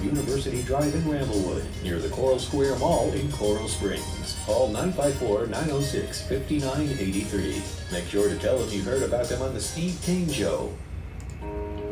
of University Drive in Ramblewood, near the Coral Square Mall in Coral Springs. Call 954-906-5983. Make sure to tell them you heard about them on the Steve Kane Show.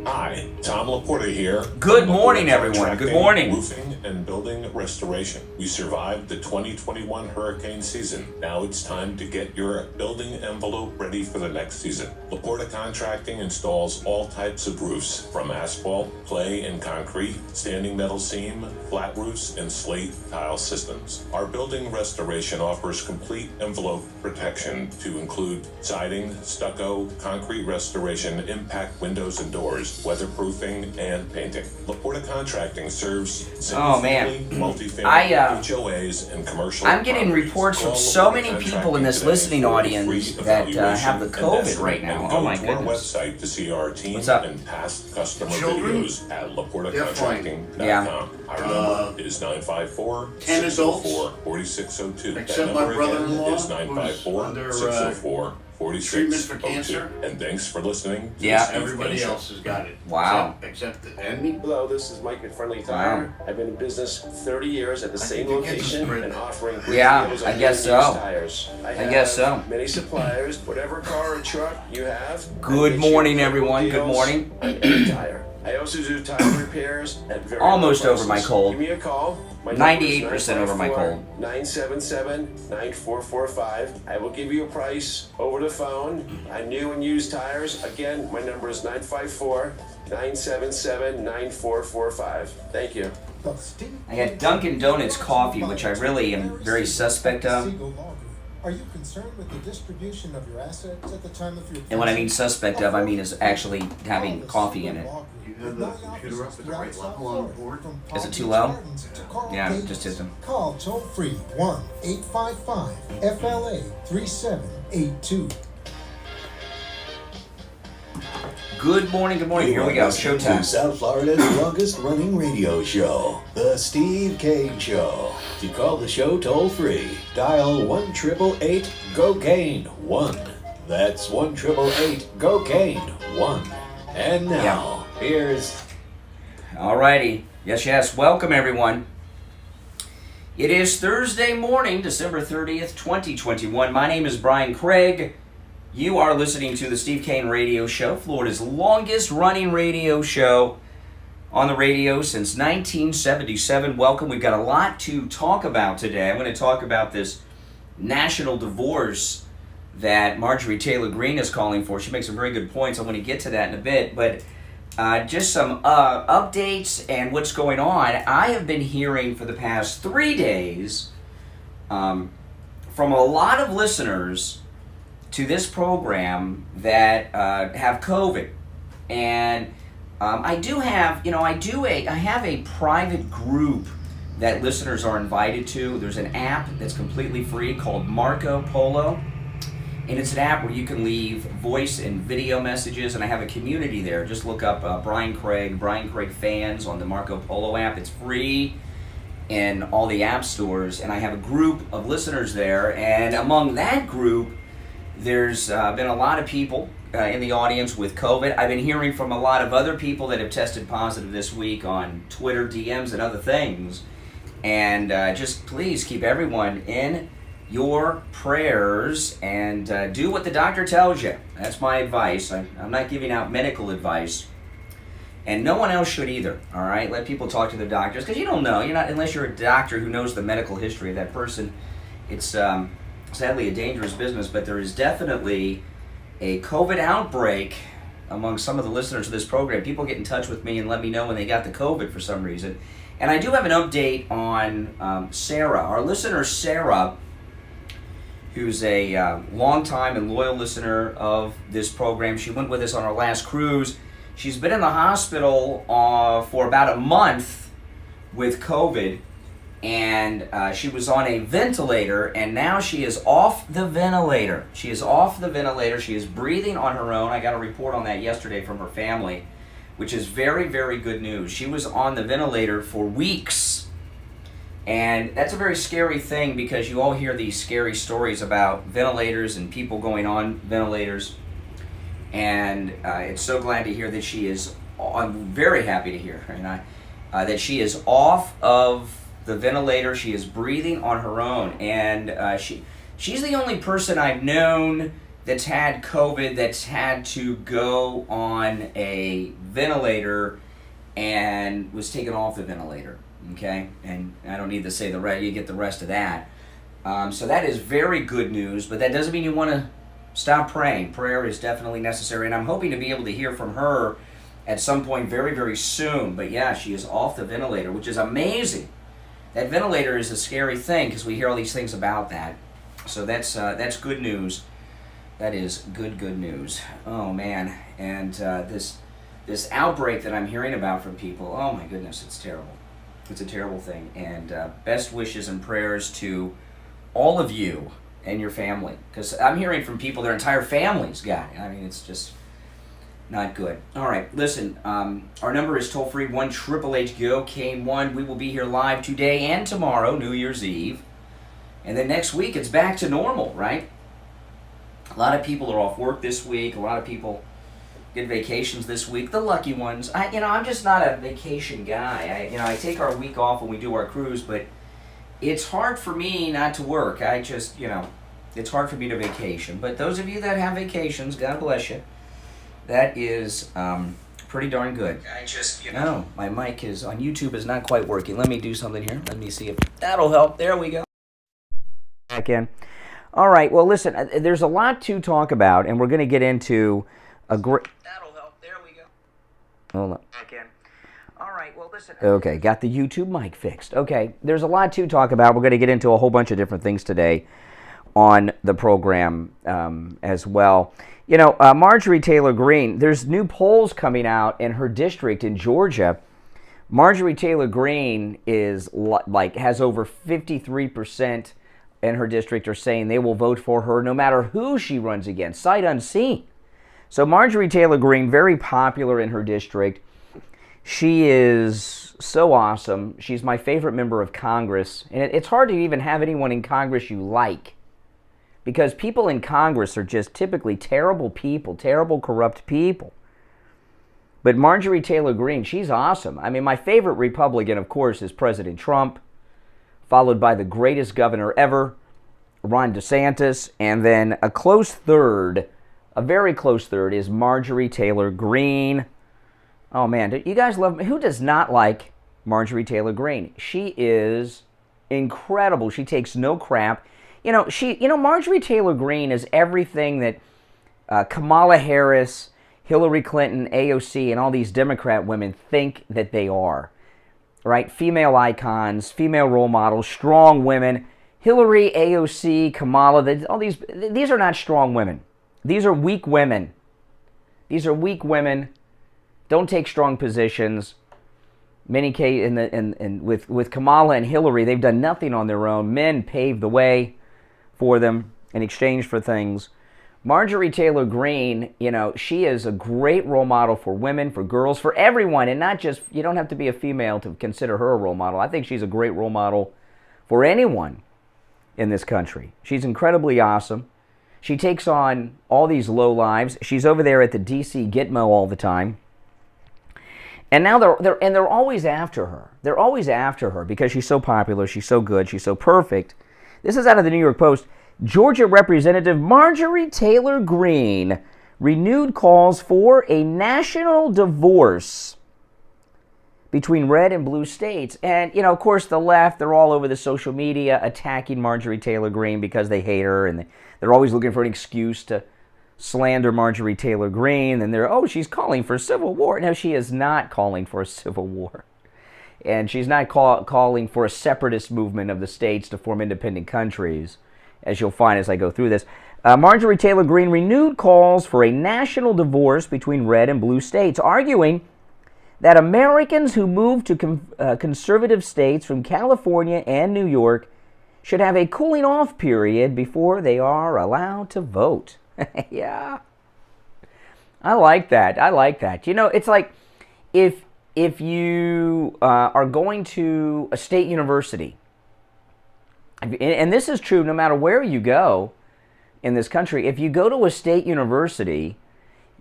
Hi, Tom Laporta here. Good morning, everyone. Good morning. Roofing and building restoration. We survived the 2021 hurricane season. Now it's time to get your building envelope ready for the next season. Laporta Contracting installs all types of roofs, from asphalt, clay, and concrete, standing metal seam, flat roofs, and slate tile systems. Our building restoration offers complete envelope protection to include siding, stucco, concrete restoration, impact windows and doors, weatherproofing, and painting. Laporta Contracting serves single-family, multifamily, HOAs, and commercial. I'm getting properties. reports from Call so Laporta many people in Contracting this today listening for a audience free that evaluation have the and COVID estimate, right now. and Oh my go to our goodness. website to see our team What's up? and past customer Children? videos at They're fine. laportacontracting.com. Yeah. Our number is 10 adults, 954-604-4602. except That my number brother-in-law, again is who's under, 954-604-4602. treatment for cancer. And thanks for listening to Yeah. the Steve Everybody Kane Show. else has got it. Wow. Except and me. Hello, this is Mike at Friendly Tire. I've been in business 30 years at the same think you get the location spread. and offering great Yeah, deals I on guess new and so. used tires. I guess have so. Many suppliers, whatever car or truck you have. Good I get you morning, good everyone. Good deals morning. on every tire. I also do tire repairs at very Almost low over my prices. cold. Give me a call. My 98% over my cold. 977-9445. I will give you a price over the phone on new and used tires. Again, my number is 954-977-9445. Thank you. I had Dunkin' Donuts coffee, which I really am very suspect of. Are you concerned with the distribution of your assets at the time of your? And when I mean suspect of, I mean is actually having coffee in it. You have the computer up at the right level on the board. Is it too low? Yeah, just hit them. Call toll free 1-855-FLA-3782. Good morning. Here we go. Listening to Showtime. South Florida's longest running radio show, The Steve Kane Show. To call the show toll free, dial 1-888-GO-KANE-1. That's 1-888-GO-KANE-1. And now, here's... Alrighty. Yes. Welcome, everyone. It is Thursday morning, December 30th, 2021. My name is Brian Craig. You are listening to the Steve Kane Radio Show, Florida's longest running radio show on the radio since 1977. Welcome. We've got a lot to talk about today. I'm going to talk about this national divorce that Marjorie Taylor Greene is calling for. She makes some very good points. I'm going to get to that in a bit. But just some updates and what's going on. I have been hearing for the past 3 days from a lot of listeners to this program that have COVID, and I have a private group that listeners are invited to. There's an app that's completely free called Marco Polo, and it's an app where you can leave voice and video messages, and I have a community there. Just look up Brian Craig fans on the Marco Polo app. It's free in all the app stores, and I have a group of listeners there, and among that group there's been a lot of people in the audience with COVID. I've been hearing from a lot of other people that have tested positive this week on Twitter, DMs, and other things. And just please keep everyone in your prayers and do what the doctor tells you. That's my advice. I'm not giving out medical advice. And no one else should either, all right? Let people talk to their doctors, because you don't know. Unless you're a doctor who knows the medical history of that person. It's sadly a dangerous business, but there is definitely a COVID outbreak among some of the listeners of this program. People get in touch with me and let me know when they got the COVID for some reason. And I do have an update on Sarah. Our listener, Sarah, who's a longtime and loyal listener of this program. She went with us on our last cruise. She's been in the hospital for about a month with COVID. And she was on a ventilator, and now she is off the ventilator. She is breathing on her own. I got a report on that yesterday from her family, which is very, very good news. She was on the ventilator for weeks, and that's a very scary thing, because you all hear these scary stories about ventilators and people going on ventilators, and it's so glad to hear that she is. I'm very happy to hear her, that she is off of the ventilator. She is breathing on her own, and she's the only person I've known that's had COVID that's had to go on a ventilator and was taken off the ventilator. Okay, and I don't need to say the rest. You get the rest of that. So that is very good news, but that doesn't mean you want to stop praying. Prayer is definitely necessary, and I'm hoping to be able to hear from her at some point very, very soon. But yeah, she is off the ventilator, which is amazing. That ventilator is a scary thing because we hear all these things about that. So that's good news. That is good news. Oh man, and this outbreak that I'm hearing about from people. Oh my goodness, it's terrible. It's a terrible thing. And best wishes and prayers to all of you and your family, because I'm hearing from people their entire families got it. I mean, it's just not good. All right, listen, our number is toll-free, 1-888-GO, Kane1. We will be here live today and tomorrow, New Year's Eve. And then next week, it's back to normal, right? A lot of people are off work this week. A lot of people get vacations this week. The lucky ones. I'm just not a vacation guy. I take our week off when we do our cruise, but it's hard for me not to work. It's hard for me to vacation. But those of you that have vacations, God bless you. That is pretty darn good. No, my mic is on YouTube is not quite working. Let me do something here. Let me see if that'll help. There we go. Back in. All right. Well, listen, there's a lot to talk about, and we're going to get into a great... That'll help. There we go. Hold on. Back in. All right. Well, listen. Okay. Got the YouTube mic fixed. Okay. There's a lot to talk about. We're going to get into a whole bunch of different things today on the program as well. Marjorie Taylor Greene, there's new polls coming out in her district in Georgia. Marjorie Taylor Greene is has over 53% in her district are saying they will vote for her no matter who she runs against, sight unseen. So Marjorie Taylor Greene, very popular in her district. She is so awesome. She's my favorite member of Congress. And it's hard to even have anyone in Congress you like, because people in Congress are just typically terrible people, terrible, corrupt people. But Marjorie Taylor Greene, she's awesome. I mean, my favorite Republican, of course, is President Trump, followed by the greatest governor ever, Ron DeSantis, and then a very close third is Marjorie Taylor Greene. Oh man, you guys love me. Who does not like Marjorie Taylor Greene? She is incredible. She takes no crap. Marjorie Taylor Greene is everything that Kamala Harris, Hillary Clinton, AOC, and all these Democrat women think that they are. Right? Female icons, female role models, strong women. Hillary, AOC, Kamala, these are not strong women. These are weak women. These are weak women. Don't take strong positions. Many cases, with Kamala and Hillary, they've done nothing on their own. Men paved the way for them in exchange for things. Marjorie Taylor Greene, she is a great role model for women, for girls, for everyone, and not just, you don't have to be a female to consider her a role model. I think she's a great role model for anyone in this country. She's incredibly awesome. She takes on all these lowlives. She's over there at the D.C. Gitmo all the time. And now they're always after her. They're always after her because she's so popular, she's so good, she's so perfect. This is out of the New York Post. Georgia Representative Marjorie Taylor Greene renewed calls for a national divorce between red and blue states. And, of course, the left, they're all over the social media attacking Marjorie Taylor Greene because they hate her, and they're always looking for an excuse to slander Marjorie Taylor Greene, and she's calling for a civil war. No, she is not calling for a civil war. And she's not calling for a separatist movement of the states to form independent countries, as you'll find as I go through this. Marjorie Taylor Greene renewed calls for a national divorce between red and blue states, arguing that Americans who move to conservative states from California and New York should have a cooling-off period before they are allowed to vote. Yeah. I like that. It's like if you are going to a state university, and this is true no matter where you go in this country, if you go to a state university,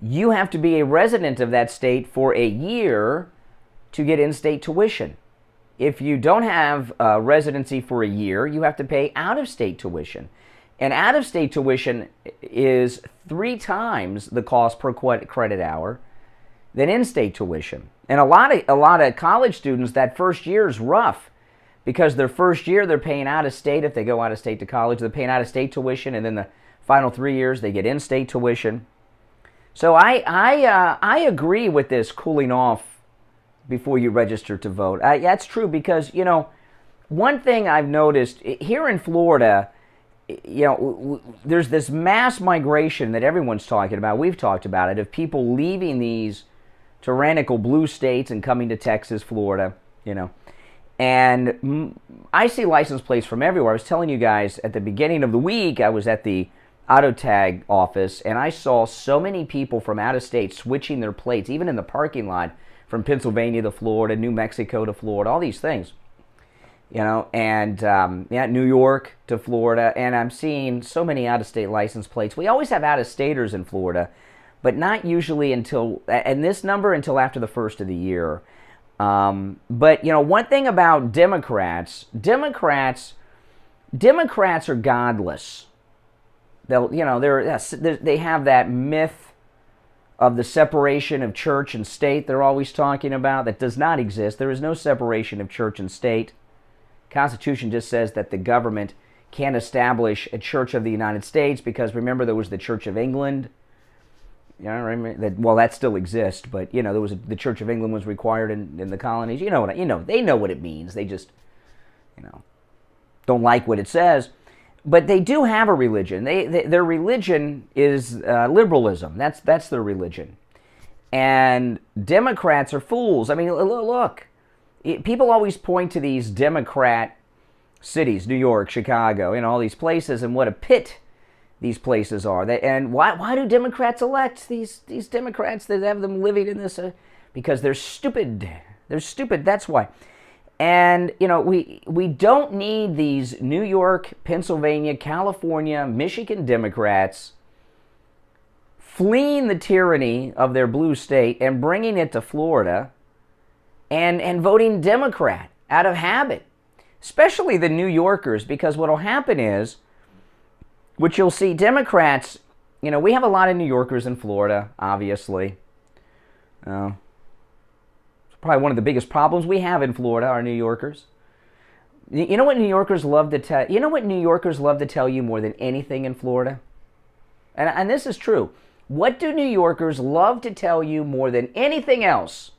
you have to be a resident of that state for a year to get in-state tuition. If you don't have residency for a year, you have to pay out-of-state tuition. And out-of-state tuition is 3 times the cost per credit hour than in-state tuition. And a lot of college students, that first year is rough because their first year they're paying out-of-state. If they go out-of-state to college, they're paying out-of-state tuition, and then the final 3 years they get in-state tuition. So I agree with this cooling off before you register to vote. That's true because, you know, one thing I've noticed here in Florida, you know, there's this mass migration that everyone's talking about. We've talked about it, of people leaving these tyrannical blue states and coming to Texas, Florida, you know. And I see license plates from everywhere. I was telling you guys at the beginning of the week, I was at the auto tag office, and I saw so many people from out of state switching their plates, even in the parking lot, from Pennsylvania to Florida, New Mexico to Florida, all these things. You know, and New York to Florida, and I'm seeing so many out-of-state license plates. We always have out-of-staters in Florida, but not usually until, and this number until after the first of the year. But, you know, one thing about Democrats are godless. They'll, you know, they have that myth of the separation of church and state they're always talking about that does not exist. There is no separation of church and state. Constitution just says that the government can't establish a Church of the United States because, remember, there was the Church of England. You know, remember that, well, that still exists, but, you know, there was the Church of England was required in the colonies. You know they know what it means. They just, you know, don't like what it says. But they do have a religion. Their religion is liberalism. That's their religion. And Democrats are fools. I mean, look. People always point to these Democrat cities, New York, Chicago, and all these places, and what a pit these places are. And why do Democrats elect these Democrats that have them living in this? Because they're stupid. They're stupid, that's why. And, you know, we don't need these New York, Pennsylvania, California, Michigan Democrats fleeing the tyranny of their blue state and bringing it to Florida and voting Democrat out of habit, especially the New Yorkers, because what will happen is, which you'll see, Democrats, you know, we have a lot of New Yorkers in Florida, obviously. It's probably one of the biggest problems we have in Florida are New Yorkers. You know what New Yorkers love to tell? You know what New Yorkers love to tell you more than anything in Florida? And this is true. What do New Yorkers love to tell you more than anything else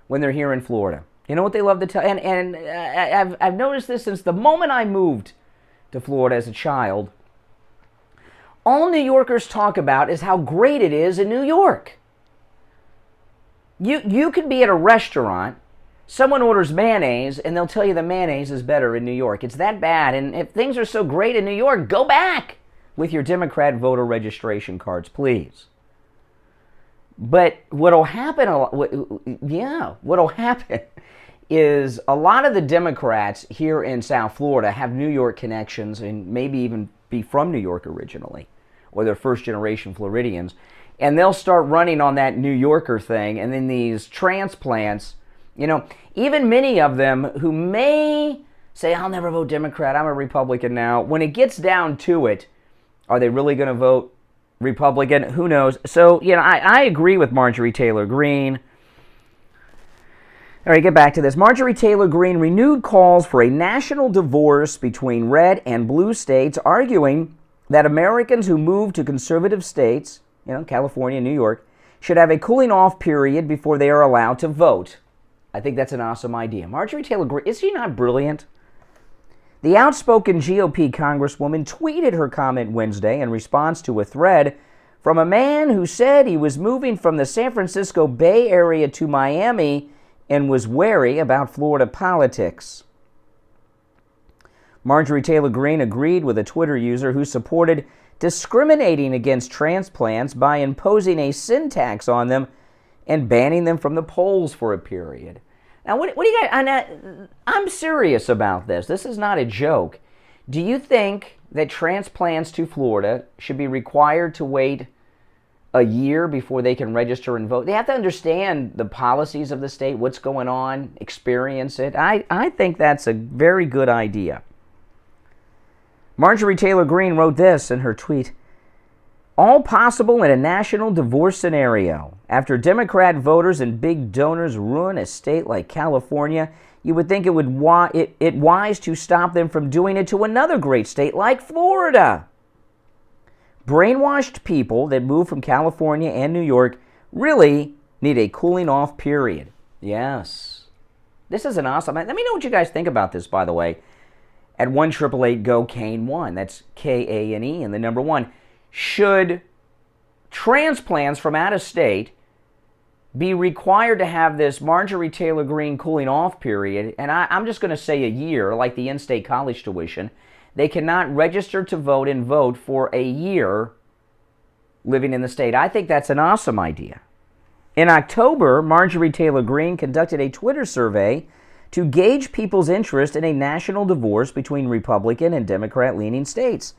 when they're here in Florida? You know what they love to tell? And I've noticed this since the moment I moved to Florida as a child. All New Yorkers talk about is how great it is in New York. You could be at a restaurant, someone orders mayonnaise, and they'll tell you the mayonnaise is better in New York. It's that bad. And if things are so great in New York, go back with your Democrat voter registration cards, please. But what'll happen is a lot of the Democrats here in South Florida have New York connections and maybe even be from New York originally, or they're first-generation Floridians, and they'll start running on that New Yorker thing, and then these transplants, you know, even many of them who may say, I'll never vote Democrat, I'm a Republican now, when it gets down to it, are they really going to vote Republican? Who knows? So, you know, I agree with Marjorie Taylor Greene. All right, get back to this. Marjorie Taylor Greene renewed calls for a national divorce between red and blue states, arguing that Americans who move to conservative states, you know, California, New York, should have a cooling off period before they are allowed to vote. I think that's an awesome idea. Marjorie Taylor Greene, is she not brilliant? The outspoken GOP congresswoman tweeted her comment Wednesday in response to a thread from a man who said he was moving from the San Francisco Bay Area to Miami and was wary about Florida politics. Marjorie Taylor Greene agreed with a Twitter user who supported discriminating against transplants by imposing a sin tax on them and banning them from the polls for a period. Now, what do you guys... I'm serious about this. This is not a joke. Do you think that transplants to Florida should be required to wait a year before they can register and vote. They have to understand the policies of the state, what's going on, experience it. I think that's a very good idea. Marjorie Taylor Greene wrote this in her tweet. All possible in a national divorce scenario. After Democrat voters and big donors ruin a state like California, you would think it wise to stop them from doing it to another great state like Florida. Brainwashed people that move from California and New York really need a cooling off period. Yes. This is an awesome... Let me know what you guys think about this, by the way. At 1-888-GO-KANE-1. That's K-A-N-E and the number 1. Should transplants from out of state be required to have this Marjorie Taylor Greene cooling off period? And I'm just going to say a year, like the in-state college tuition. They cannot register to vote and vote for a year living in the state. I think that's an awesome idea. In October, Marjorie Taylor Greene conducted a Twitter survey to gauge people's interest in a national divorce between Republican and Democrat-leaning states.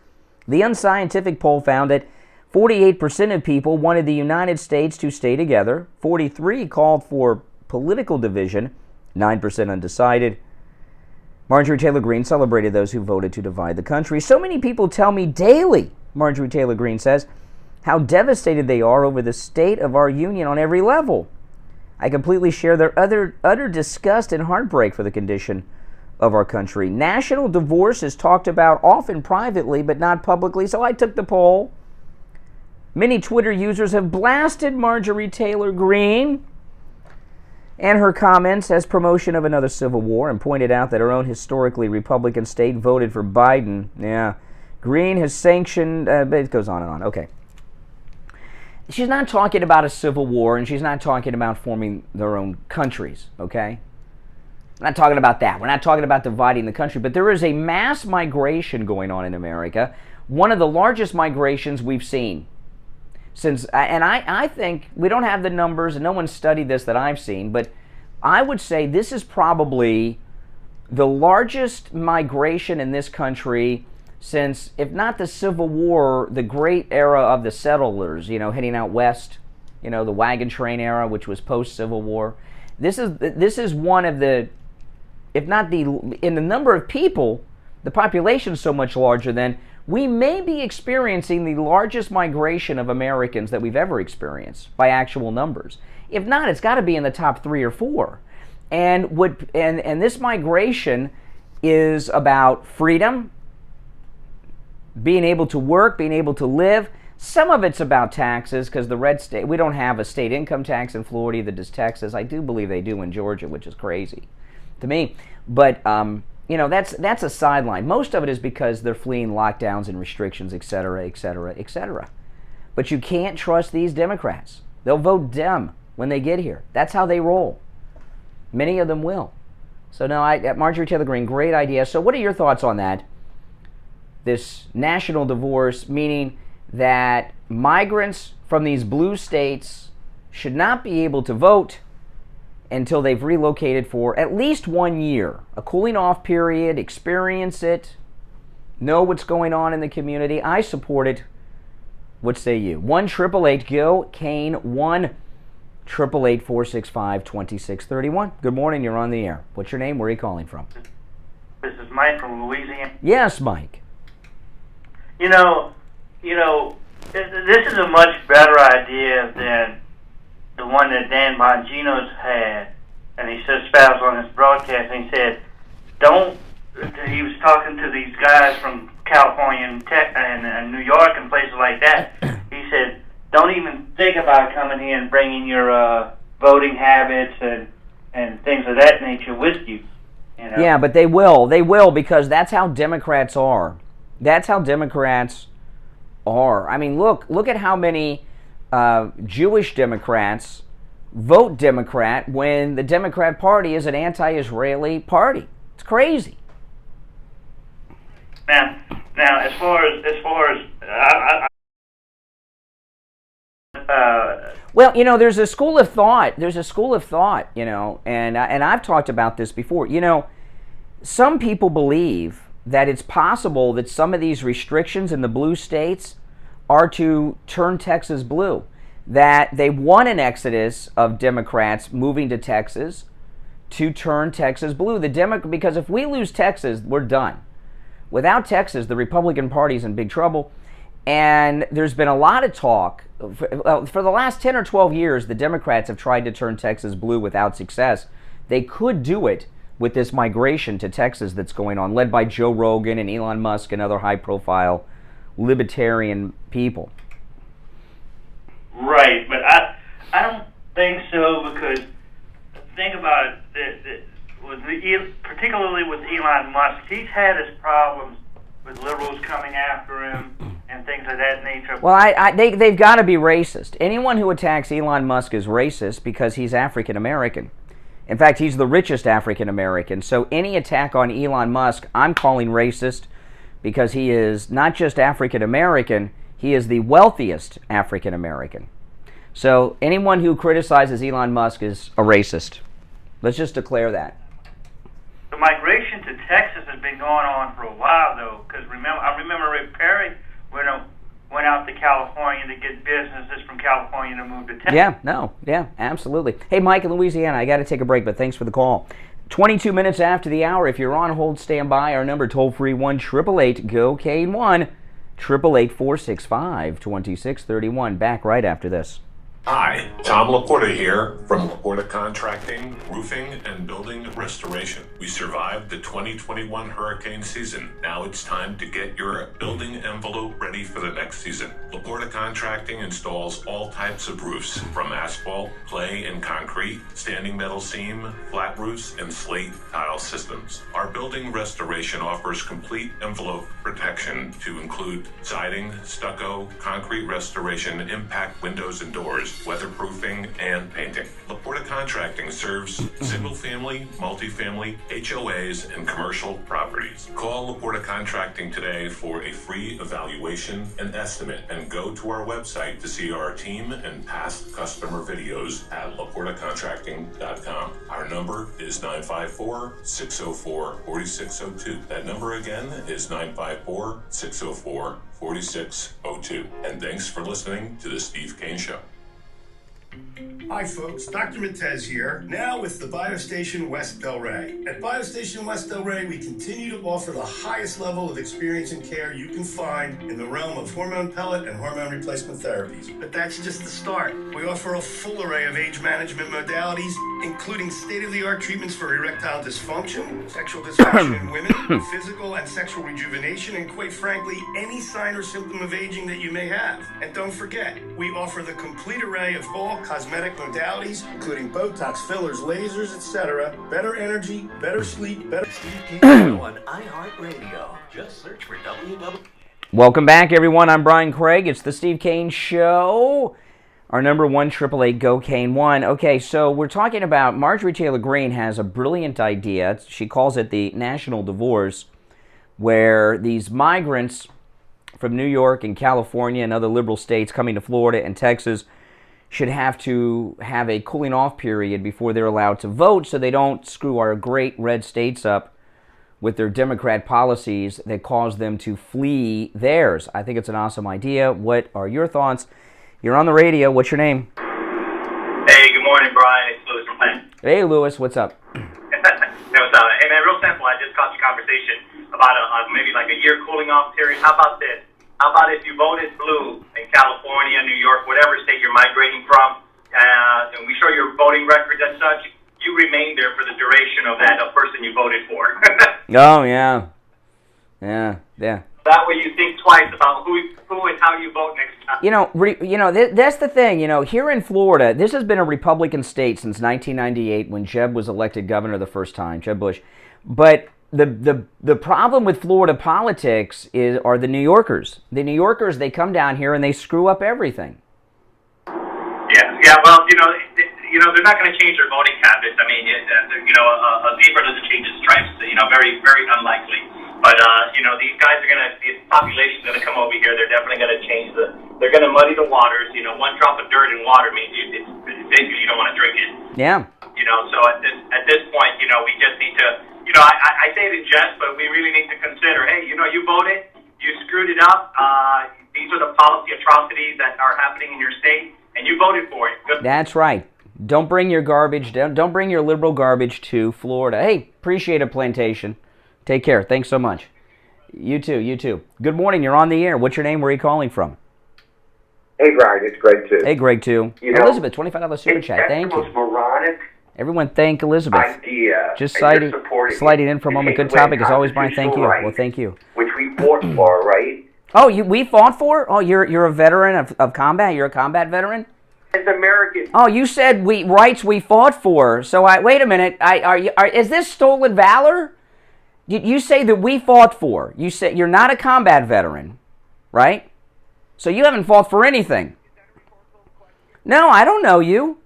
The unscientific poll found that 48% of people wanted the United States to stay together, 43% called for political division, 9% undecided. Marjorie Taylor Greene celebrated those who voted to divide the country. So many people tell me daily, Marjorie Taylor Greene says, how devastated they are over the state of our union on every level. I completely share their utter disgust and heartbreak for the condition of our country. National divorce is talked about often privately, but not publicly, so I took the poll. Many Twitter users have blasted Marjorie Taylor Greene and her comments as promotion of another civil war and pointed out that her own historically Republican state voted for Biden. Yeah, Greene has sanctioned, it goes on and on. Okay. She's not talking about a civil war, and she's not talking about forming their own countries, okay? We're not talking about that. We're not talking about dividing the country, but there is a mass migration going on in America, one of the largest migrations we've seen. And I think, we don't have the numbers, and no one's studied this that I've seen, but I would say this is probably the largest migration in this country since, if not the Civil War, the great era of the settlers, heading out west, the wagon train era, which was post-Civil War. This is one of the, if not the, in the number of people, the population is so much larger than, we may be experiencing the largest migration of Americans that we've ever experienced by actual numbers. If not, it's got to be in the top 3 or 4. And this migration is about freedom, being able to work, being able to live. Some of it's about taxes, because the red state, we don't have a state income tax in Florida that does Texas. I do believe they do in Georgia, which is crazy to me. But that's a sideline. Most of it is because they're fleeing lockdowns and restrictions, et cetera, et cetera, et cetera. But you can't trust these Democrats. They'll vote Dem when they get here. That's how they roll. Many of them will. So no, Marjorie Taylor Greene, great idea. So what are your thoughts on that? This national divorce, meaning that migrants from these blue states should not be able to vote until they've relocated for at least 1 year. A cooling off period, experience it, know what's going on in the community. I support it. What say you? 1-888-GO-KANE, 1-888-465-2631. Good morning, you're on the air. What's your name? Where are you calling from? This is Mike from Louisiana. Yes, Mike. This is a much better idea than the one that Dan Bongino's had, and he said espoused on his broadcast, and he said, he was talking to these guys from California and New York and places like that. He said, don't even think about coming here and bringing your voting habits and things of that nature with you. Yeah, but they will. They will, because that's how Democrats are. That's how Democrats are. I mean, look at how many Jewish Democrats vote Democrat when the Democrat Party is an anti-Israeli party. It's crazy. Now, as far as well, there's a school of thought. And I've talked about this before. Some people believe that it's possible that some of these restrictions in the blue states are to turn Texas blue. that they want an exodus of Democrats moving to Texas to turn Texas blue. Because if we lose Texas, we're done. Without Texas, the Republican Party's in big trouble. And there's been a lot of talk. For the last 10 or 12 years, the Democrats have tried to turn Texas blue without success. They could do it with this migration to Texas that's going on, led by Joe Rogan and Elon Musk and other high-profile libertarian people. Right, but I don't think so, because think about it, particularly with Elon Musk, he's had his problems with liberals coming after him and things of that nature. Well, they've got to be racist. Anyone who attacks Elon Musk is racist because he's African American. In fact, he's the richest African American. So any attack on Elon Musk, I'm calling racist, because he is not just African American, he is the wealthiest African American. So anyone who criticizes Elon Musk is a racist. Let's just declare that. The migration to Texas has been going on for a while, though, because I remember Rick Perry went out to California to get businesses from California to move to Texas. Yeah, absolutely. Hey, Mike in Louisiana, I got to take a break, but thanks for the call. 22 minutes after the hour. If you're on hold, stand by. Our number toll-free 1-888-GO-KANE-1, 888-465-2631. Back right after this. Hi, Tom Laporta here from Laporta Contracting, Roofing, and Building Restoration. We survived the 2021 hurricane season. Now it's time to get your building envelope ready for the next season. Laporta Contracting installs all types of roofs, from asphalt, clay, and concrete, standing metal seam, flat roofs, and slate tile systems. Our building restoration offers complete envelope protection to include siding, stucco, concrete restoration, impact windows and doors, weatherproofing, and painting. Laporta Contracting serves single-family, multifamily, HOAs, and commercial properties. Call Laporta Contracting today for a free evaluation and estimate, and go to our website to see our team and past customer videos at laportacontracting.com. Our number is 954-604-4602. That number again is 954-604-4602. And thanks for listening to The Steve Kane Show. Hi folks, Dr. Matez here, now with the Biostation West Delray. At Biostation West Delray, we continue to offer the highest level of experience and care you can find in the realm of hormone pellet and hormone replacement therapies. But that's just the start. We offer a full array of age management modalities, including state-of-the-art treatments for erectile dysfunction, sexual dysfunction in women, physical and sexual rejuvenation, and quite frankly, any sign or symptom of aging that you may have. And don't forget, we offer the complete array of all cosmetic modalities, including Botox, fillers, lasers, etc. Better energy, better sleep, better... Steve Kane Show on iHeartRadio. Just search for www. Welcome back, everyone. I'm Brian Craig. It's the Steve Kane Show. Our number 1-888-GO-KANE-1. Okay, so we're talking about Marjorie Taylor Greene has a brilliant idea. She calls it the national divorce, where these migrants from New York and California and other liberal states coming to Florida and Texas should have to have a cooling off period before they're allowed to vote, so they don't screw our great red states up with their Democrat policies that cause them to flee theirs. I think it's an awesome idea. What are your thoughts? You're on the radio. What's your name? Hey, good morning, Brian. It's Louis from Penn. Hey, Louis. What's up? Hey, man, real simple. I just caught your conversation about maybe like a year cooling off period. How about this? How about if you voted blue in California, New York, whatever state you're migrating from, and we show your voting records and such, you remain there for the duration of that person you voted for. Oh, yeah. Yeah. That way you think twice about who and how you vote next time. That's the thing. Here in Florida, this has been a Republican state since 1998 when Jeb was elected governor the first time, Jeb Bush. But the problem with Florida politics are the New Yorkers. The New Yorkers, they come down here and they screw up everything. Yeah. Well, they're not going to change their voting habits. I mean, a zebra doesn't change its stripes. Very, very unlikely. But these guys are going to. The population's going to come over here. They're definitely going to change They're going to muddy the waters. One drop of dirt in water means it's basically you don't want to drink it. Yeah. So at this point, we just need to. I say it in jest, but we really need to consider. Hey, you voted. You screwed it up. These are the policy atrocities that are happening in your state, and and you voted for it. That's right. Don't bring your garbage. Don't bring your liberal garbage to Florida. Hey, appreciate it, Plantation. Take care. Thanks so much. You too. You too. Good morning. You're on the air. What's your name? Where are you calling from? Hey, Brian. It's Greg, too. Hey, Greg, too. Elizabeth, $25 super chat. Thank you. That's the most moronic Everyone thank Elizabeth. idea. Just sliding in for a moment. Good topic as always, Brian. Thank you. Well, thank you. Which we fought for, right? Oh, we fought for? Oh, you're a veteran of combat? You're a combat veteran? As Americans. Oh, you said rights we fought for. So wait a minute. Is this stolen valor? You say that we fought for. You say you're not a combat veteran, right? So you haven't fought for anything. No, I don't know you.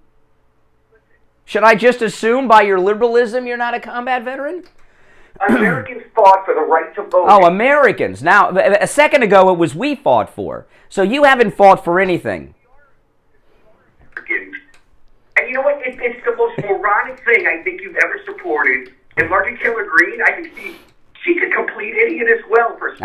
Should I just assume by your liberalism you're not a combat veteran? Americans fought for the right to vote. Oh, Americans. Now, a second ago it was we fought for. So you haven't fought for anything. And you know what? It's the most moronic thing I think you've ever supported. And Marjorie Taylor Greene, I can see she's a complete idiot as well for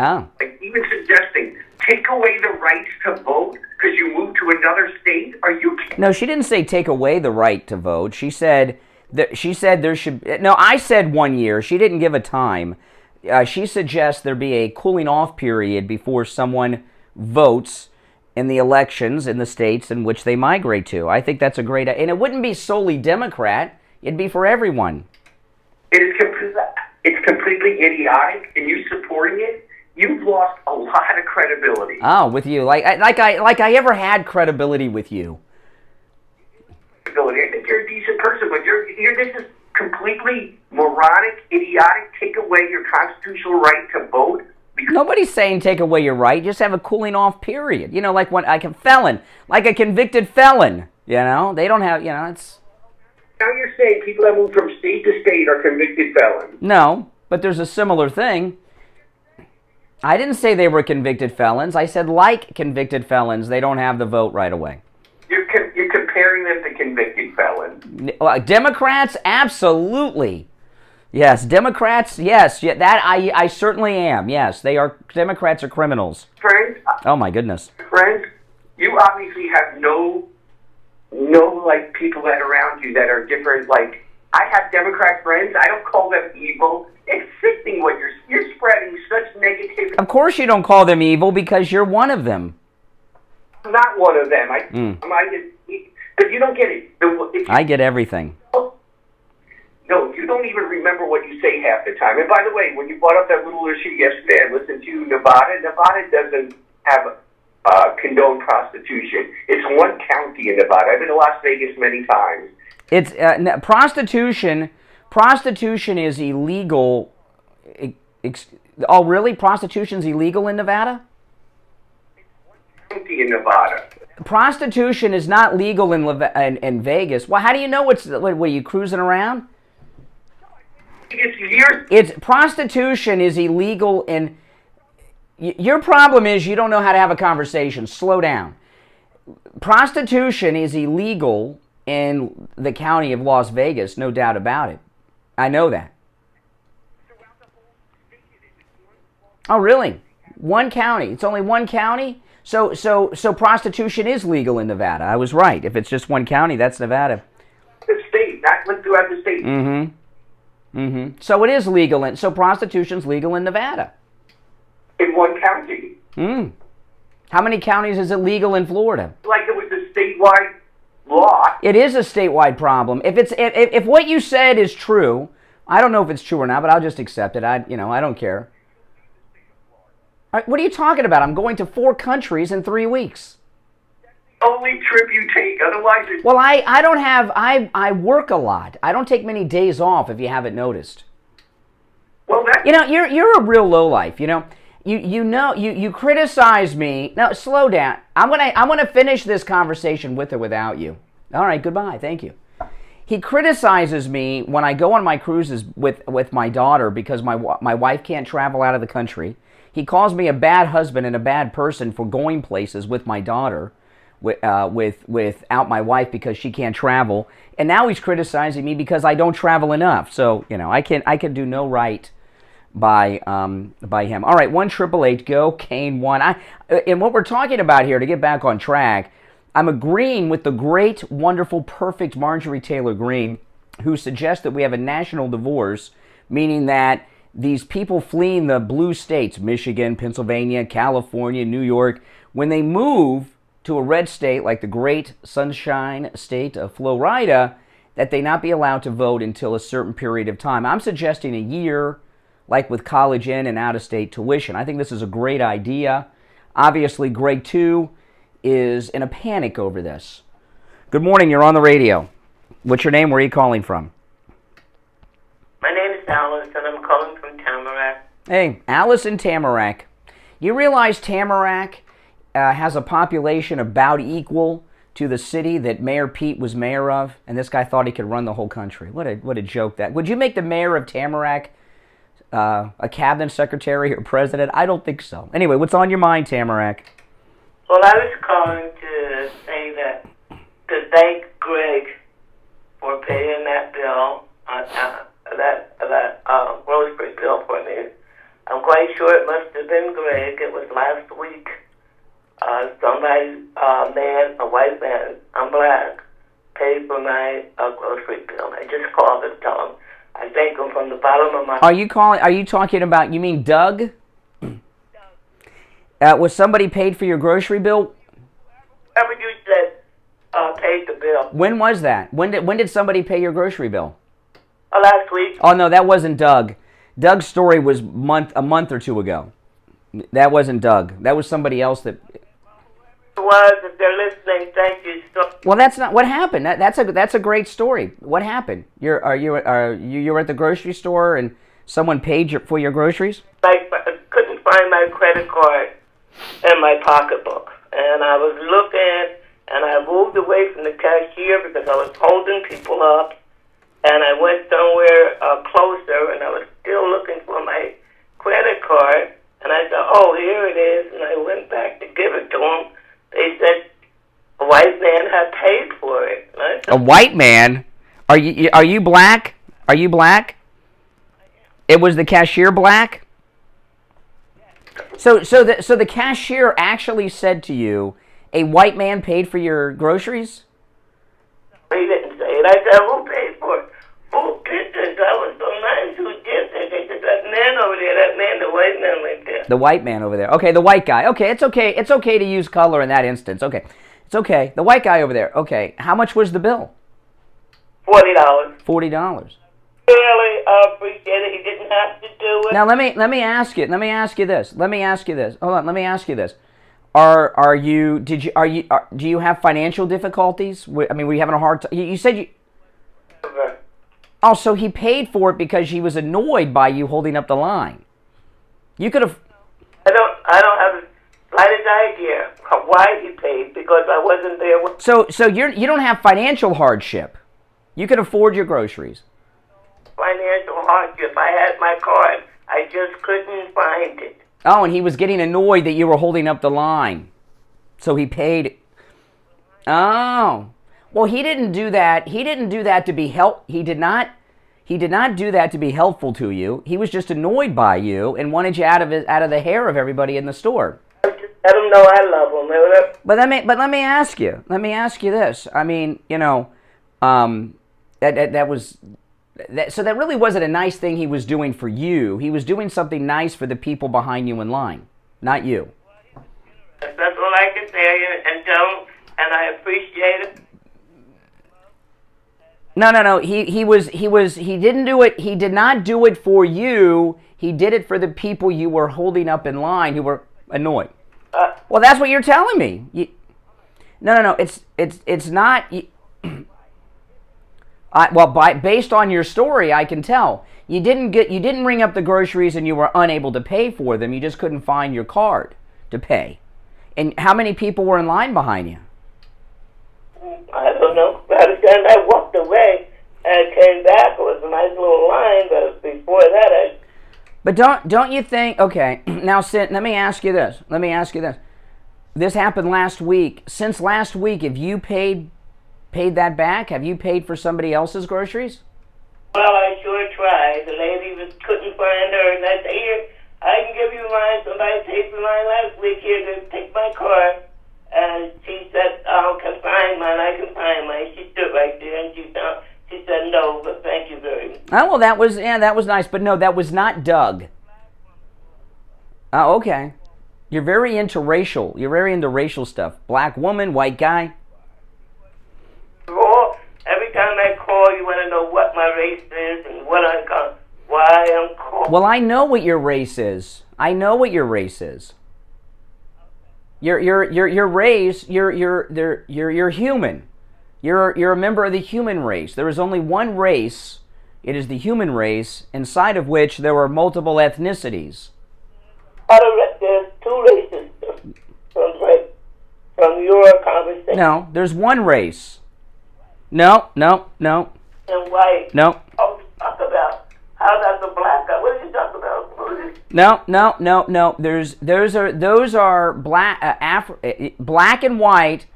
even suggesting take away the rights to vote because you moved to another state. Are you kidding? No, she didn't say take away the right to vote. She said there should. No, I said 1 year. She didn't give a time. She suggests there be a cooling off period before someone votes in the elections in the states in which they migrate to. I think that's a great. And it wouldn't be solely Democrat. It'd be for everyone. It's completely idiotic, and you supporting it, you've lost a lot of credibility. Oh, with you, like I ever had credibility with you. I think you're a decent person, but this is completely moronic, idiotic. Take away your constitutional right to vote. Nobody's saying take away your right. Just have a cooling off period. You know, like when like a felon, like a convicted felon. You know, they don't have. You know, it's. Now you're saying people that move from state to state are convicted felons. No, but there's a similar thing. I didn't say they were convicted felons. I said like convicted felons, they don't have the vote right away. You're comparing them to convicted felons. Democrats, absolutely. Yes, Democrats, yes. Yeah, that I certainly am. Yes, they are. Democrats are criminals. Friends? Oh, my goodness. Friends, you obviously have no like people that are around you that are different. Like I have Democrat friends. I don't call them evil. It's sickening what you're spreading such negativity. Of course, you don't call them evil because you're one of them. I'm not one of them. But you don't get it. I get everything. No, you don't even remember what you say half the time. And by the way, when you brought up that little issue yesterday, I listened to Nevada. Nevada doesn't have condone prostitution. It's one county in Nevada. I've been to Las Vegas many times. It's prostitution. Prostitution is illegal. Oh, really? Prostitution's illegal in Nevada? County in Nevada. Prostitution is not legal in Vegas. Well, how do you know what are you cruising around? It's prostitution is illegal in. Your problem is you don't know how to have a conversation. Slow down. Prostitution is illegal in the county of Las Vegas, no doubt about it. I know that. Oh, really? One county. It's only one county? So prostitution is legal in Nevada. I was right. If it's just one county, that's Nevada. The state, not throughout the state. So it is legal, so prostitution's legal in Nevada. In one county. How many counties is it legal in Florida? Like it was a statewide law. It is a statewide problem. If what you said is true, I don't know if it's true or not, but I'll just accept it. I don't care. What are you talking about? I'm going to 4 countries in 3 weeks. Only trip you take, otherwise it's... Well, I don't have... I work a lot. I don't take many days off, if you haven't noticed. Well, that's... You're a real lowlife, You criticize me. No, slow down. I'm gonna finish this conversation with or without you. All right, goodbye. Thank you. He criticizes me when I go on my cruises with my daughter because my wife can't travel out of the country. He calls me a bad husband and a bad person for going places with my daughter, without my wife because she can't travel. And now he's criticizing me because I don't travel enough. So I can do no right by him. All right, 1-888-GO Kane 1. And what we're talking about here, to get back on track, I'm agreeing with the great, wonderful, perfect Marjorie Taylor Greene, who suggests that we have a national divorce, meaning that these people fleeing the blue states, Michigan, Pennsylvania, California, New York, when they move to a red state like the great sunshine state of Florida, that they not be allowed to vote until a certain period of time. I'm suggesting a year, like with college in and out-of-state tuition. I think this is a great idea. Obviously, Greg, too, is in a panic over this. Good morning, you're on the radio. What's your name? Where are you calling from? My name is Alice, and I'm calling from Tamarack. Hey, Alice in Tamarack. You realize Tamarack has a population about equal to the city that Mayor Pete was mayor of, and this guy thought he could run the whole country. What a joke that. Would you make the mayor of Tamarack a cabinet secretary or president? I don't think so. Anyway, what's on your mind, Tamarack? Well, I was calling to say that to thank Greg for paying that bill, that grocery bill for me. I'm quite sure it must have been Greg. It was last week. Somebody, a white man, I'm black, paid for my grocery bill. I just called to tell him I thank him from the bottom of my... Are you talking about, you mean Doug? Was somebody paid for your grocery bill? Whoever you said paid the bill. When was that? When did somebody pay your grocery bill? Last week. Oh, no, that wasn't Doug. Doug's story was a month or two ago. That wasn't Doug. That was somebody else that... If they're listening, thank you so... Well, that's not what happened. That's a great story. What happened? You were at the grocery store and someone paid for your groceries? I couldn't find my credit card in my pocketbook, and I was looking, and I moved away from the cashier because I was holding people up, and I went somewhere closer, and I was still looking for my credit card, and I said, "Oh, here it is," and I went back to give it to them. They said a white man had paid for it. A white man? Are you black? Are you black? It was the cashier black? So the cashier actually said to you, a white man paid for your groceries? He didn't say it. I said, who paid for it? Who did this? I was so nice. Who did this? They said, that man over there, that man, the white man right there. The white man over there. Okay, the white guy. Okay, it's okay. It's okay to use color in that instance. Okay, it's okay. The white guy over there. Okay, how much was the bill? $40. $40. Really appreciate it. He didn't have to do it. Now let me ask you this. Hold on. Let me ask you this. Do you have financial difficulties? I mean, were you having a hard time? You said you. Oh, so he paid for it because he was annoyed by you holding up the line. You could have. I don't have the slightest idea why he paid because I wasn't there. So you don't have financial hardship. You could afford your groceries. Financial hardship. I had my card. I just couldn't find it. Oh, and he was getting annoyed that you were holding up the line. So he paid. Oh. Well, he didn't do that. He didn't do that to be He did not do that to be helpful to you. He was just annoyed by you and wanted you out of the hair of everybody in the store. I just let him know I love him. But let me ask you. Let me ask you this. I mean, that was. So that really wasn't a nice thing he was doing for you. He was doing something nice for the people behind you in line, not you. That's all I can say, and I appreciate it. No. He didn't do it. He did not do it for you. He did it for the people you were holding up in line who were annoyed. Well, that's what you're telling me. No. It's not. Based on your story, I can tell you didn't ring up the groceries and you were unable to pay for them. You just couldn't find your card to pay. And how many people were in line behind you? I don't know. By the time I walked away and came back, it was a nice little line. But before that, But don't you think? Okay, now let me ask you this. This happened last week. Since last week, have you paid that back? Have you paid for somebody else's groceries? Well, I sure tried. The lady couldn't find her, and I said, "Here, I can give you mine. Somebody paid for mine last week. Here, just take my card." And she said, can find mine. I can find mine. She stood right there, and she said, no, but thank you very much. Oh, well, that was nice. But no, that was not Doug. Oh, okay. You're very into racial stuff. Black woman, white guy. Every time I call, you want to know what my race is and why I'm calling. Well, I know what your race is. Your race. You're human. You're a member of the human race. There is only one race. It is the human race, inside of which there are multiple ethnicities. There's two races from your conversation. No, there's one race. No. And white. No. Oh, talk about how that's a black guy. What are you talking about? No. Those are black and white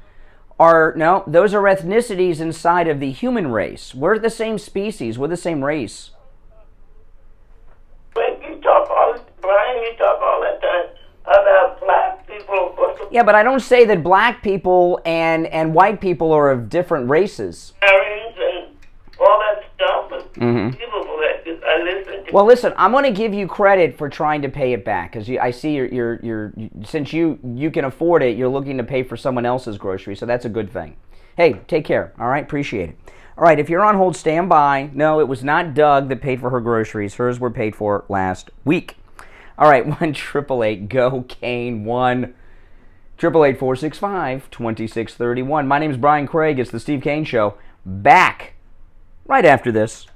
those are ethnicities inside of the human race. We're the same species. We're the same race. Brian, you talk all that time about black people. Yeah, but I don't say that black people and white people are of different races. Parents and all that stuff. People that I listen to. Well, listen, I'm going to give you credit for trying to pay it back, because I see you're since you can afford it, you're looking to pay for someone else's groceries, so that's a good thing. Hey, take care. All right, appreciate it. All right, if you're on hold, stand by. No, it was not Doug that paid for her groceries. Hers were paid for last week. All right, 1-888-GO-CANE, 1-888-465-2631. My name is Brian Craig. It's the Steve Kane Show. Back right after this.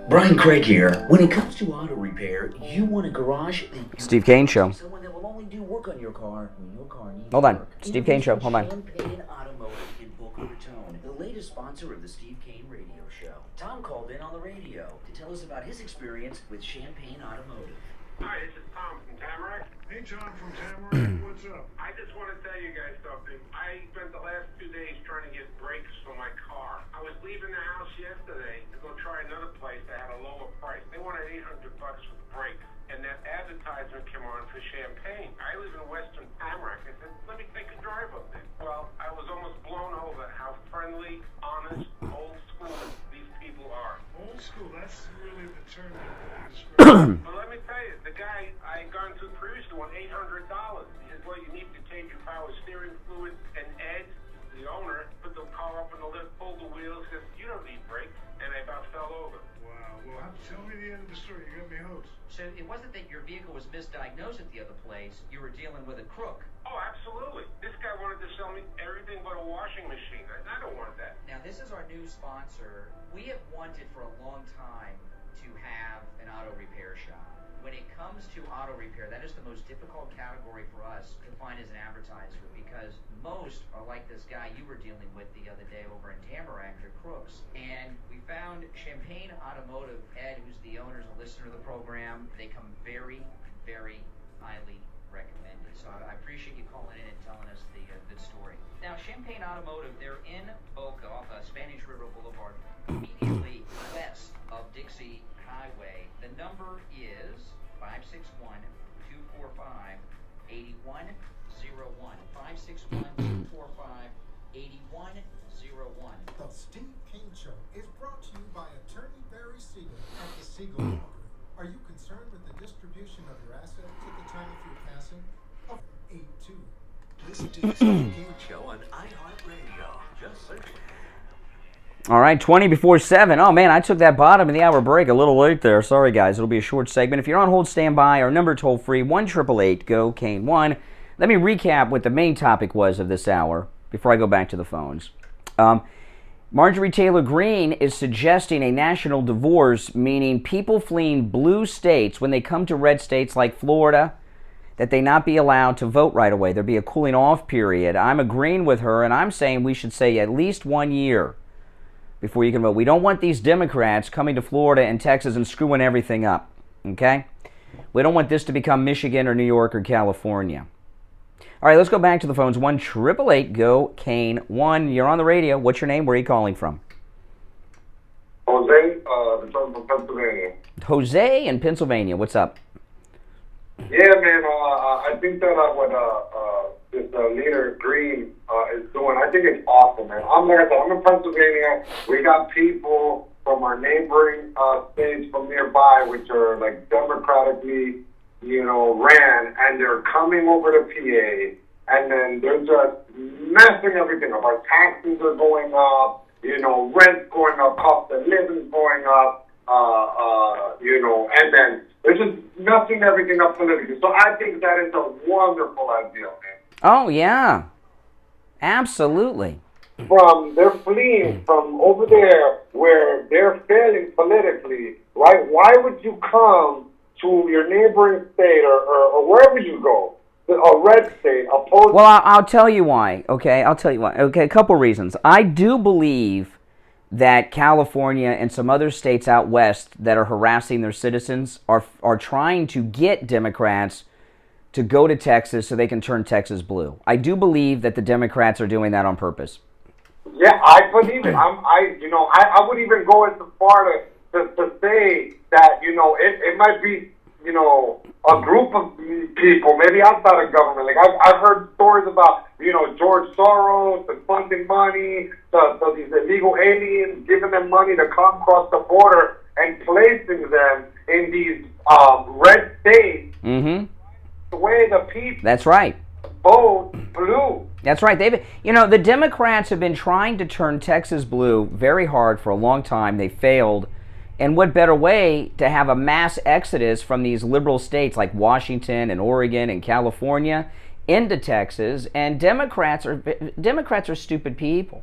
Brian Craig here. When it comes to auto repair, you want a garage that Steve Kane Show. someone that will only do work on your car when your car needs Hold on. work. Steve Kane Show. Hold on. Champagne Automotive in Boca Raton, the latest sponsor of the Steve Kane Radio Show. Tom called in on the radio to tell us about his experience with Champagne Automotive. Hi, this is Tom from Tamarack. Hey, John from Tamarack. What's up? I just want to tell you guys something. I spent the last 2 days trying to get brakes for my car. I was leaving the house yesterday to go try another place that had a lower price. They wanted $800 for the brakes. And that advertisement came on for Champagne. I live in Western Tamarack. I said, let me take a drive up there. Well, I was almost blown over how friendly, honest, old school these people are. Old school, that's really the term that describes. But let me tell you, the guy I had gone to previously won $800. He said, well, you need to change your power steering fluid. And Ed, the owner, put the car up in the lift, pulled the wheels, says, you don't need brakes. And I about fell over. Wow, well, tell me the end of the story. You got me hooked. So it wasn't that your vehicle was misdiagnosed at the other place. You were dealing with a crook. Oh, absolutely. This guy wanted to sell me everything but a washing machine. I don't want that. Now, this is our new sponsor. We have wanted for a long time to have an auto repair shop. When it comes to auto repair, that is the most difficult category for us to find as an advertiser, because most are like this guy you were dealing with the other day over in Tamarack, they're crooks. And we found Champagne Automotive. Ed, who's the owner, is a listener of the program. They come very, very highly recommended. So I appreciate you calling in and telling us the good story. Now, Champagne Automotive, they're in Boca off Spanish River Boulevard, immediately west of Dixie Highway. The number is 561-245-8101. 561-245-8101. The Steve Kane Show is brought to you by Attorney Barry Siegel at the Siegel Law Group. Are you concerned with the distribution of your assets at the time of your passing? 82. Listen to the Steve Kane Show on iHeartRadio. Just search it. All right, 20 before 7. Oh, man, I took that bottom of the hour break a little late there. Sorry, guys. It'll be a short segment. If you're on hold, stand by. Our number toll-free, 1-888-GO-CANE-1. Let me recap what the main topic was of this hour before I go back to the phones. Marjorie Taylor Greene is suggesting a national divorce, meaning people fleeing blue states, when they come to red states like Florida, that they not be allowed to vote right away. There be a cooling off period. I'm agreeing with her, and I'm saying we should say at least 1 year before you can vote. We don't want these Democrats coming to Florida and Texas and screwing everything up, okay? We don't want this to become Michigan or New York or California. All right, let's go back to the phones. 1-888-GO-CANE-1. You're on the radio. What's your name? Where are you calling from? Jose, from Pennsylvania. Jose in Pennsylvania. What's up? Yeah, man. I think that what this leader Greene is doing, I think it's awesome, man. I'm in Pennsylvania. We got people from our neighboring states from nearby, which are like democratically, ran, and they're coming over to PA, and then they're just messing everything up. Our taxes are going up, rent's going up, cost of living's going up, and then they're just messing everything up politically. So I think that is a wonderful idea, man. Oh, yeah. Absolutely. They're fleeing from over there where they're failing politically, right? Why would you come to your neighboring state or wherever you go, a red state, opposed? Well, I'll tell you why, okay? Okay, a couple reasons. I do believe that California and some other states out west that are harassing their citizens are trying to get Democrats to go to Texas so they can turn Texas blue. I do believe that the Democrats are doing that on purpose. Yeah, I believe it. I would even go as far to say that, it might be, a group of people, maybe outside of government. Like, I've heard stories about, George Soros and funding money to these illegal aliens, giving them money to come across the border and placing them in these red states. Mm-hmm. The way the people... That's right. Vote blue. That's right. The Democrats have been trying to turn Texas blue very hard for a long time. They failed. And what better way to have a mass exodus from these liberal states like Washington and Oregon and California into Texas? And Democrats are stupid people.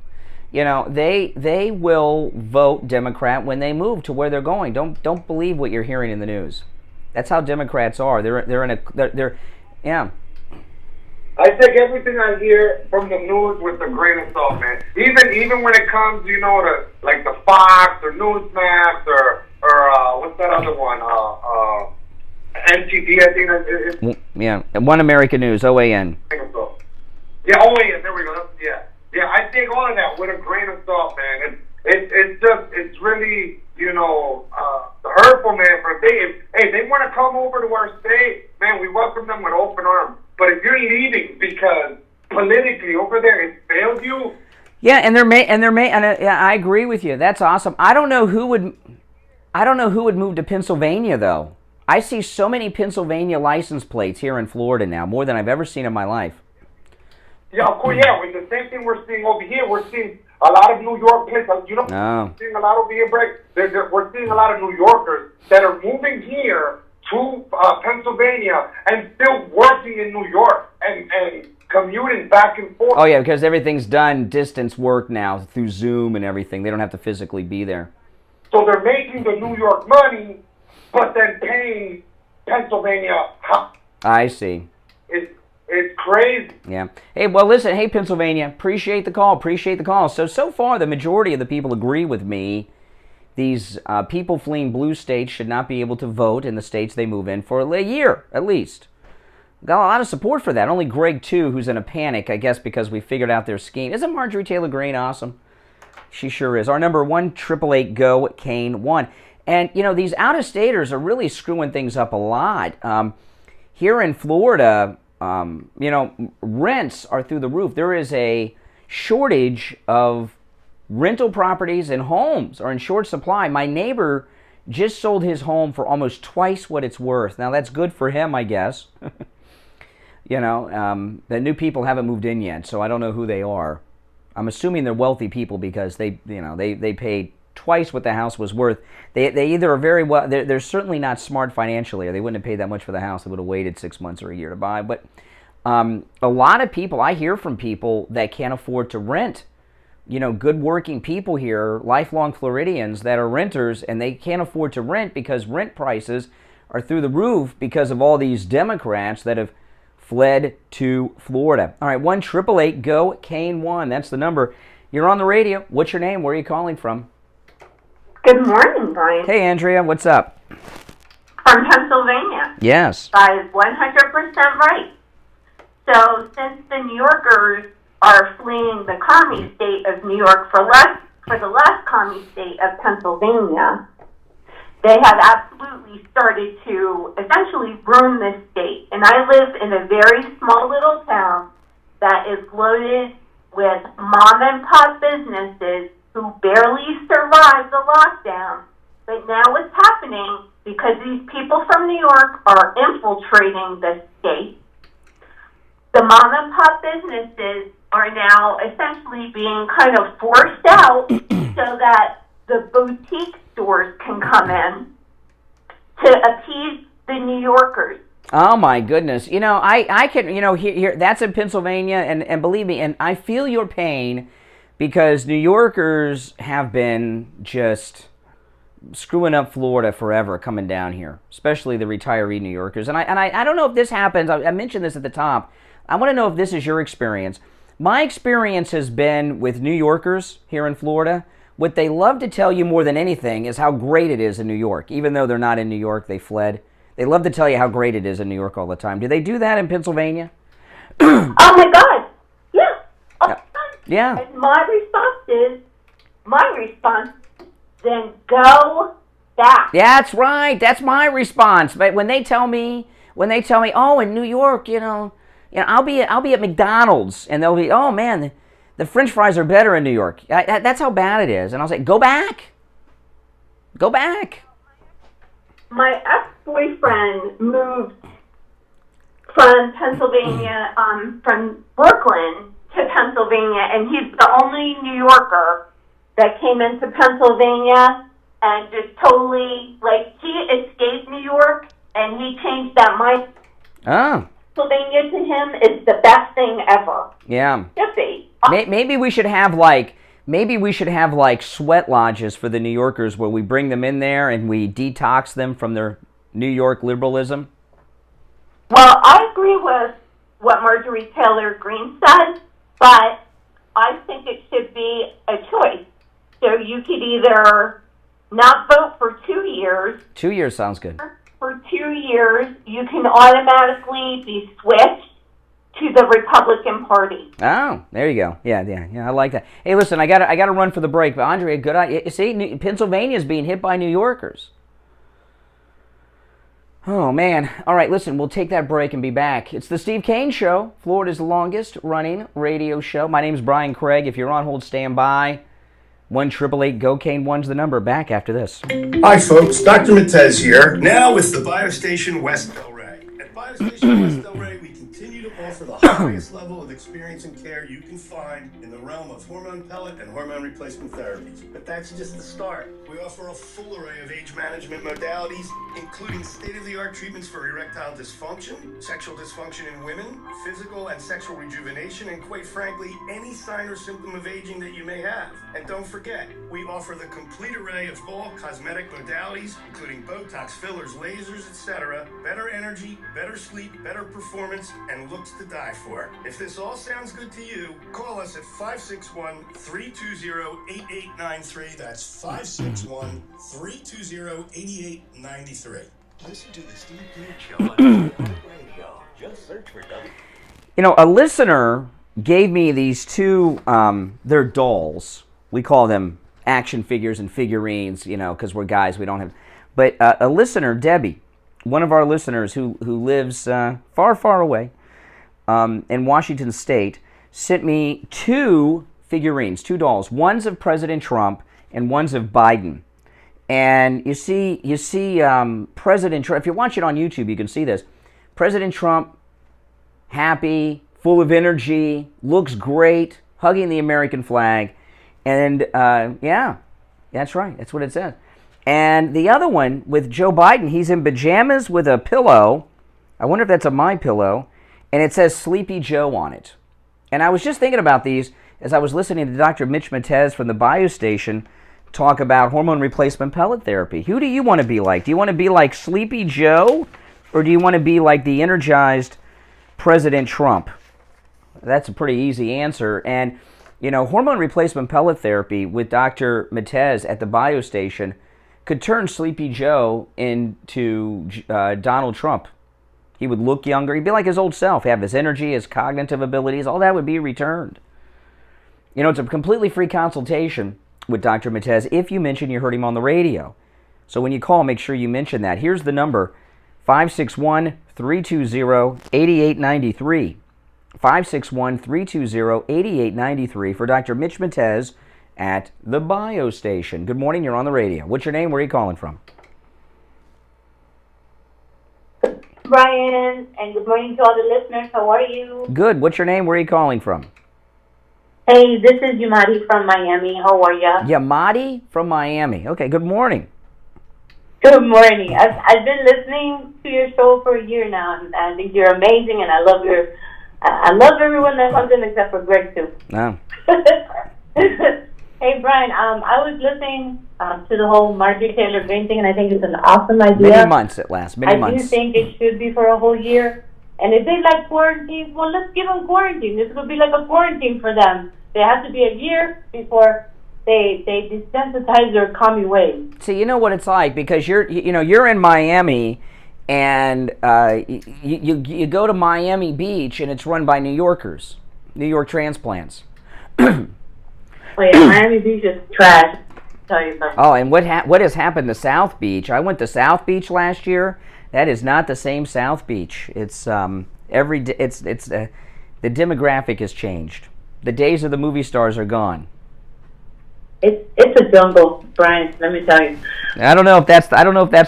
They will vote Democrat when they move to where they're going. Don't believe what you're hearing in the news. That's how Democrats are. Yeah. I take everything I hear from the news with a grain of salt, man. Even when it comes, to like the Fox or Newsmax or what's that other one? NTD, I think it's... Yeah, One America News, OAN. Yeah, OAN, there we go. Yeah, I take all of that with a grain of salt, man. It's really, hurtful, man. If they want to come over to our state, man, we welcome them with open arms. But if you're leaving because politically over there it failed you, yeah, I agree with you. That's awesome. I don't know who would move to Pennsylvania though. I see so many Pennsylvania license plates here in Florida now, more than I've ever seen in my life. Yeah, of course. Yeah, with the same thing we're seeing over here. We're seeing a lot of New York places. We're seeing a lot over here. We're seeing a lot of New Yorkers that are moving here to Pennsylvania and still working in New York and commuting back and forth. Oh, yeah, because everything's done distance work now through Zoom and everything. They don't have to physically be there. So they're making the New York money, but then paying Pennsylvania. I see. It's crazy. Yeah. Hey, well, listen. Hey, Pennsylvania, appreciate the call. So far, the majority of the people agree with me. These people fleeing blue states should not be able to vote in the states they move in for a year, at least. Got a lot of support for that. Only Greg, too, who's in a panic, I guess, because we figured out their scheme. Isn't Marjorie Taylor Greene awesome? She sure is. Our number 1-888-GO-KANE-1. And, these out-of-staters are really screwing things up a lot. Here in Florida, rents are through the roof. There is a shortage of rental properties and homes are in short supply. My neighbor just sold his home for almost twice what it's worth. Now, that's good for him, I guess. The new people haven't moved in yet, so I don't know who they are. I'm assuming they're wealthy people because they paid twice what the house was worth. They either are very well, they're certainly not smart financially, or they wouldn't have paid that much for the house. They would have waited 6 months or a year to buy. But a lot of people, I hear from people that can't afford to rent. Good working people here, lifelong Floridians that are renters, and they can't afford to rent because rent prices are through the roof because of all these Democrats that have fled to Florida. All right, 1-888-GO-KANE-1. That's the number. You're on the radio. What's your name? Where are you calling from? Good morning, Brian. Hey, Andrea. What's up? From Pennsylvania. Yes. That is 100% right. So since the New Yorkers are fleeing the commie state of New York for the last commie state of Pennsylvania, they have absolutely started to essentially ruin this state. And I live in a very small little town that is loaded with mom and pop businesses who barely survived the lockdown. But now what's happening, because these people from New York are infiltrating the state, the mom and pop businesses are now essentially being kind of forced out so that the boutique stores can come in to appease the New Yorkers. Oh my goodness. You know, I can, you know, here that's in Pennsylvania, and believe me, and I feel your pain because New Yorkers have been just screwing up Florida forever coming down here, especially the retiree New Yorkers. And I don't know if this happens. I mentioned this at the top. I want to know if this is your experience. My experience has been with New Yorkers here in Florida. What they love to tell you more than anything is how great it is in New York. Even though they're not in New York, they fled. They love to tell you how great it is in New York all the time. Do they do that in Pennsylvania? Oh my God! Yeah. Yeah. And my response, then go back. That's right. That's my response. But when they tell me, oh, in New York, you know, I'll be at McDonald's, and they'll be, oh man, the French fries are better in New York. That's how bad it is. And I'll say, go back. Go back. My ex-boyfriend moved from Pennsylvania, from Brooklyn to Pennsylvania, and he's the only New Yorker that came into Pennsylvania and just totally, like, he escaped New York, and he changed that mind. Oh. Pennsylvania to him is the best thing ever. Yeah. Should be. Maybe we should have like sweat lodges for the New Yorkers where we bring them in there and we detox them from their New York liberalism. Well, I agree with what Marjorie Taylor Greene said, but I think it should be a choice. So you could either not vote for 2 years. 2 years sounds good. For 2 years, you can automatically be switched to the Republican Party. Oh, there you go. Yeah, I like that. Hey, listen, I got to run for the break, but Andrea, good idea. See, Pennsylvania's being hit by New Yorkers. Oh, man. All right, listen, we'll take that break and be back. It's the Steve Kane Show, Florida's longest running radio show. My name's Brian Craig. If you're on hold, stand by. 1-888-GO-KANE1's the number. Back after this. Hi, folks. Dr. Matez here. Now with the Biostation West Delray. At Biostation West Delray, we continue to offer the highest level of experience and care you can find in the realm of hormone pellet and hormone replacement therapies. But that's just the start. We offer a full array of age management modalities, including state-of-the-art treatments for erectile dysfunction, sexual dysfunction in women, physical and sexual rejuvenation, and quite frankly, any sign or symptom of aging that you may have. And don't forget, we offer the complete array of all cosmetic modalities, including Botox, fillers, lasers, etc. Better energy, better sleep, better performance, and looks to die for. If this all sounds good to you, call us at 561-320-8893. That's 561-320-8893. Listen to the Steve Kane Show on radio. Just search for W. You know, a listener gave me these two, they're dolls. We call them action figures and figurines, you know, because we're guys, we don't have. But a listener, Debbie, one of our listeners who lives far, far away in Washington State, sent me two figurines, two dolls. One's of President Trump and one's of Biden. And you see President Trump, if you watch it on YouTube, you can see this. President Trump, happy, full of energy, looks great, hugging the American flag. And, yeah, that's right. That's what it says. And the other one with Joe Biden, he's in pajamas with a pillow. I wonder if that's a My Pillow. And it says Sleepy Joe on it. And I was just thinking about these as I was listening to Dr. Mitch Matez from the Biostation talk about hormone replacement pellet therapy. Who do you want to be like? Do you want to be like Sleepy Joe? Or do you want to be like the energized President Trump? That's a pretty easy answer. And, you know, hormone replacement pellet therapy with Dr. Matez at the Biostation could turn Sleepy Joe into Donald Trump. He would look younger. He'd be like his old self. Have his energy, his cognitive abilities. All that would be returned. You know, it's a completely free consultation with Dr. Matez if you mention you heard him on the radio. So when you call, make sure you mention that. Here's the number, 561-320-8893. 561-320-8893 for Dr. Mitch Matez at the Bio Station. Good morning, you're on the radio. What's your name? Where are you calling from? Brian, and good morning to all the listeners. How are you? Good. What's your name? Where are you calling from? Hey, this is Yamadi from Miami. How are ya? Yamadi from Miami. Okay, good morning. Good morning. I've been listening to your show for a year now, and I think you're amazing, and I love everyone that comes in except for Greg too. No. Hey, Brian, I was listening to the whole Marjorie Taylor Greene thing, and I think it's an awesome idea. Many months it lasts. Many months. I do think it should be for a whole year. And if they like quarantine, well, let's give them quarantine. This will be like a quarantine for them. They have to be a year before they desensitize their commie ways. See, you know what it's like, because you're in Miami, and you go to Miami Beach, and it's run by New Yorkers, New York transplants. Oh yeah, Miami Beach is trash. Tell you something. Oh, and what has happened to South Beach? I went to South Beach last year. That is not the same South Beach. It's the demographic has changed. The days of the movie stars are gone. It's a jungle, Brian. Let me tell you. I don't know if that's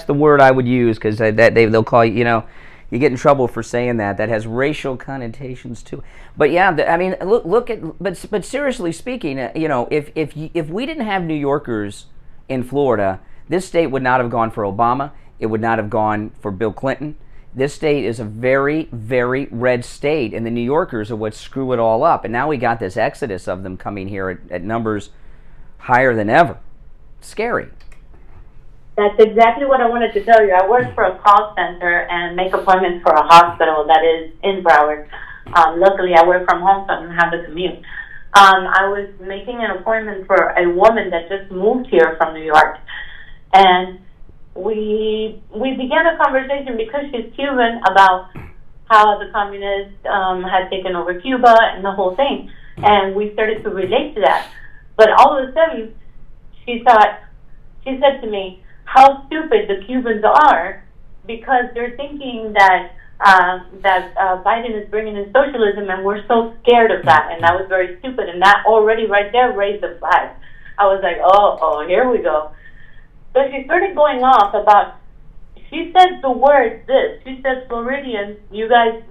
the word I would use, because they'll call you. You know, you get in trouble for saying that. That has racial connotations too. But yeah, I mean, look at. But seriously speaking, if we didn't have New Yorkers in Florida, this state would not have gone for Obama. It would not have gone for Bill Clinton. This state is a very, very red state, and the New Yorkers are what screw it all up. And now we got this exodus of them coming here at numbers higher than ever. Scary. That's exactly what I wanted to tell you. I work for a call center and make appointments for a hospital that is in Broward. Luckily, I work from home, so I don't have to commute. I was making an appointment for a woman that just moved here from New York, and we began a conversation, because she's Cuban, about how the communists had taken over Cuba and the whole thing, and we started to relate to that. But all of a sudden, she said to me, how stupid the Cubans are, because they're thinking that Biden is bringing in socialism, and we're so scared of that, and that was very stupid, and that already right there raised a flag. I was like, oh, here we go. So she started going off about, she said the word this, she said, Floridians, you guys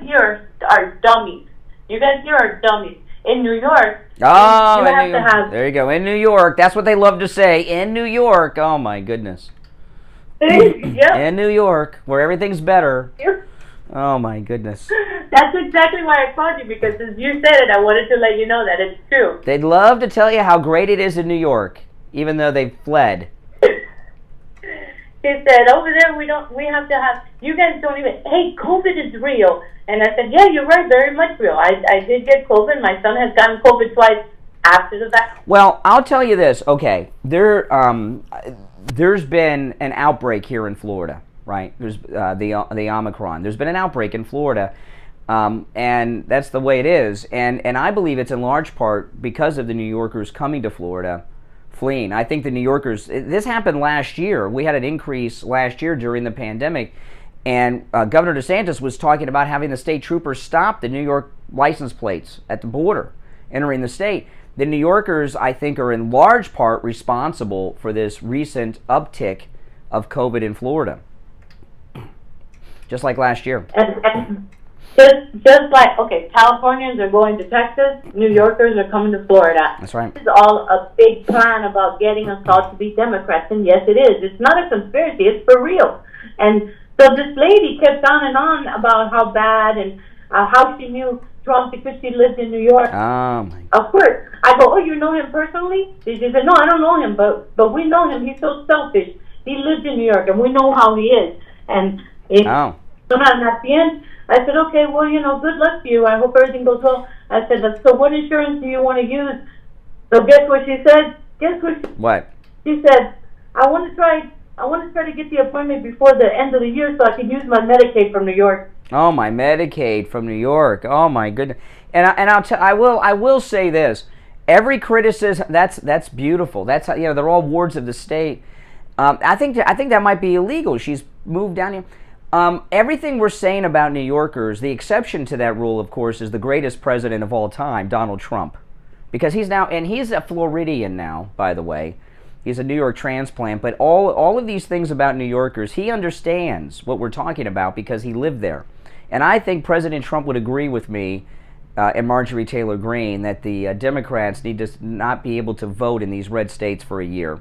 here are dummies. You guys here are dummies. In New York, oh, there you go. In New York, that's what they love to say. In New York, oh my goodness. Yep. In New York, where everything's better. Yep. Oh my goodness. That's exactly why I called you, because as you said it, I wanted to let you know that it's true. They'd love to tell you how great it is in New York, even though they've fled. She said, over there, we have to have, you guys don't even, hey, COVID is real. And I said, yeah, you're right, very much real. I did get COVID. My son has gotten COVID twice after the vaccine. Well, I'll tell you this. Okay, there's been an outbreak here in Florida, right? There's the Omicron. There's been an outbreak in Florida, and that's the way it is. And I believe it's in large part because of the New Yorkers coming to Florida, fleeing. I think the New Yorkers, this happened last year. We had an increase last year during the pandemic, and Governor DeSantis was talking about having the state troopers stop the New York license plates at the border entering the state. The New Yorkers, I think, are in large part responsible for this recent uptick of COVID in Florida, just like last year. And just like, okay, Californians are going to Texas, New Yorkers are coming to Florida. That's right. This is all a big plan about getting us all to be Democrats, and yes, it is. It's not a conspiracy, it's for real. And so this lady kept on and on about how bad and how she knew Trump because she lived in New York. Oh, my God. Of course. I go, oh, you know him personally? She said, no, I don't know him, but we know him. He's so selfish. He lived in New York, and we know how he is. And oh. Sometimes at the end, I said, okay, well, good luck to you. I hope everything goes well. I said, so what insurance do you want to use? So guess what she said? What? She said, I want to try to get the appointment before the end of the year so I can use my Medicaid from New York. Oh, my Medicaid from New York. Oh my goodness. And I will say this. Every criticism, that's beautiful. That's how, they're all wards of the state. I think that might be illegal. She's moved down here. Everything we're saying about New Yorkers, the exception to that rule, of course, is the greatest president of all time, Donald Trump. Because he's now, and he's a Floridian now, by the way. He's a New York transplant. But all of these things about New Yorkers, he understands what we're talking about because he lived there. And I think President Trump would agree with me and Marjorie Taylor Greene that the Democrats need to not be able to vote in these red states for a year.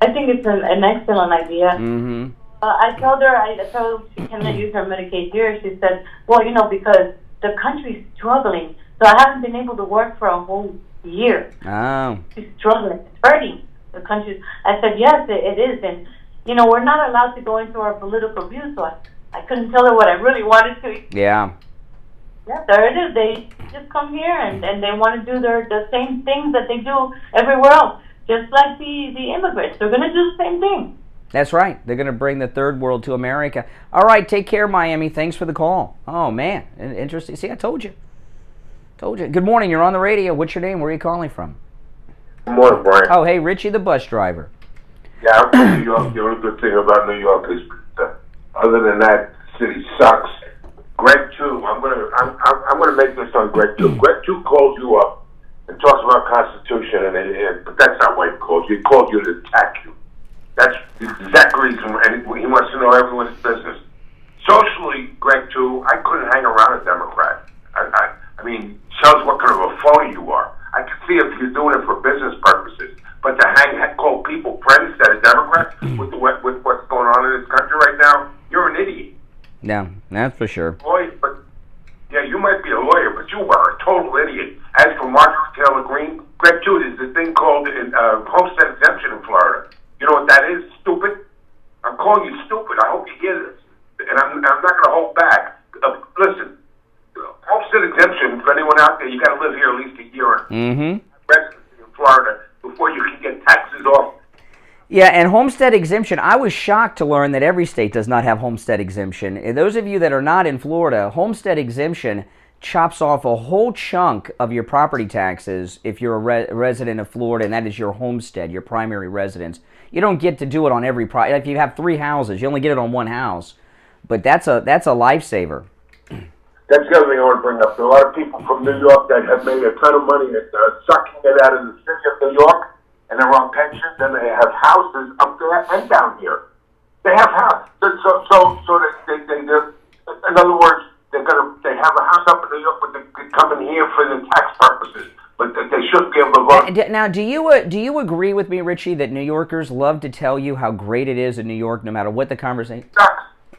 I think it's an excellent idea. Mm-hmm. I told her she cannot use her Medicaid here. She said, well, because the country's struggling, so I haven't been able to work for a whole year. Oh. She's struggling. It's hurting. The country. I said, yes, it is. And, we're not allowed to go into our political views, so I couldn't tell her what I really wanted to. Yeah. Yeah, there it is. They just come here and they want to do the same things that they do everywhere else. Just like the immigrants. They're going to do the same thing. That's right. They're going to bring the third world to America. All right, take care, Miami. Thanks for the call. Oh, man. Interesting. See, I told you. Good morning. You're on the radio. What's your name? Where are you calling from? Good morning, Brian. Oh, hey, Richie the bus driver. Yeah, I'm from New York. The only good thing about New York is, other than that, the city sucks. Greg, too. I'm gonna make this on Greg, too. Greg, too, calls you up and talks about Constitution, but that's not why he called you. He called you to attack you. That's the exact reason, and he wants to know everyone's business. Socially, Greg, too, I couldn't hang around a Democrat. I mean, shows what kind of a phony you are. I can see if you're doing it for business purposes, but to call people friends that are Democrats with what's going on in this country right now, you're an idiot. Yeah, that's for sure. Lawyer, yeah, you might be a lawyer, but you are a total idiot. As for Marjorie Taylor Greene, Greg, too, there's a thing called Homestead Exemption in Florida. You know what that is? Stupid. I'm calling you stupid. I hope you hear this, and I'm not going to hold back. Listen, Homestead Exemption for anyone out there, you got to live here at least a year. Mm-hmm. Residency in Florida before you can get taxes off. Yeah, and Homestead Exemption, I was shocked to learn that every state does not have Homestead Exemption. And those of you that are not in Florida, Homestead Exemption chops off a whole chunk of your property taxes if you're a resident of Florida, and that is your homestead, your primary residence. You don't get to do it on every property. If you have 3 houses, you only get it on 1 house. But that's a lifesaver. That's the other thing I want to bring up. There are a lot of people from New York that have made a ton of money at sucking it out of the city of New York, and they're on pensions, and they have houses up there and down here. They have houses. So they in other words, they have a house up in New York, but they come in here for the tax purposes. But they should be able to vote. Now, do you agree with me, Richie, that New Yorkers love to tell you how great it is in New York, no matter what the conversation?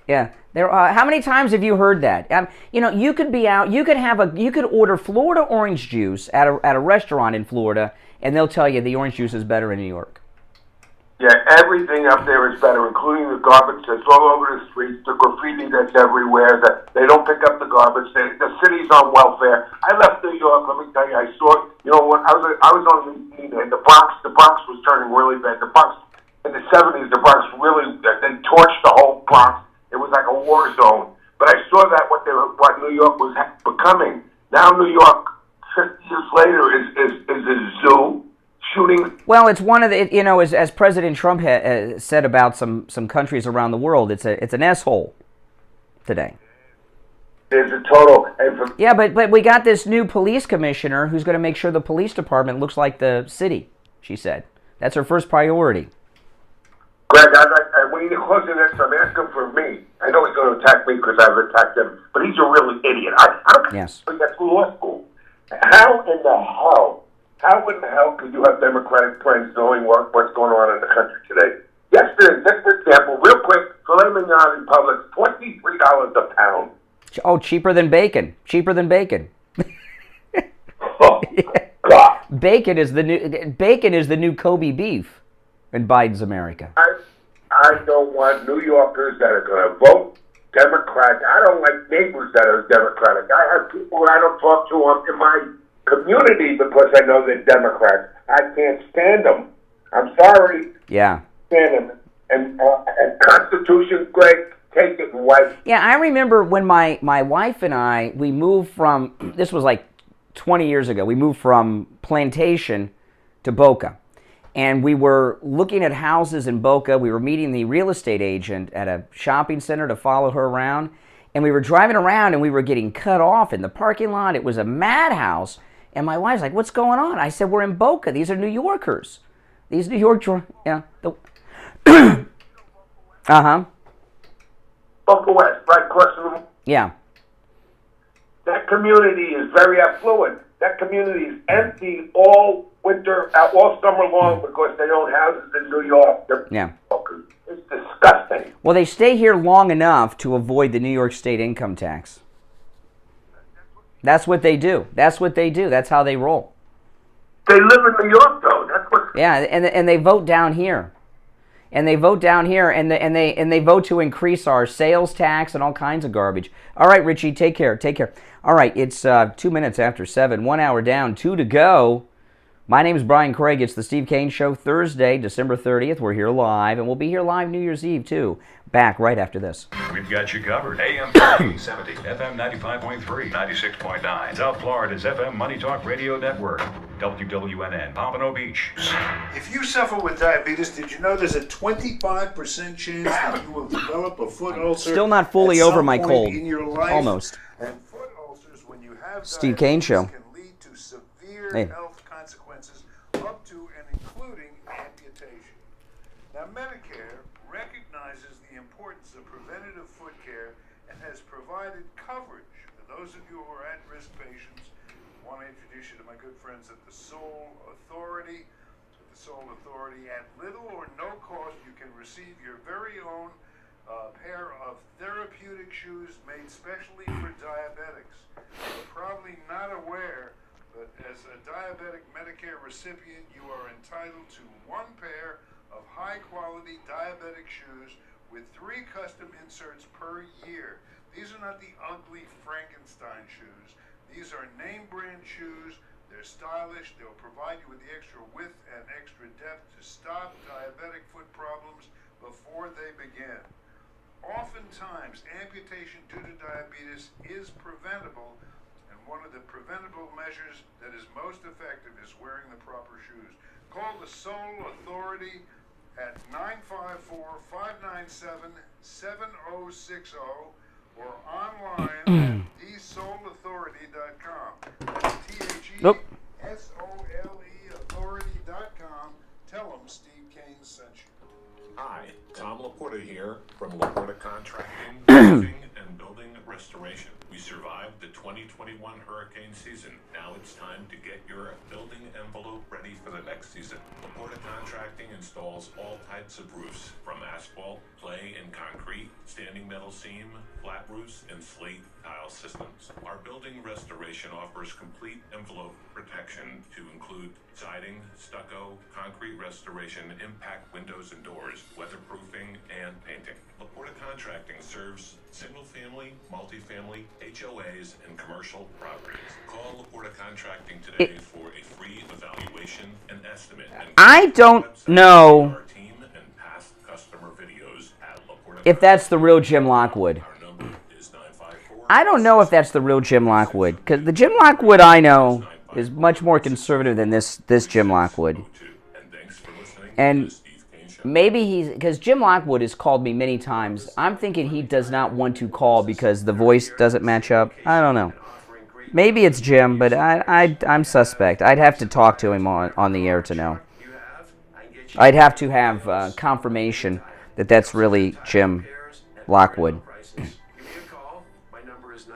Yeah. How many times have you heard that? You could be out. You could order Florida orange juice at a restaurant in Florida, and they'll tell you the orange juice is better in New York. Yeah, everything up there is better, including the garbage that's all over the streets, the graffiti that's everywhere. They don't pick up the garbage. The city's on welfare. I left New York. Let me tell you, I saw. When I was on the Bronx. The Bronx was turning really bad. The Bronx in the '70s. The Bronx really they torched the whole Bronx. It was like a war zone. But I saw that what New York was becoming. Now New York, 50 years later, is a zoo. Shooting. Well, it's one of the, as President Trump said about some countries around the world, it's an S-hole today. It's a total. Yeah, but we got this new police commissioner who's going to make sure the police department looks like the city, she said. That's her first priority. Greg, when you close the next time, ask him for me. I know he's going to attack me because I've attacked him, but he's a really idiot. I don't yes. care. That's law school. How in the hell could you have Democratic friends knowing what's going on in the country today? Yesterday, just for example, real quick, filet mignon in Publix, $23 a pound. Oh, cheaper than bacon. Cheaper than bacon. Oh, God. Bacon is the new Kobe beef in Biden's America. I don't want New Yorkers that are going to vote Democrat. I don't like neighbors that are Democratic. I have people I don't talk to in my community because I know they're Democrats. I can't stand them. I'm sorry. Yeah. Stand them. And Constitution, Greg, take it away. Yeah, I remember when my wife and I, we moved from, this was like 20 years ago, we moved from Plantation to Boca. And we were looking at houses in Boca. We were meeting the real estate agent at a shopping center to follow her around. And we were driving around and we were getting cut off in the parking lot. It was a madhouse. And my wife's like, what's going on? I said, we're in Boca. These are New Yorkers. These New York... Yeah. Uh-huh. Boca West, right across from the... Yeah. That community is very affluent. That community is empty all winter, all summer long because they own houses in New York. Yeah. It's disgusting. Well, they stay here long enough to avoid the New York State income tax. That's what they do. That's what they do. That's how they roll. They live in New York, though. That's what. Yeah, and they vote down here. And they vote down here, and they vote to increase our sales tax and all kinds of garbage. All right, Richie, take care. Take care. All right, it's 2 minutes after 7. 1 hour down, 2 to go. My name is Brian Craig. It's the Steve Kane Show, Thursday, December 30th. We're here live, and we'll be here live New Year's Eve, too. Back right after this. We've got you covered. AM 1370, FM 95.3, 96.9. South Florida's FM Money Talk Radio Network. WWNN, Pompano Beach. If you suffer with diabetes, did you know there's a 25% chance that you will develop a foot ulcer? Still not fully at over some my point cold. in your life? Almost. And foot ulcers, when you have Steve Kane Show. can lead to severe Hey. health consequences, up to and including amputation. Now, Medicare recognizes the importance of preventative foot care and has provided coverage for those of you who are at-risk patients. I want to introduce you to my good friends at the Soul Authority. At the Soul Authority, at little or no cost, you can receive your very own pair of therapeutic shoes made specially for diabetics. You're probably not aware, but as a diabetic Medicare recipient, you are entitled to one pair of high-quality diabetic shoes with 3 custom inserts per year. These are not the ugly Frankenstein shoes. These are name-brand shoes. They're stylish. They'll provide you with the extra width and extra depth to stop diabetic foot problems before they begin. Oftentimes, amputation due to diabetes is preventable, and one of the preventable measures that is most effective is wearing the proper shoes. Call the Soul Authority at 954-597-7060 or online at thesoulauthority.com. That's THESOLE authority.com. Tell them Steve Kane sent you. Hi, Tom Laporta here from Laporta Contracting, Roofing and Building Restoration. We survived the 2021 hurricane season. Now it's time to get your building envelope ready for the next season. Laporta Contracting installs all types of roofs, from asphalt, clay and concrete, standing metal seam, flat roofs, and slate tile systems. Our building restoration offers complete envelope protection to include siding, stucco, concrete restoration, impact windows and doors, weatherproofing, and painting. Laporta Contracting serves single-family, multifamily, HOAs, and commercial properties. Call Laporta Contracting today for a free evaluation and estimate. I don't know if that's the real Jim Lockwood. I don't know if that's the real Jim Lockwood, because the Jim Lockwood I know is much more conservative than this Jim Lockwood. And maybe he's, because Jim Lockwood has called me many times. I'm thinking he does not want to call because the voice doesn't match up. I don't know. Maybe it's Jim, but I'm suspect. I'd have to talk to him on the air to know. I'd have to have confirmation that that's really Jim Lockwood. My number is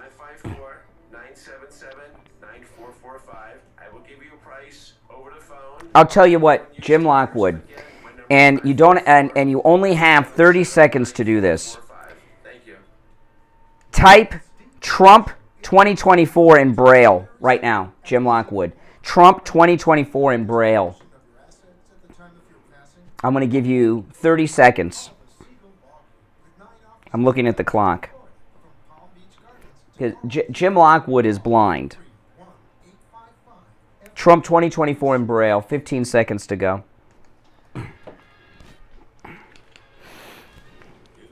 954-977-9445. I will give you a price over the phone. I'll tell you what, Jim Lockwood, and you don't, and you only have 30 seconds to do this. Type Trump 2024 in Braille right now, Jim Lockwood. Trump 2024 in Braille. I'm going to give you 30 seconds. I'm looking at the clock. Jim Lockwood is blind. Trump 2024 in Braille. 15 seconds to go. You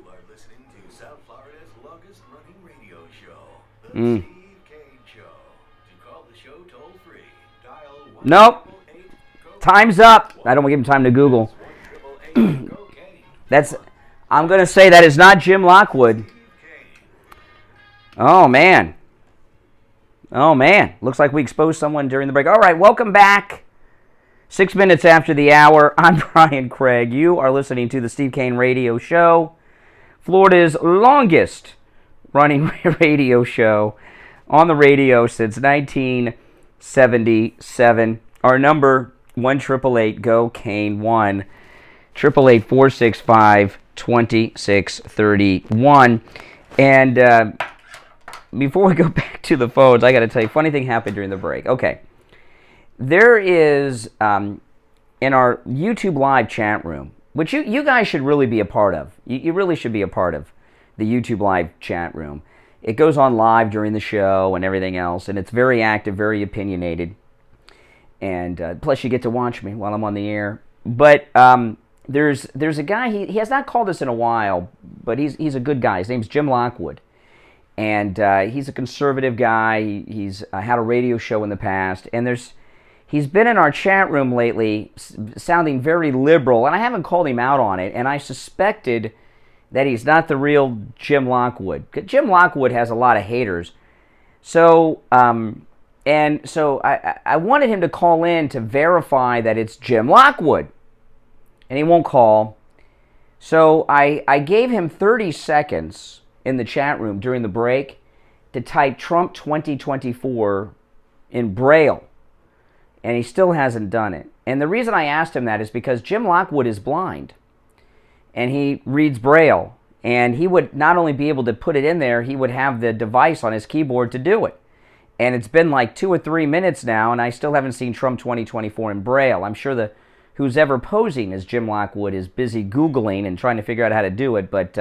are listening to South Florida's longest running radio show, The Steve Kane Show. To call the show toll free, dial 1 Nope. Time's up. I don't want to give him time to Google. I'm going to say that is not Jim Lockwood. Oh, man. Looks like we exposed someone during the break. All right, welcome back. 6 minutes after the hour, I'm Brian Craig. You are listening to the Steve Kane Radio Show, Florida's longest running radio show on the radio since 1977. Our number, 1-888-GO-KANE-1, 888-465-2631. And before we go back to the phones, I got to tell you, funny thing happened during the break. Okay. There is, in our YouTube live chat room, which you guys should really be a part of. You really should be a part of the YouTube live chat room. It goes on live during the show and everything else, and it's very active, very opinionated. And plus you get to watch me while I'm on the air. But there's a guy, he has not called us in a while, but he's a good guy. His name's Jim Lockwood. And he's a conservative guy. He's had a radio show in the past. And he's been in our chat room lately sounding very liberal. And I haven't called him out on it. And I suspected that he's not the real Jim Lockwood. Jim Lockwood has a lot of haters. So, I wanted him to call in to verify that it's Jim Lockwood. And he won't call. So I gave him 30 seconds in the chat room during the break to type Trump 2024 in Braille. And he still hasn't done it. And the reason I asked him that is because Jim Lockwood is blind. And he reads Braille. And he would not only be able to put it in there, he would have the device on his keyboard to do it. And it's been like 2 or 3 minutes now, and I still haven't seen Trump 2024 in Braille. I'm sure who's ever posing as Jim Lockwood is busy Googling and trying to figure out how to do it, but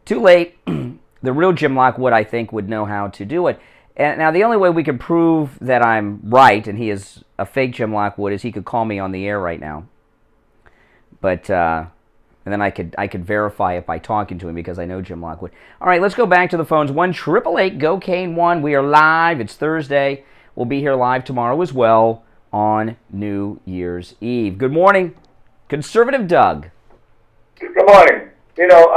too late. The real Jim Lockwood, I think, would know how to do it. And now, the only way we can prove that I'm right and he is a fake Jim Lockwood is he could call me on the air right now. But and then I could verify it by talking to him because I know Jim Lockwood. All right, let's go back to the phones. 1-888-GO-KANE-1. We are live. It's Thursday. We'll be here live tomorrow as well on New Year's Eve. Good morning, Conservative Doug. Good morning. You know,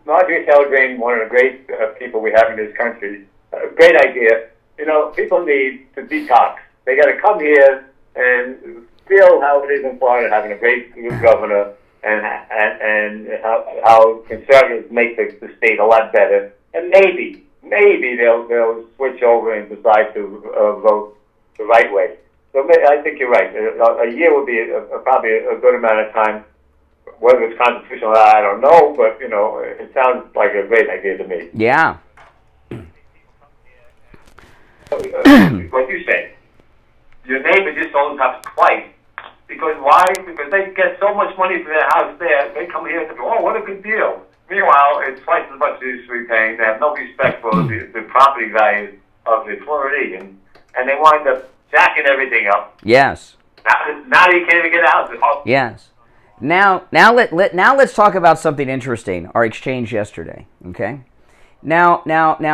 Marjorie Taylor Greene, one of the great people we have in this country, great idea. You know, people need to detox. They got to come here and feel how it is in Florida, having a great new governor, and how conservatives make the state a lot better. And maybe they'll switch over and decide to vote the right way. So I think you're right. A year would be probably a good amount of time. Whether it's constitutional, I don't know, but you know, it sounds like a great idea to me. Yeah. What you say? Your neighbor just sold his house twice. Because why? Because they get so much money for their house there, they come here and go, oh, what a good deal. Meanwhile, it's twice as much as they used to be paying. They have no respect for the property value of the Floridian, and they wind up jacking everything up. Yes. Now you can't even get out. Yes. Now let's talk about something interesting. Our exchange yesterday. Okay. Now,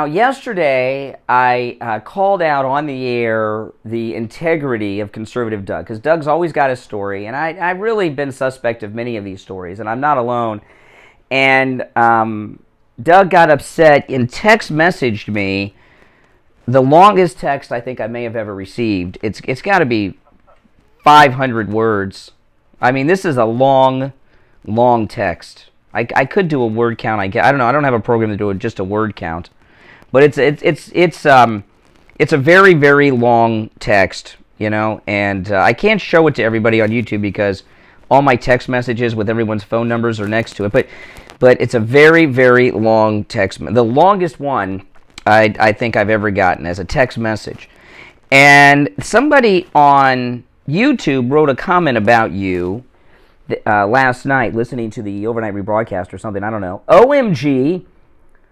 yesterday I called out on the air the integrity of Conservative Doug, because Doug's always got a story, and I've really been suspect of many of these stories, and I'm not alone. And Doug got upset and text messaged me the longest text I think I may have ever received. It's got to be 500 words. I mean, this is a long text. I could do a word count. I don't know. I don't have a program to do just a word count, but it's a very, very long text, you know. And I can't show it to everybody on YouTube because all my text messages with everyone's phone numbers are next to it. But it's a very, very long text. The longest one I think I've ever gotten as a text message. And somebody on YouTube wrote a comment about you last night, listening to the overnight rebroadcast or something, I don't know. OMG,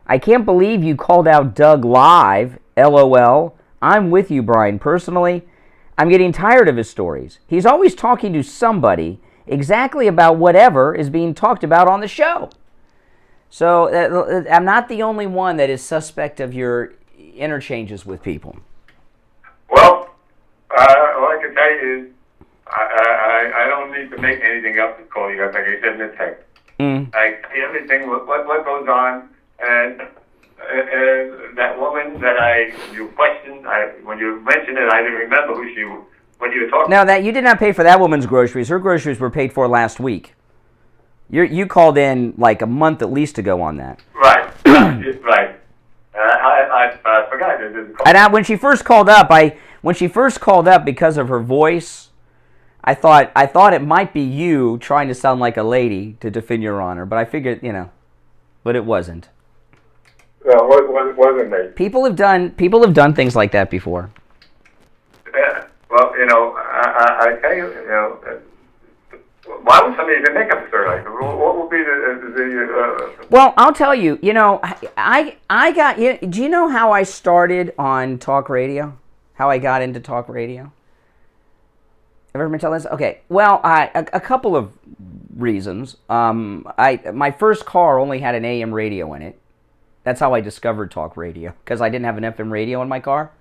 I can't believe you called out Doug live, LOL. I'm with you, Brian. Personally, I'm getting tired of his stories. He's always talking to somebody exactly about whatever is being talked about on the show. So I'm not the only one that is suspect of your interchanges with people. Well, all I can tell you is I don't need to make anything up to call you guys, like I said in the text. I see everything, what goes on, and that woman that you questioned, when you mentioned it, I didn't remember what you were talking No, that you did not pay for that woman's groceries. Her groceries were paid for last week. You called in like a month at least ago on that. Right, right. I forgot. And when she first called up, because of her voice, I thought it might be you trying to sound like a lady to defend your honor, but I figured, but it wasn't. Wasn't me. People have done things like that before. Yeah. Well, I tell you, why would somebody even make up a story like that? What would be the Well, I'll tell you. I got. Do you know how I started on talk radio? How I got into talk radio? Ever heard me tell this? Okay. Well, a couple of reasons. My first car only had an AM radio in it. That's how I discovered talk radio, because I didn't have an FM radio in my car,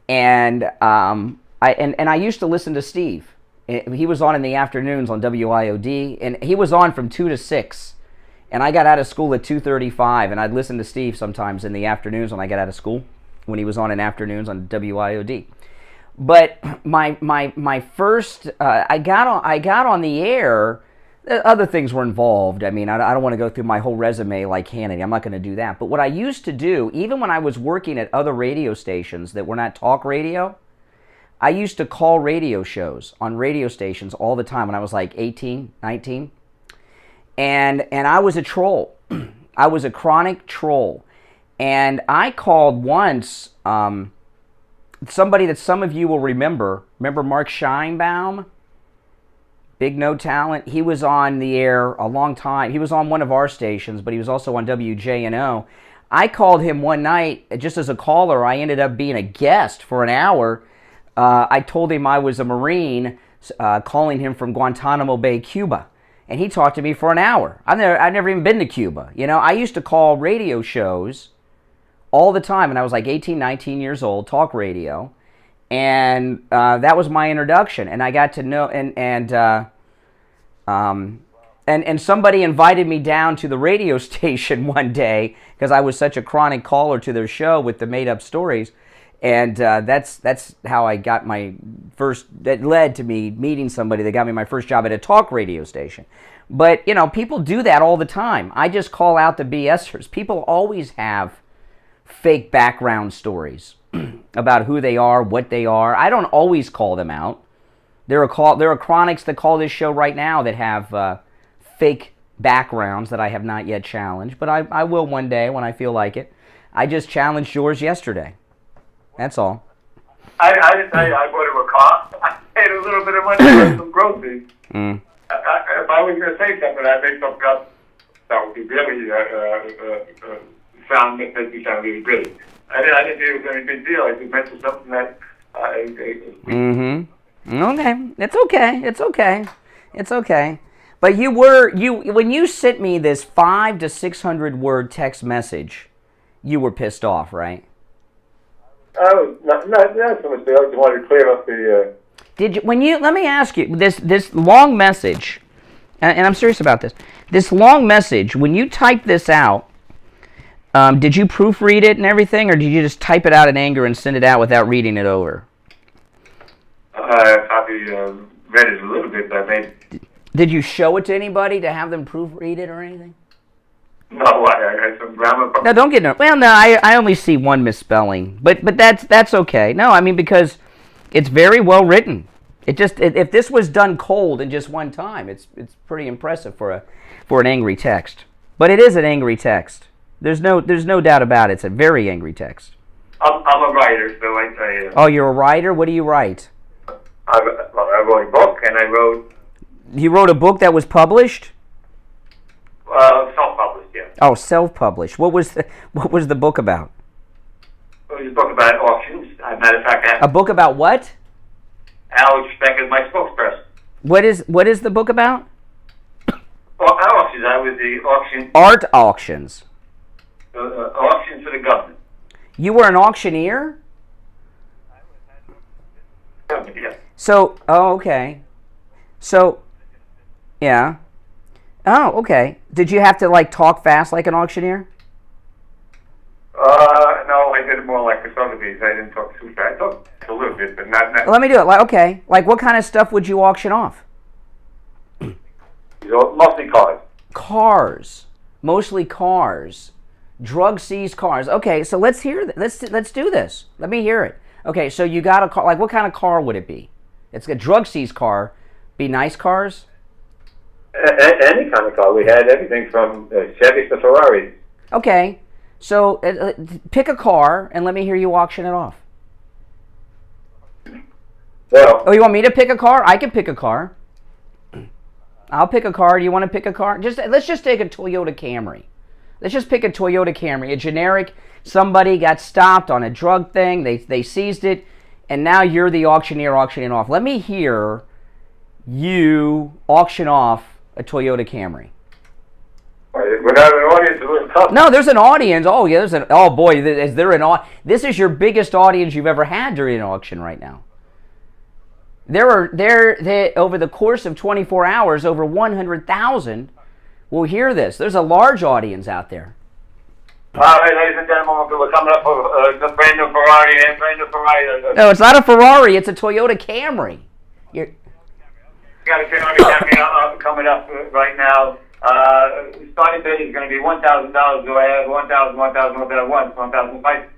and I used to listen to Steve. He was on in the afternoons on WIOD, and he was on from 2 to 6. And I got out of school at 2:35, and I'd listen to Steve sometimes in the afternoons when I got out of school, when he was on in afternoons on WIOD. But my first, I got on the air. Other things were involved. I mean, I don't want to go through my whole resume like Hannity. I'm not going to do that. But what I used to do, even when I was working at other radio stations that were not talk radio, I used to call radio shows on radio stations all the time when I was like 18, 19. And I was a troll. I was a chronic troll. And I called once somebody that some of you will remember. Remember Mark Scheinbaum? Big No Talent. He was on the air a long time. He was on one of our stations, but he was also on WJNO. I called him one night just as a caller. I ended up being a guest for an hour. I told him I was a Marine, calling him from Guantanamo Bay, Cuba. And he talked to me for an hour. I've never even been to Cuba. I used to call radio shows all the time, and I was like 18, 19 years old, talk radio. And that was my introduction. And I got to know, and somebody invited me down to the radio station one day because I was such a chronic caller to their show with the made-up stories. And that's how I got my first, that led to me meeting somebody that got me my first job at a talk radio station. But, people do that all the time. I just call out the BSers. People always have fake background stories about who they are, what they are. I don't always call them out. There are chronics that call this show right now that have fake backgrounds that I have not yet challenged, but I will one day when I feel like it. I just challenged yours yesterday. That's all. I just tell you, I bought him a car. I paid a little bit of money for some groceries. If I was going to say something, I'd make something up that would be really make you sound really good. I didn't think it was any big deal. I just mentioned something that Okay. It's okay. It's okay. It's okay. But when you sent me this 500 to 600 word text message, you were pissed off, right? Oh, not so much. I just wanted to clear up the. Did you? Let me ask you this long message, and I'm serious about this. This long message, when you typed this out, did you proofread it and everything, or did you just type it out in anger and send it out without reading it over? I probably read it a little bit, but Did you show it to anybody to have them proofread it or anything? No, I had some grammar. No, don't get nervous. Well, no, I only see one misspelling, but that's okay. No, I mean, because it's very well written. If this was done cold in just one time, it's pretty impressive for an angry text. But it is an angry text. There's no doubt about it. It's a very angry text. I'm a writer, so I tell you. Oh, you're a writer? What do you write? I wrote a book, and I wrote. You wrote a book that was published? Self-published, yeah. Oh, self-published. What was the book about? It was a book about auctions. As a matter of fact, A book about what? Alex Beck is my spokesperson. What is the book about? Well, auctions. I was the auction. Art auctions. Auctions for the government. You were an auctioneer? Yeah. So, oh, okay. So, yeah. Oh, okay. Did you have to like talk fast like an auctioneer? No, I did it more like the Sotheby's. I didn't talk too fast. I talked a little bit, but not. Let me do it. Like, okay. Like, what kind of stuff would you auction off? Mostly cars. Cars. Mostly cars. Drug seized cars. Okay, so let's hear let's do this. Let me hear it. Okay, so you got a car. Like, what kind of car would it be? It's a drug seized car. Be nice cars? Any kind of car. We had everything from Chevys to Ferraris. Okay, so pick a car and let me hear you auction it off. Well, oh, you want me to pick a car? I can pick a car. I'll pick a car. Do you want to pick a car? Let's just take a Toyota Camry. Let's just pick a Toyota Camry. A generic, somebody got stopped on a drug thing. They seized it, and now you're the auctioneer auctioning off. Let me hear you auction off a Toyota Camry. Without an audience, it was tough. No, there's an audience. Oh, yeah, there's an. Oh boy, is there an? This is your biggest audience you've ever had during an auction right now. There over the course of 24 hours, over 100,000 will hear this. There's a large audience out there. All right, ladies and gentlemen, we're coming up with a brand new Ferrari. No, it's not a Ferrari. It's a Toyota Camry. Got a Toyota Camry coming up right now. Starting bid is going to be $1,000. Do I have 1,000, 1,000, 1,001, 1,005?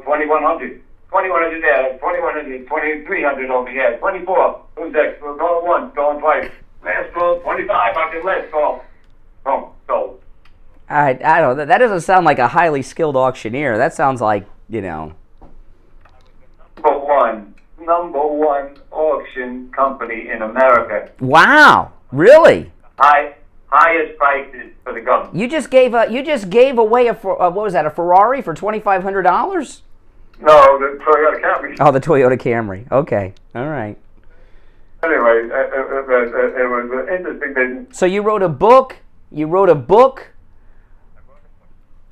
2,100. 2,100 there, 2,100, 2,300 over here, 24. Who's next? We're going once, going twice. Last call, 25. I can last call. Boom, sold. I don't know. That doesn't sound like a highly skilled auctioneer. That sounds like, Number one auction company in America. Wow, really? Highest prices for the government. You just gave away what was that? A Ferrari for $2,500? No, the Toyota Camry. Oh, the Toyota Camry. Okay, all right. Anyway, it was an interesting business. So you wrote a book. You wrote a book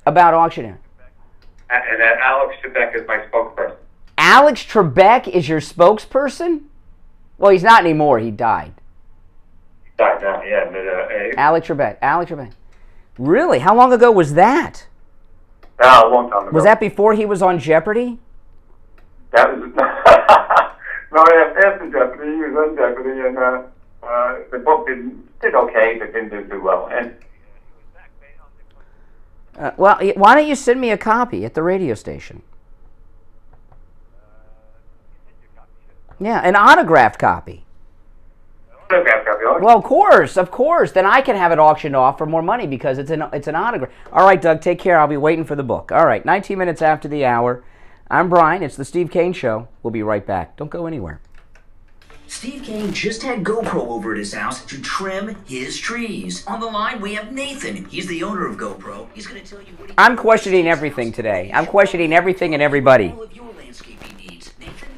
about auctioneering. And Alex Trebek is my spokesperson. Alex Trebek is your spokesperson? Well, he's not anymore. He died. Died now, yeah. Alex Trebek. Really? How long ago was that? A long time ago. Was that before he was on Jeopardy? That was no, after Jeopardy. He was on Jeopardy, and the book did okay, but didn't do too well. And well, why don't you send me a copy at the radio station? Yeah, an autographed copy. Well, of course. Then I can have it auctioned off for more money because it's an autograph. All right, Doug, take care. I'll be waiting for the book. All right, 19 minutes after the hour. I'm Brian. It's the Steve Kane Show. We'll be right back. Don't go anywhere. Steve Kane just had GoPro over at his house to trim his trees. On the line, we have Nathan. He's the owner of GoPro. He's going to tell you what he... I'm questioning everything today. I'm questioning everything and everybody. All of your landscaping needs. Nathan?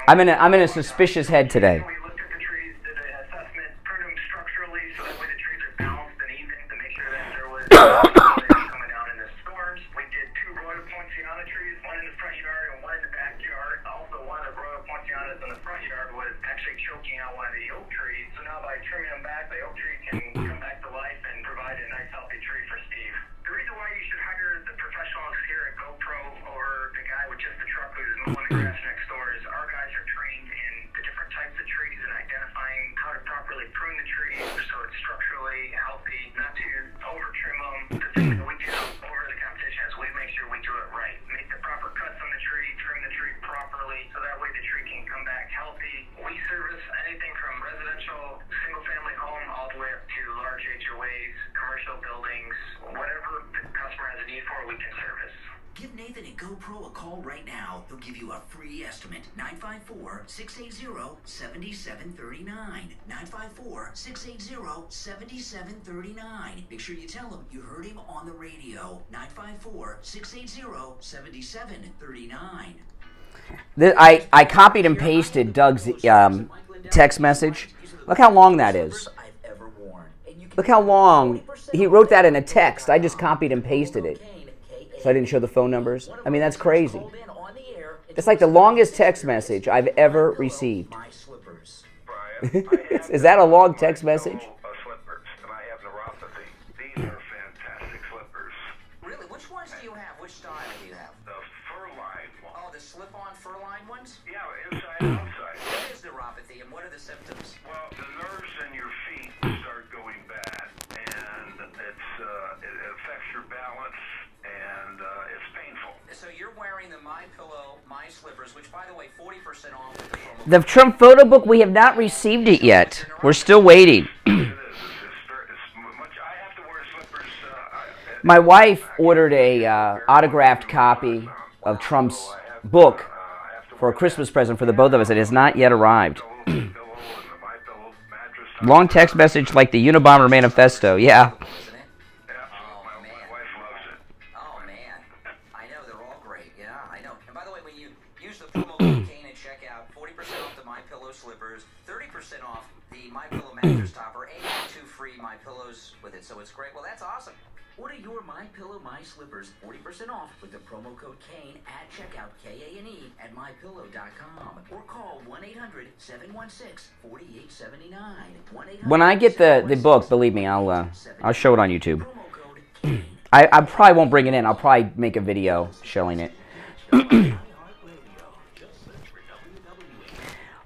I'm in a suspicious head today. We looked at the trees, did an assessment, pruned them structurally so that way the trees are balanced and even to make sure that there was coming down in the storms. We did 2 royal poinciana trees, one in the front yard and one in the backyard. Also, one of the royal poincianas in the front yard was actually choking out one of the oak trees. So now by trimming them back, the oak tree can come back to life and provide a nice healthy tree for Steve. The reason why you should hire the professionals here at GoPro over the guy with just the truck who's mowing the grass next door is our guys are trained in the different types of trees and identifying how to properly prune the trees so it's structurally healthy, not to over trim them. The thing that we do over the competition is we make sure we do it right. Make the proper cuts on the tree, trim the tree properly so that way the tree can come back healthy. We service anything from residential, single-family home all the way up to large HOAs, commercial buildings, whatever the customer has a need for, we can service. Give Nathan at GoPro a call right now. He'll give you a free estimate. 954-680-7739. 954-680-7739. Make sure you tell him you heard him on the radio. 954-680-7739. I copied and pasted Doug's text message. Look how long that is. Look how long. He wrote that in a text. I just copied and pasted it. So I didn't show the phone numbers. I mean, that's crazy. It's like the longest text message I've ever received. Is that a long text message? Really? Which ones do you have? Which style do you have? The fur-lined one. Oh, the slip-on fur-lined ones? Yeah, inside and outside. What is neuropathy and what are the symptoms? Well, the nerves in your feet start going bad, and it affects your balance, and it's painful. So you're wearing the MyPillow, My Slippers, which, by the way, 40% off with the promo. The Trump photo book, we have not received it yet. We're still waiting. My wife ordered a autographed copy of Trump's book for a Christmas present for the both of us. It has not yet arrived. Long text message like the Unabomber Manifesto. Yeah. Promo code Kane at checkout, 40% off the MyPillow slippers, 30% off the MyPillow mattress topper, and 2 free MyPillows with it. So it's great. Well, that's awesome. Order your MyPillow, My Slippers 40% off with the promo code Kane at checkout, K-A-N-E, at MyPillow.com, or call 1-800-716-4879. When I get the book, believe me, I'll show it on YouTube. I probably won't bring it in. I'll probably make a video showing it.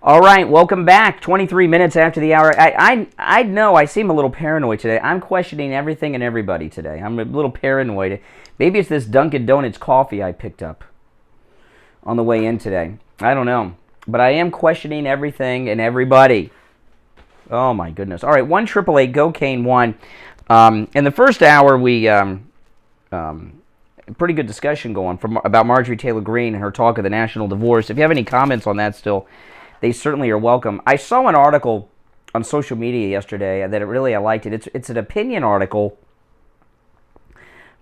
All right, welcome back. 23 minutes after the hour. I know I seem a little paranoid today. I'm questioning everything and everybody today. I'm a little paranoid. Maybe it's this Dunkin' Donuts coffee I picked up on the way in today. I don't know. But I am questioning everything and everybody. Oh, my goodness. All right, 1-888-GO-KANE-1. In the first hour, we... pretty good discussion going about Marjorie Taylor Greene and her talk of the national divorce. If you have any comments on that still, they certainly are welcome. I saw an article on social media yesterday that I liked it. It's an opinion article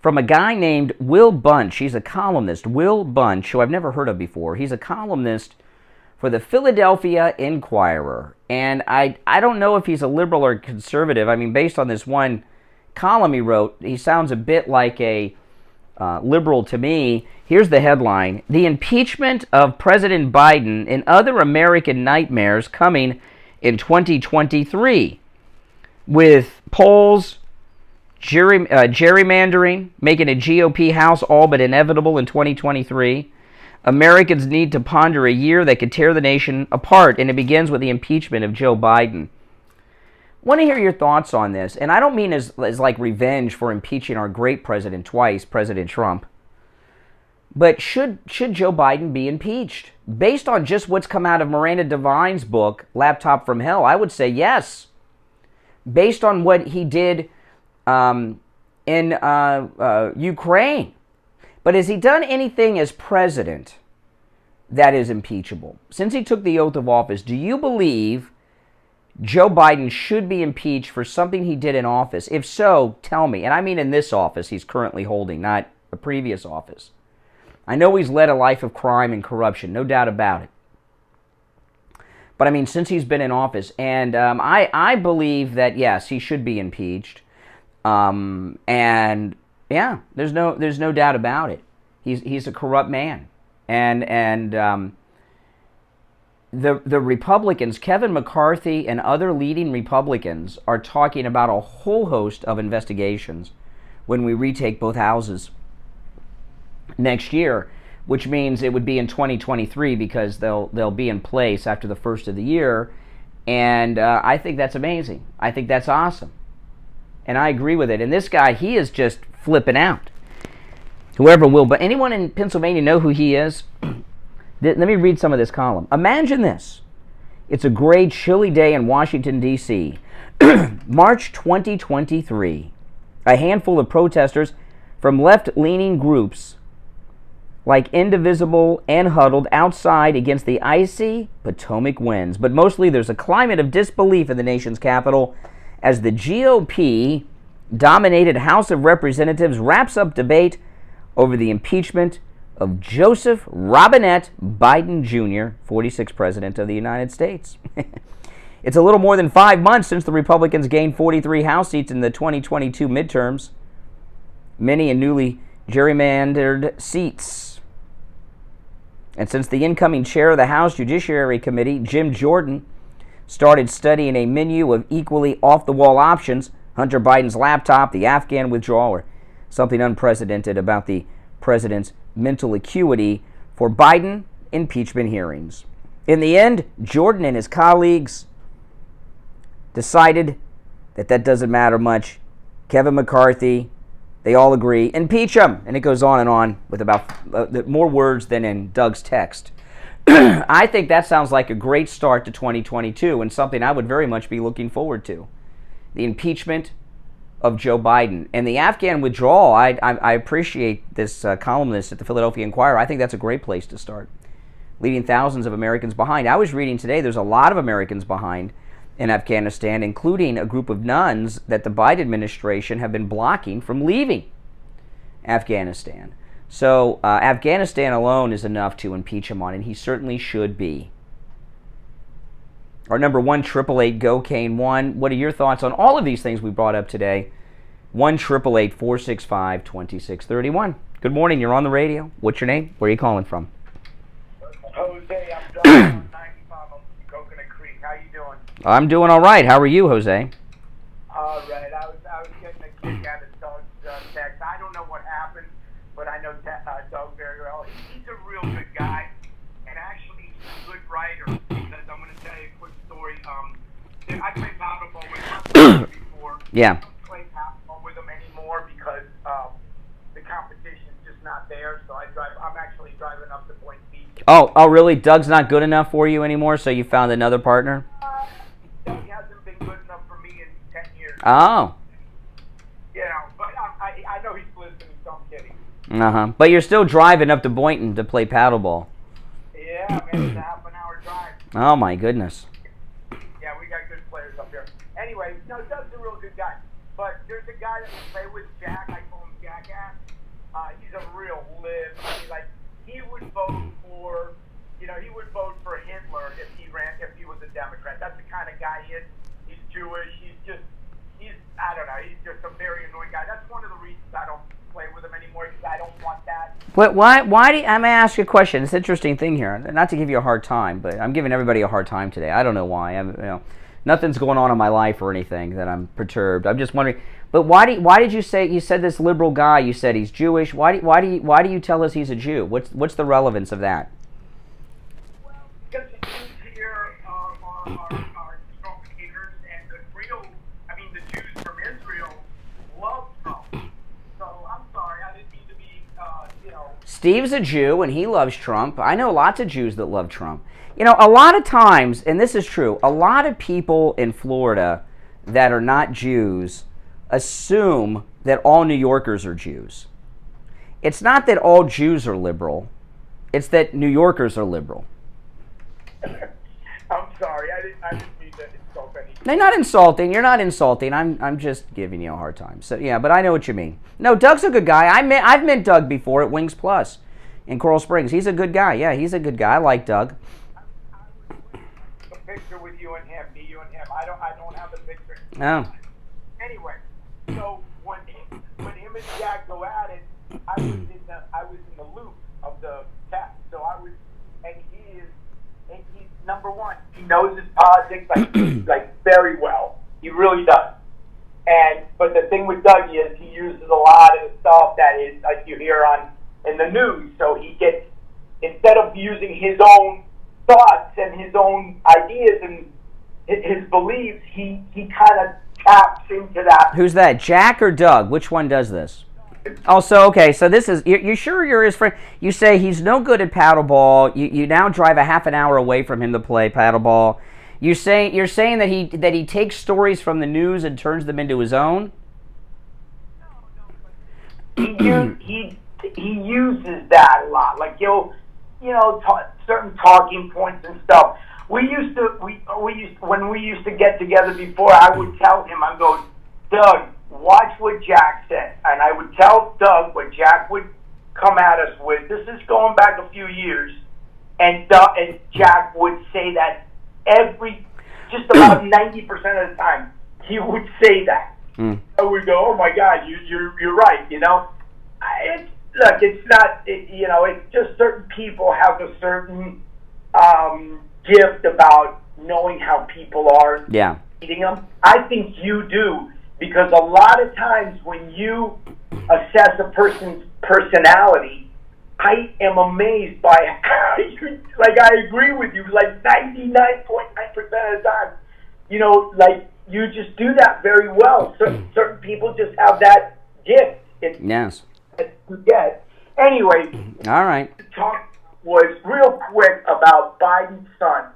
from a guy named Will Bunch. He's a columnist. Will Bunch, who I've never heard of before. He's a columnist for the Philadelphia Inquirer. And I don't know if he's a liberal or conservative. I mean, based on this one column he wrote, he sounds a bit like a liberal to me. Here's the headline: The impeachment of President Biden and other American nightmares coming in 2023, with polls, gerrymandering, making a GOP House all but inevitable in 2023. Americans need to ponder a year that could tear the nation apart, and it begins with the impeachment of Joe Biden. I want to hear your thoughts on this, and I don't mean as like revenge for impeaching our great president twice, President Trump. But should Joe Biden be impeached? Based on just what's come out of Miranda Devine's book, Laptop from Hell, I would say yes. Based on what he did in Ukraine. But has he done anything as president that is impeachable? Since he took the oath of office, do you believe Joe Biden should be impeached for something he did in office? If so, tell me. And I mean in this office he's currently holding, not a previous office. I know he's led a life of crime and corruption, no doubt about it. But I mean, since he's been in office, and I believe that yes, he should be impeached. And yeah, there's no doubt about it. He's a corrupt man, and the Republicans, Kevin McCarthy and other leading Republicans, are talking about a whole host of investigations when we retake both houses next year, which means it would be in 2023 because they'll be in place after the first of the year. And I think that's amazing. I think that's awesome. And I agree with it. And this guy, he is just flipping out. Whoever will. But anyone in Pennsylvania know who he is? Let me read some of this column. Imagine this. It's a gray, chilly day in Washington, D.C. March 2023. A handful of protesters from left-leaning groups like Indivisible and Huddled outside against the icy Potomac winds. But mostly there's a climate of disbelief in the nation's capital as the GOP-dominated House of Representatives wraps up debate over the impeachment of Joseph Robinette Biden Jr., 46th President of the United States. It's a little more than 5 months since the Republicans gained 43 House seats in the 2022 midterms, many in newly gerrymandered seats. And since the incoming chair of the House Judiciary Committee, Jim Jordan, started studying a menu of equally off-the-wall options, Hunter Biden's laptop, the Afghan withdrawal, or something unprecedented about the president's mental acuity for Biden impeachment hearings. In the end, Jordan and his colleagues decided that doesn't matter much. Kevin McCarthy, they all agree, impeach him. And it goes on with about more words than in Doug's text. I think that sounds like a great start to 2022 and something I would very much be looking forward to. The impeachment of Joe Biden. And the Afghan withdrawal, I appreciate this columnist at the Philadelphia Inquirer. I think that's a great place to start, leaving thousands of Americans behind. I was reading today there's a lot of Americans behind in Afghanistan, including a group of nuns that the Biden administration have been blocking from leaving Afghanistan. So Afghanistan alone is enough to impeach him on, and he certainly should be. Our number 1-888-GO-CANE-1. What are your thoughts on all of these things we brought up today? 1-888-465-2631. Good morning. You're on the radio. What's your name? Where are you calling from? Jose, I'm driving on 95 on Coconut Creek. How you doing? I'm doing all right. How are you, Jose? All right. I was getting a kick out of Doug's text. I don't know what happened, but I know Doug very well. He's a real good guy, and actually he's a good writer. Because I'm going to tell you a quick story. I played paddleball with him before. Yeah. I don't play paddleball with him anymore because the competition's just not there. So I'm actually driving up to Point Beach. Oh, really? Doug's not good enough for you anymore, so you found another partner? Doug hasn't been good enough for me in 10 years. Oh. You know, but I know he's listening, so I'm kidding. Uh-huh. But you're still driving up to Boynton to play paddleball. Yeah, man, it's a half an hour drive. Oh, my goodness. Yeah, we got good players up here. Anyway, no, Doug's a real good guy. But there's a guy that we play with, Jack. I call him Jackass. He's a real live. I mean, like, he would vote for, he would vote for Hitler if he was a Democrat. That's the kind of guy he is. He's Jewish. I don't know, he's just a very annoying guy. That's one of the reasons I don't play with him anymore, because I don't want that. But why do you, I'm going to ask you a question. It's an interesting thing here. Not to give you a hard time, but I'm giving everybody a hard time today. I don't know why. Nothing's going on in my life or anything that I'm perturbed. I'm just wondering. But why did you say, you said this liberal guy, you said he's Jewish. Why do you tell us he's a Jew? What's the relevance of that? Well, because the Jews here are strong haters, and the Jews from Israel love Trump. So I'm sorry, I didn't mean to be, Steve's a Jew and he loves Trump. I know lots of Jews that love Trump. A lot of times, and this is true, a lot of people in Florida that are not Jews assume that all New Yorkers are Jews. It's not that all Jews are liberal. It's that New Yorkers are liberal. I'm sorry, I didn't mean to insult anyone. They're not insulting. You're not insulting. I'm just giving you a hard time. So yeah, but I know what you mean. No, Doug's a good guy. I've met Doug before at Wings Plus in Coral Springs. He's a good guy. Yeah, he's a good guy. I like Doug. A picture with you and him, me, you and him. I don't have the picture. Oh. Anyway, so when him and Jack go at it, I was in the loop of the test. So he's number one. He knows his politics like very well. He really does. But the thing with Doug is he uses a lot of the stuff that is like you hear in the news. So he gets, instead of using his own thoughts and his own ideas and his beliefs, he kind of taps into that. Who's that, Jack or Doug? Which one does this? Oh, so this is, you sure you're his friend? You say he's no good at paddleball. You now drive a half an hour away from him to play paddleball. You're saying that he takes stories from the news and turns them into his own? He uses that a lot. Like he'll, certain talking points and stuff. When we used to get together before, I would tell him, I go, Doug, watch what Jack said. And I would tell Doug what Jack would come at us with. This is going back a few years. And Jack would say that every just about 90% of the time, he would say that. I would go, oh my God, you're right, you know. Look, it's not, you know, it's just certain people have a certain gift about knowing how people are eating them. I think you do, because a lot of times when you assess a person's personality, I am amazed by how you, like, I agree with you, like 99.9% of the time, you know, like, you just do that very well. Certain people just have that gift. Yes. You get. Anyway. All right. The talk was real quick about Biden's son.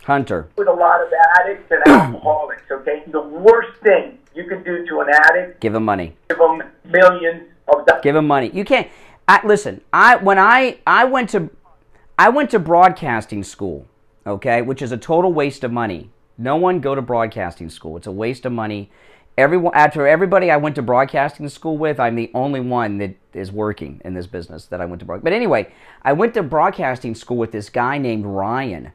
Hunter. With a lot of addicts and alcoholics, okay? The worst thing you can do to an addict. Give him money. Give him millions of dollars. Give him money. You can't. Listen, when I went to broadcasting school, okay, which is a total waste of money. No one go to broadcasting school. It's a waste of money. Everybody I went to broadcasting school with, I'm the only one that is working in this business that I went to broadcasting. But anyway, I went to broadcasting school with this guy named Ryan,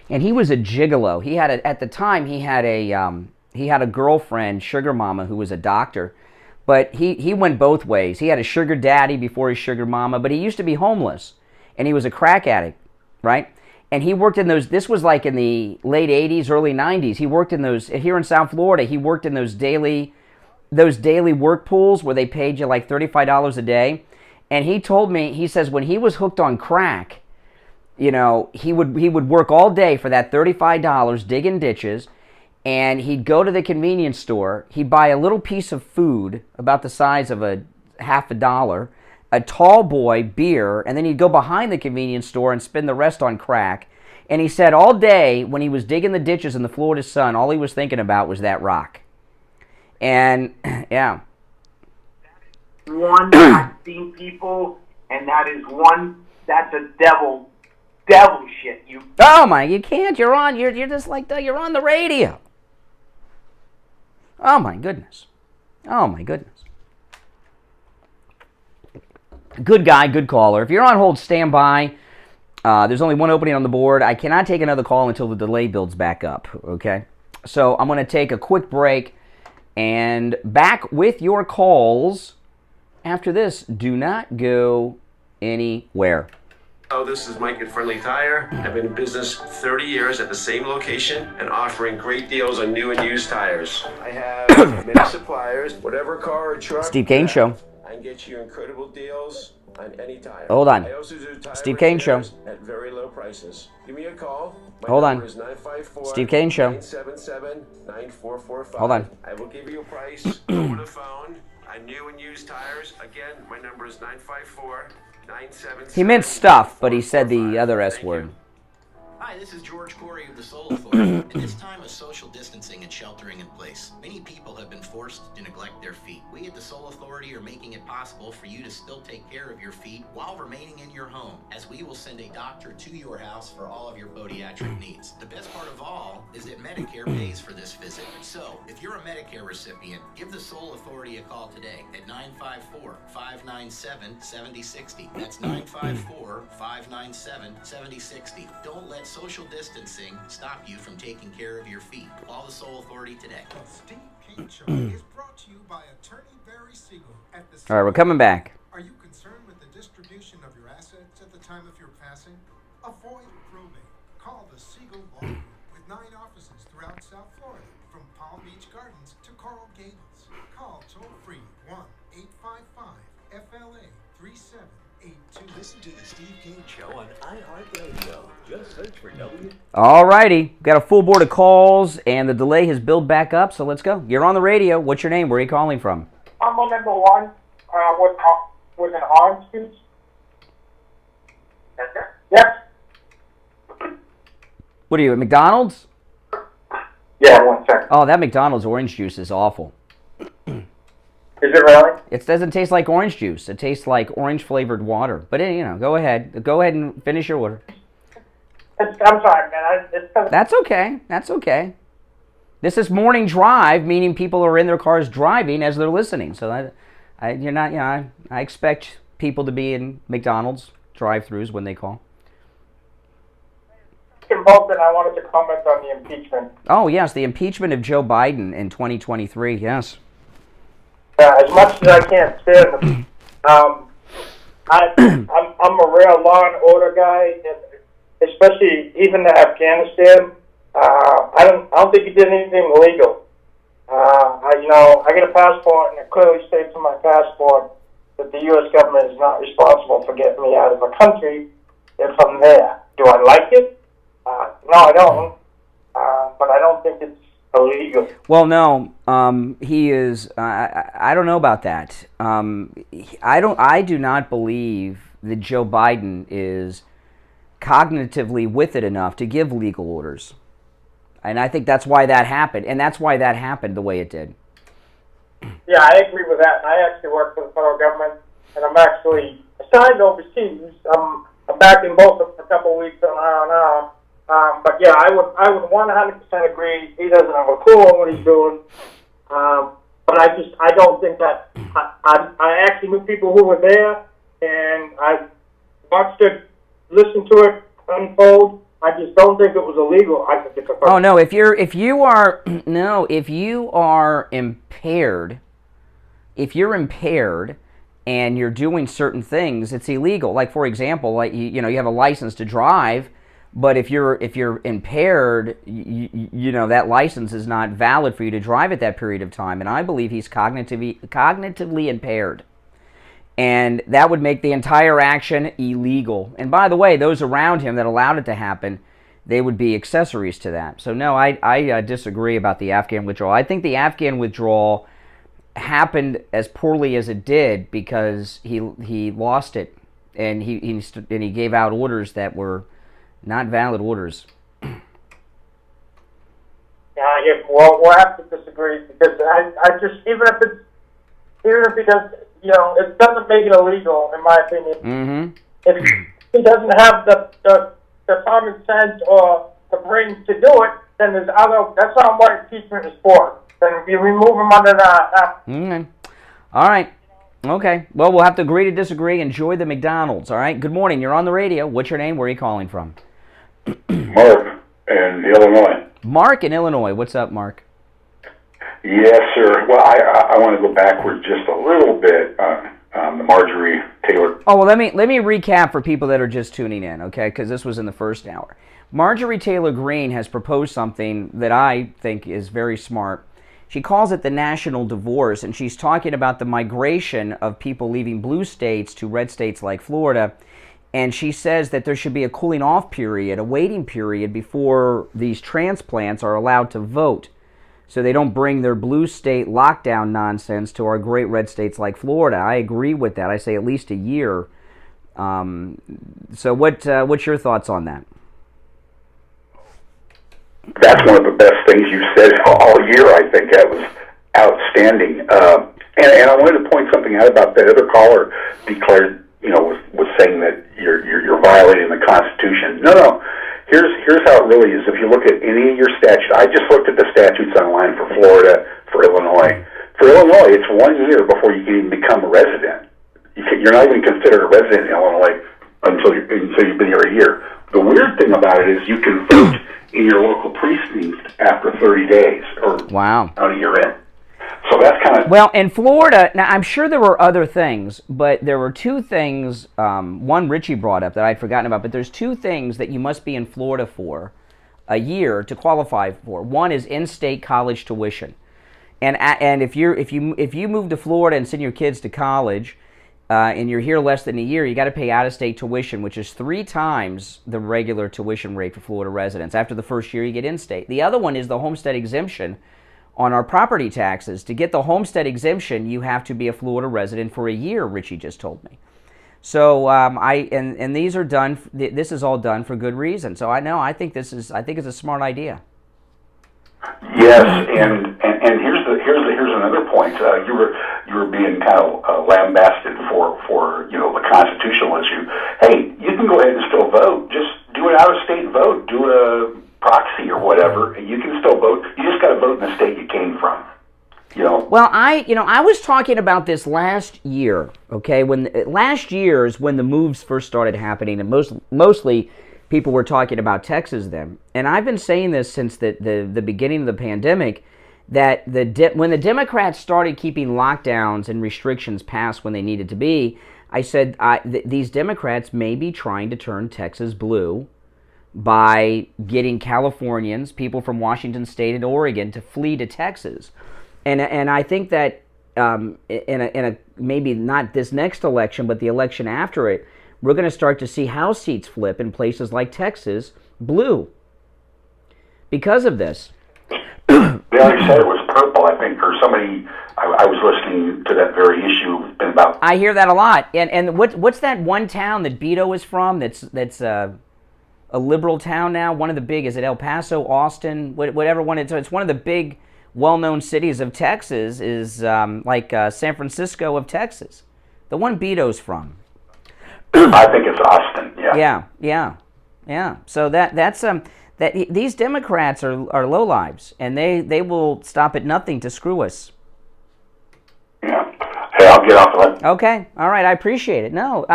and he was a gigolo. He had at the time he had a girlfriend, sugar mama, who was a doctor. But he went both ways. He had a sugar daddy before his sugar mama, but he used to be homeless, and he was a crack addict, right? And he worked in those, this was like in the late 80s, early 90s. He worked in those, here in South Florida, he worked in those daily work pools where they paid you like $35 a day. And he told me, he says when he was hooked on crack, you know, he would work all day for that $35 digging ditches, and he'd go to the convenience store, he'd buy a little piece of food about the size of a half a dollar, a tall boy, beer, and then he'd go behind the convenience store and spend the rest on crack. And he said all day when he was digging the ditches in the Florida sun, all he was thinking about was that rock. And, yeah. One, I've seen people, and that's a devil shit. Oh my, you can't, you're just like, you're on the radio. Oh my goodness. Oh my goodness. Good guy, good caller. If you're on hold, stand by. There's only one opening on the board. I cannot take another call until the delay builds back up, okay? So I'm going to take a quick break and back with your calls after this. Do not go anywhere. Oh, this is Mike at Friendly Tire. I've been in business 30 years at the same location and offering great deals on new and used tires. I have many suppliers, whatever car or truck. Steve Kane Show. I can get you incredible deals on any tire. Hold on. I also do tire Steve Kane Show. at very low prices. Give me a call. My Hold number on. is 954 Steve Kane Show. 977-9445. Hold on. I will give you a price over the phone on new and used tires. Again, my number is 954-977. He meant stuff, but he said the other S word. Hi, this is George Corey of the Soul Authority. In this time of social distancing and sheltering in place, many people have been forced to neglect their feet. We at the Soul Authority are making it possible for you to still take care of your feet while remaining in your home, as we will send a doctor to your house for all of your podiatric needs. The best part of all is that Medicare pays for this visit. So, if you're a Medicare recipient, give the Soul Authority a call today at 954-597-7060. That's 954-597-7060. Don't let social distancing stop you from taking care of your feet. Call the Soul Authority today. The Steve Kane Show is brought to you by Attorney Barry Siegel at the All right, we're coming back. Are you concerned with the distribution of your assets at the time of your passing? Avoid probate. Call the Siegel Law Group with 9 offices throughout South Florida, from Palm Beach Gardens to Coral Gables. Call toll-free 1-855-FLA-3782. Listen to the Steve Kane Show on iHeartRadio. Just search for W. All righty. Got a full board of calls, and the delay has built back up, so let's go. You're on the radio. What's your name? Where are you calling from? I'm on number 1 with an orange juice. Yep. What are you, at McDonald's? Yeah, 1 second. Oh, that McDonald's orange juice is awful. Is it really? It doesn't taste like orange juice. It tastes like orange-flavored water. But, you know, go ahead. Go ahead and finish your order. I'm sorry, man. That's okay. That's okay. This is morning drive, meaning people are in their cars driving as they're listening. So you're not, you know, I expect people to be in McDonald's drive-thrus when they call. Fucking both, and I wanted to comment on the impeachment. Oh, yes, the impeachment of Joe Biden in 2023, yes. As much as I can't stand them, I'm a real law and order guy, and especially even in Afghanistan. I don't think he did anything illegal. I get a passport, and it clearly states on my passport that the U.S. government is not responsible for getting me out of the country if I'm there. Do I like it? No, I don't. But I don't think it's illegal. Well, no, he is. I don't know about that. I do not believe that Joe Biden is cognitively with it enough to give legal orders, and I think that's why that happened, and that's why that happened the way it did. Yeah, I agree with that. I actually work for the federal government, and I'm actually assigned overseas. I'm back in both for a couple of weeks on R&R. But yeah, I would 100% agree. He doesn't have a clue on what he's doing. But I don't think that. I actually knew people who were there, and I watched it, listened to it unfold. I just don't think it was illegal. I think it's a. Oh no! If you are impaired, and you're doing certain things, it's illegal. Like for example, like you have a license to drive, but if you're impaired, that license is not valid for you to drive at that period of time. And I believe he's cognitively impaired, and that would make the entire action illegal. And by the way, those around him that allowed it to happen, they would be accessories to that. So no, I disagree about the Afghan withdrawal. I think the Afghan withdrawal happened as poorly as it did because he lost it, and he gave out orders that were not valid orders. Yeah, we'll have to disagree because I just even if he does, it doesn't make it illegal in my opinion. Mm-hmm. If he doesn't have the common sense or the brains to do it, then there's other. That's not what impeachment is for. Then if you remove him under that. Okay. All right. Okay. Well, we'll have to agree to disagree. Enjoy the McDonald's. All right. Good morning. You're on the radio. What's your name? Where are you calling from? Mark in Illinois. Mark in Illinois. What's up, Mark? Yes, sir. Well, I want to go backwards just a little bit on the Marjorie Taylor. Oh, well, let me recap for people that are just tuning in, okay, because this was in the first hour. Marjorie Taylor Greene has proposed something that I think is very smart. She calls it the national divorce, and she's talking about the migration of people leaving blue states to red states like Florida. And she says that there should be a cooling off period, a waiting period before these transplants are allowed to vote, so they don't bring their blue state lockdown nonsense to our great red states like Florida. I agree with that. I say at least a year. So what's your thoughts on that? That's one of the best things you've said all year. I think that was outstanding. And I wanted to point something out about that other caller declared, was saying that you're violating the Constitution. No. Here's how it really is. If you look at any of your statutes, I just looked at the statutes online for Florida, for Illinois. For Illinois, it's 1 year before you can even become a resident. You're not even considered a resident in Illinois until you've been here a year. The weird thing about it is you can vote in your local precinct after 30 days or wow. Out a year in. So that's kind of... Well, in Florida, now I'm sure there were other things, but there were two things, one Richie brought up that I'd forgotten about, but there's two things that you must be in Florida for a year to qualify for. One is in-state college tuition. And if you move to Florida and send your kids to college, and you're here less than a year, you got to pay out-of-state tuition, which is 3 times the regular tuition rate for Florida residents. After the first year, you get in-state. The other one is the Homestead Exemption on our property taxes. To get the Homestead Exemption, you have to be a Florida resident for a year, Richie just told me. So and these are done. This is all done for good reason. So I think it's a smart idea. Yes, and here's another point. You were being kind of lambasted for the constitutional issue. Hey, you can go ahead and still vote. Just do an out-of-state vote. Do a proxy or whatever, and you can still vote. You just got to vote in the state you came from. Well, I was talking about this last year. Okay, last year is when the moves first started happening, and mostly people were talking about Texas then. And I've been saying this since the beginning of the pandemic, that when the Democrats started keeping lockdowns and restrictions past when they needed to be, I said these Democrats may be trying to turn Texas blue by getting Californians, people from Washington State and Oregon, to flee to Texas. And I think that in a maybe not this next election, but the election after it, we're going to start to see House seats flip in places like Texas blue because of this. They already said it was purple, I think, or somebody. I was listening to that very issue. It's been about. I hear that a lot. And what's that one town that Beto is from? That's a liberal town now. One of the big, is it El Paso, Austin, whatever one. It's one of the big, well-known cities of Texas. Is like San Francisco of Texas. The one Beto's from. I think it's Austin. Yeah. So that's that these Democrats are lowlives, and they will stop at nothing to screw us. Yeah. Hey, I'll get off of that. Okay. All right. I appreciate it. No,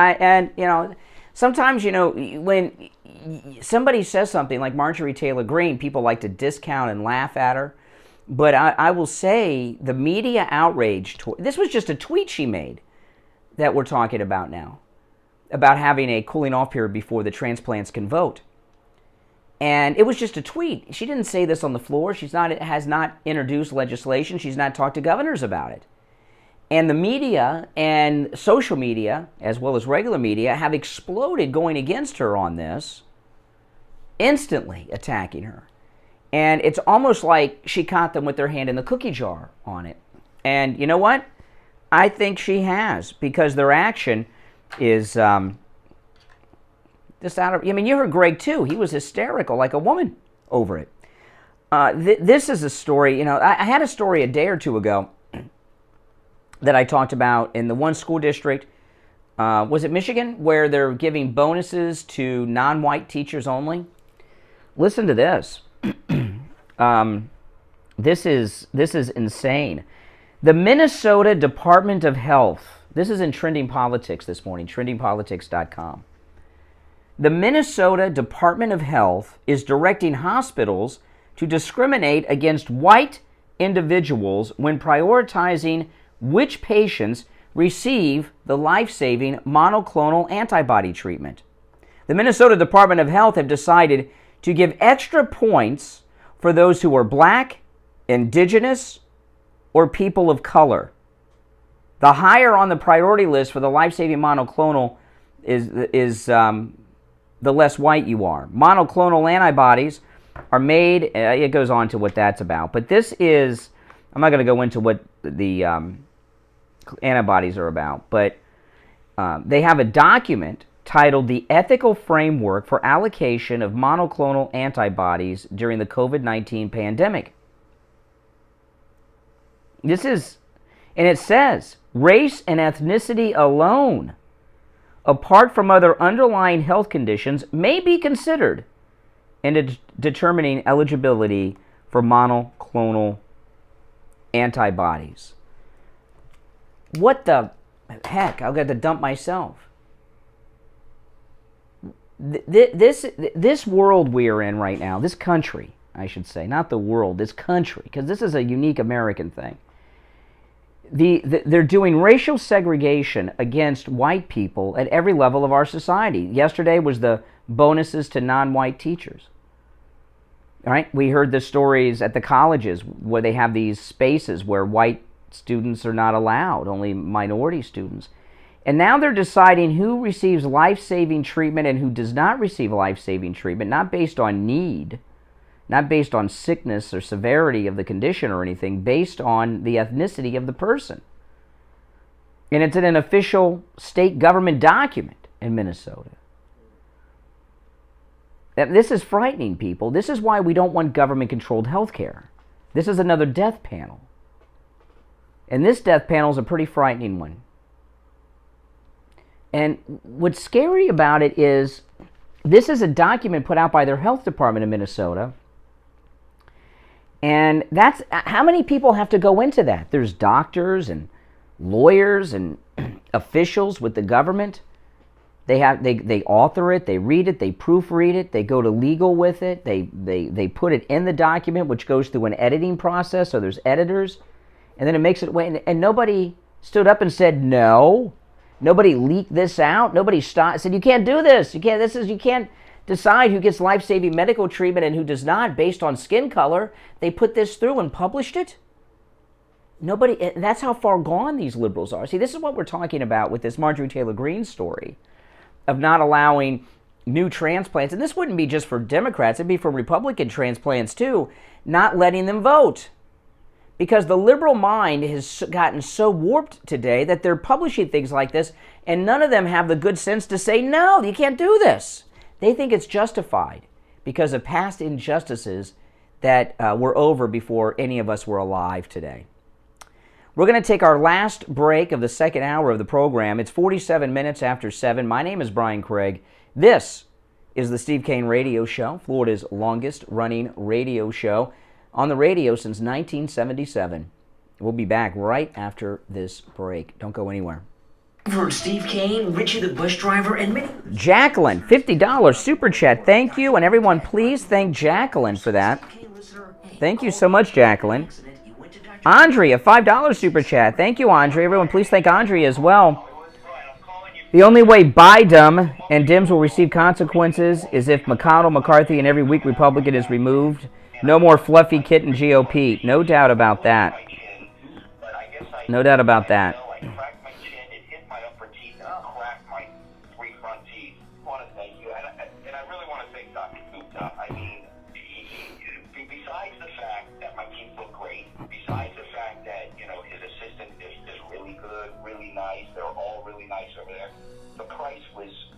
sometimes, when somebody says something like Marjorie Taylor Greene, people like to discount and laugh at her. But I will say the media outrage, this was just a tweet she made that we're talking about now, about having a cooling off period before the transplants can vote. And it was just a tweet. She didn't say this on the floor. Has not introduced legislation. She's not talked to governors about it. And the media and social media, as well as regular media, have exploded going against her on this, instantly attacking her. And it's almost like she caught them with their hand in the cookie jar on it. And you know what? I think she has, because their action is just out of... I mean, you heard Greg, too. He was hysterical, like a woman, over it. This is a story, I had a story a day or two ago that I talked about in the one school district, was it Michigan, where they're giving bonuses to non-white teachers only? Listen to this. This is insane. The Minnesota Department of Health, this is in Trending Politics this morning, trendingpolitics.com. The Minnesota Department of Health is directing hospitals to discriminate against white individuals when prioritizing which patients receive the life-saving monoclonal antibody treatment. The Minnesota Department of Health have decided to give extra points for those who are black, indigenous, or people of color. The higher on the priority list for the life-saving monoclonal is the less white you are. Monoclonal antibodies are made, it goes on to what that's about. But this is, I'm not going to go into what the antibodies are about, but they have a document titled The Ethical Framework for Allocation of Monoclonal Antibodies During the COVID-19 Pandemic. This is, and it says, race and ethnicity alone, apart from other underlying health conditions, may be considered in determining eligibility for monoclonal antibodies. What the heck? I've got to dump myself. This world we are in right now, this country, I should say, not the world, this country, because this is a unique American thing. They're doing racial segregation against white people at every level of our society. Yesterday was the bonuses to non-white teachers. All right, we heard the stories at the colleges where they have these spaces where white students are not allowed, only minority students. And now they're deciding who receives life-saving treatment and who does not receive life-saving treatment, not based on need, not based on sickness or severity of the condition or anything, based on the ethnicity of the person. And it's in an official state government document in Minnesota. This is frightening, people. This is why we don't want government-controlled health care. This is another death panel. And this death panel is a pretty frightening one. And what's scary about it is this is a document put out by their health department in Minnesota. And that's how many people have to go into that? There's doctors and lawyers and officials with the government They author it, they read it, they proofread it, they go to legal with it, they put it in the document, which goes through an editing process, so there's editors, and then it makes it way. And nobody stood up and said no. Nobody leaked this out. Nobody said you can't do this. You can't decide who gets life-saving medical treatment and who does not based on skin color. They put this through and published it. Nobody. That's how far gone these liberals are. See, this is what we're talking about with this Marjorie Taylor Greene story of not allowing new transplants. And this wouldn't be just for Democrats. It'd be for Republican transplants too, not letting them vote. Because the liberal mind has gotten so warped today that they're publishing things like this, and none of them have the good sense to say, no, you can't do this. They think it's justified because of past injustices that were over before any of us were alive today. We're going to take our last break of the second hour of the program. It's 47 minutes after 7. My name is Brian Craig. This is the Steve Kane Radio Show, Florida's longest-running radio show on the radio since 1977. We'll be back right after this break. Don't go anywhere. For Steve Kane, Richie the bus driver, and many... Jacqueline, $50 super chat. Thank you, and everyone, please thank Jacqueline for that. Thank you so much, Jacqueline. Andre, a $5 super chat. Thank you, Andre. Everyone, please thank Andre as well. The only way Biden and Dems will receive consequences is if McConnell, McCarthy, and every weak Republican is removed. No more fluffy kitten GOP. No doubt about that. No doubt about that.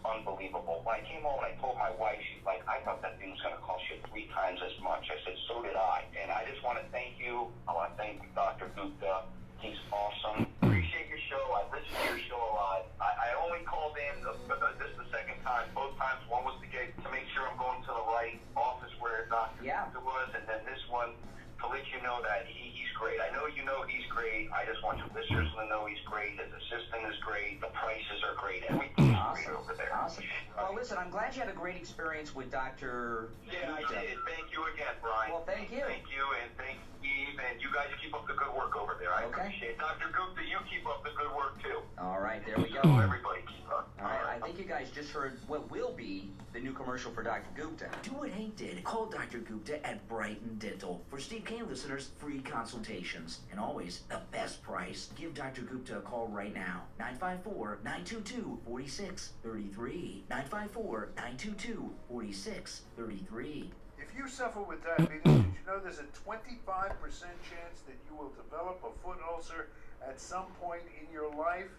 Unbelievable. When I came home and I told my wife, she's like, I thought that thing was going to cost you 3 times as much. I said, so did I. And I just want to thank you. I want to thank Dr. Gupta. He's awesome. Appreciate your show. I listen to your show a lot. I only called in this is the second time. Both times, one was to make sure I'm going to the right office where Dr. Gupta was, and then this one to let you know that he's great. I know you know he's great. I just want your listeners to know he's great. His assistant is great. The prices are great. Everything's great over there. Awesome. Well, listen, I'm glad you had a great experience with Dr. Yeah, I did. Thank you again, Brian. Well, thank you. Thank you, and thank Steve, and you guys keep up the good work over there. I appreciate it. Dr. Gupta, you keep up the good work, too. All right, there we go. Everybody keep up. All right, I think you guys just heard what will be the new commercial for Dr. Gupta. Do what Hank did. Call Dr. Gupta at Brighton Dental. For Steve Kane listeners, free consultations. And always the best price. Give Dr. Gupta a call right now. 954-922-4633. 954-922-4633. If you suffer with diabetes, did you know there's a 25% chance that you will develop a foot ulcer at some point in your life?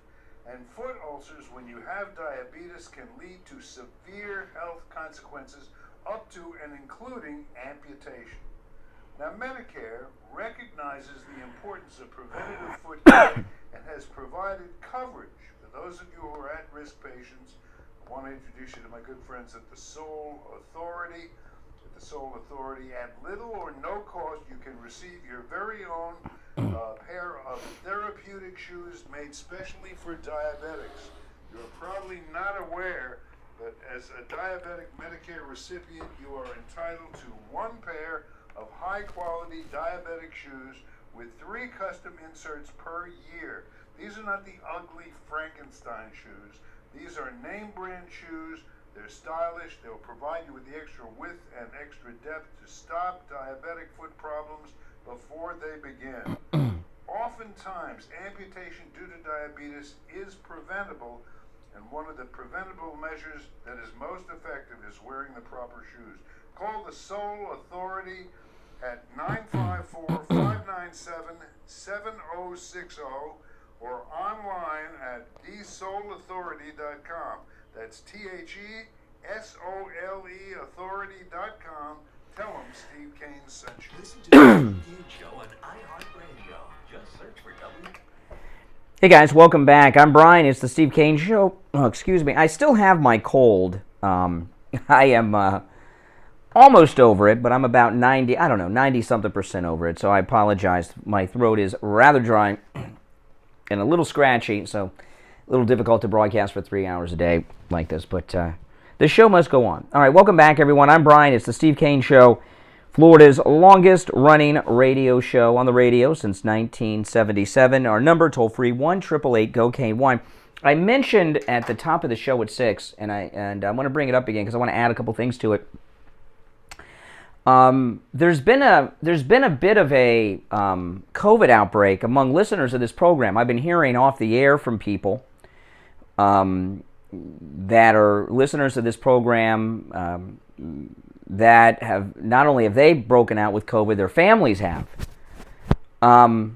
And foot ulcers, when you have diabetes, can lead to severe health consequences up to and including amputation. Now, Medicare recognizes the importance of preventative foot care and has provided coverage for those of you who are at-risk patients. I want to introduce you to my good friends at the Soul Authority. At the Soul Authority, at little or no cost, you can receive your very own pair of therapeutic shoes made specially for diabetics. You're probably not aware that as a diabetic Medicare recipient, you are entitled to 1 pair of high-quality diabetic shoes with 3 custom inserts per year. These are not the ugly Frankenstein shoes. These are name-brand shoes. They're stylish. They'll provide you with the extra width and extra depth to stop diabetic foot problems before they begin. Oftentimes, amputation due to diabetes is preventable, and one of the preventable measures that is most effective is wearing the proper shoes. Call the Soul Authority at 954-597-7060 or online at thesoulauthority.com. That's THESOLE authority.com. Tell them Steve Kane sent you. Listen to the Steve Show on iHeartRadio. Just search for W. Hey guys, welcome back. I'm Brian. It's the Steve Kane Show. Oh, excuse me. I still have my cold. I am almost over it, but I'm about 90-something% over it. So I apologize. My throat is rather dry and a little scratchy. So a little difficult to broadcast for 3 hours a day like this, but the show must go on. All right, welcome back, everyone. I'm Brian. It's the Steve Kane Show, Florida's longest-running radio show on the radio since 1977. Our number, toll-free, 1-888-GO-KANE1. I mentioned at the top of the show at 6, and I want to bring it up again because I want to add a couple things to it. There's been a bit of a COVID outbreak among listeners of this program. I've been hearing off the air from people that are listeners of this program that have, not only have they broken out with COVID, their families have. And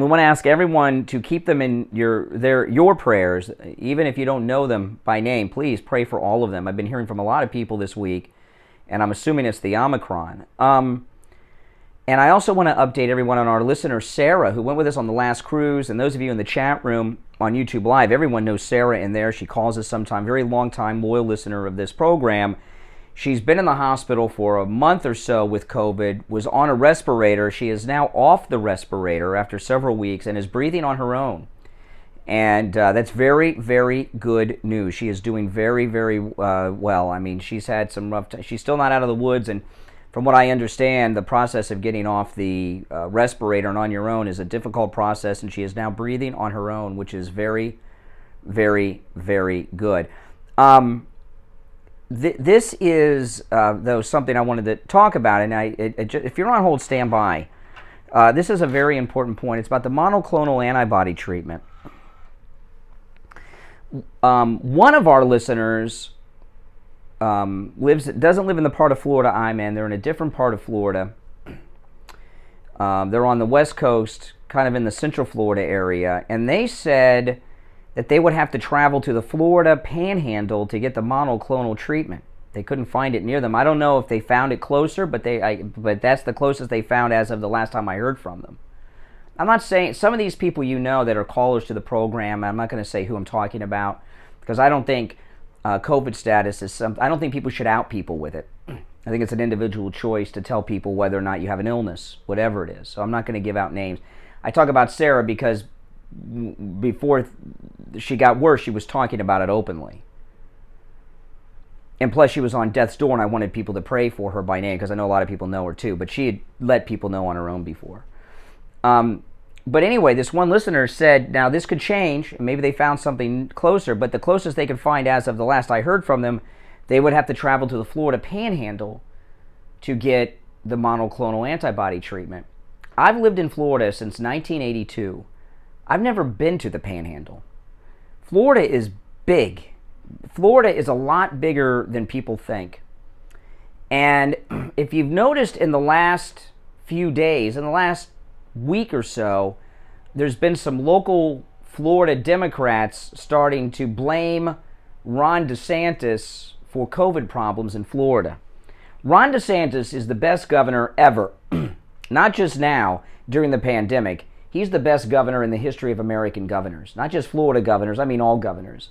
we want to ask everyone to keep them in your prayers, even if you don't know them by name. Please pray for all of them. I've been hearing from a lot of people this week, and I'm assuming it's the Omicron. And I also want to update everyone on our listener, Sarah, who went with us on the last cruise. And those of you in the chat room on YouTube Live, everyone knows Sarah in there. She calls us sometime, very long time, loyal listener of this program. She's been in the hospital for a month or so with COVID, was on a respirator. She is now off the respirator after several weeks and is breathing on her own. And that's very, very good news. She is doing very, very well. I mean, she's had some rough time. She's still not out of the woods, and from what I understand, the process of getting off the respirator and on your own is a difficult process, and she is now breathing on her own, which is very, very, very good. This is, though, something I wanted to talk about, and if you're on hold, stand by. This is a very important point. It's about the monoclonal antibody treatment. One of our listeners doesn't live in the part of Florida I'm in. They're in a different part of Florida. They're on the West Coast, kind of in the Central Florida area, and they said that they would have to travel to the Florida Panhandle to get the monoclonal treatment. They couldn't find it near them. I don't know if they found it closer, but that's the closest they found as of the last time I heard from them. I'm not saying, some of these people you know that are callers to the program, I'm not going to say who I'm talking about, because I don't think COVID status is something, I don't think people should out people with it. I think it's an individual choice to tell people whether or not you have an illness, whatever it is. So I'm not going to give out names. I talk about Sarah because before she got worse, she was talking about it openly. And plus, she was on death's door, and I wanted people to pray for her by name because I know a lot of people know her too, but she had let people know on her own before. But anyway, this one listener said, now this could change, and maybe they found something closer, but the closest they could find as of the last I heard from them, they would have to travel to the Florida Panhandle to get the monoclonal antibody treatment. I've lived in Florida since 1982. I've never been to the Panhandle. Florida is big. Florida is a lot bigger than people think. And if you've noticed in the last few days, in the last week or so, there's been some local Florida Democrats starting to blame Ron DeSantis for COVID problems in Florida. Ron DeSantis is the best governor ever, not just now during the pandemic. He's the best governor in the history of American governors, not just Florida governors, I mean all governors.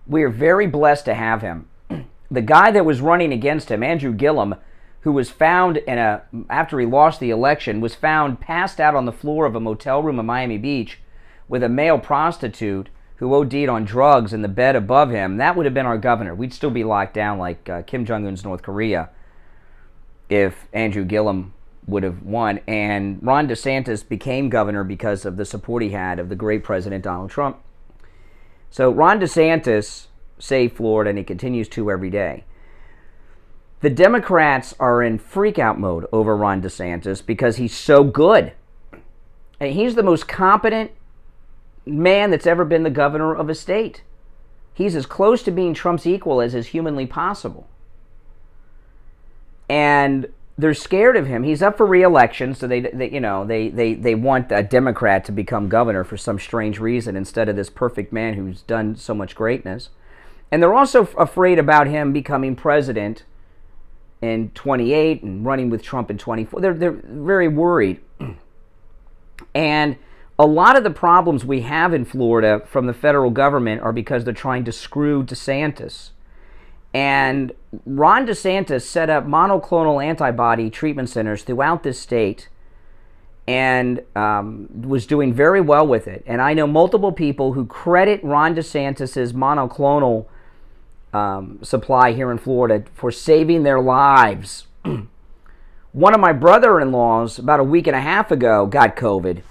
We are very blessed to have him. The guy that was running against him, Andrew Gillum, who was found after he lost the election, was found passed out on the floor of a motel room in Miami Beach with a male prostitute who OD'd on drugs in the bed above him. That would have been our governor. We'd still be locked down like Kim Jong-un's North Korea if Andrew Gillum would have won. And Ron DeSantis became governor because of the support he had of the great President Donald Trump. So Ron DeSantis saved Florida, and he continues to every day. The Democrats are in freak-out mode over Ron DeSantis because he's so good. And he's the most competent man that's ever been the governor of a state. He's as close to being Trump's equal as is humanly possible. And they're scared of him. He's up for re-election, so they want a Democrat to become governor for some strange reason instead of this perfect man who's done so much greatness. And they're also afraid about him becoming president in 28 and running with Trump in 24. They're very worried. And a lot of the problems we have in Florida from the federal government are because they're trying to screw DeSantis. And Ron DeSantis set up monoclonal antibody treatment centers throughout this state. and was doing very well with it. And I know multiple people who credit Ron DeSantis' monoclonal supply here in Florida for saving their lives. One of my brother-in-laws, about a week and a half ago, got COVID.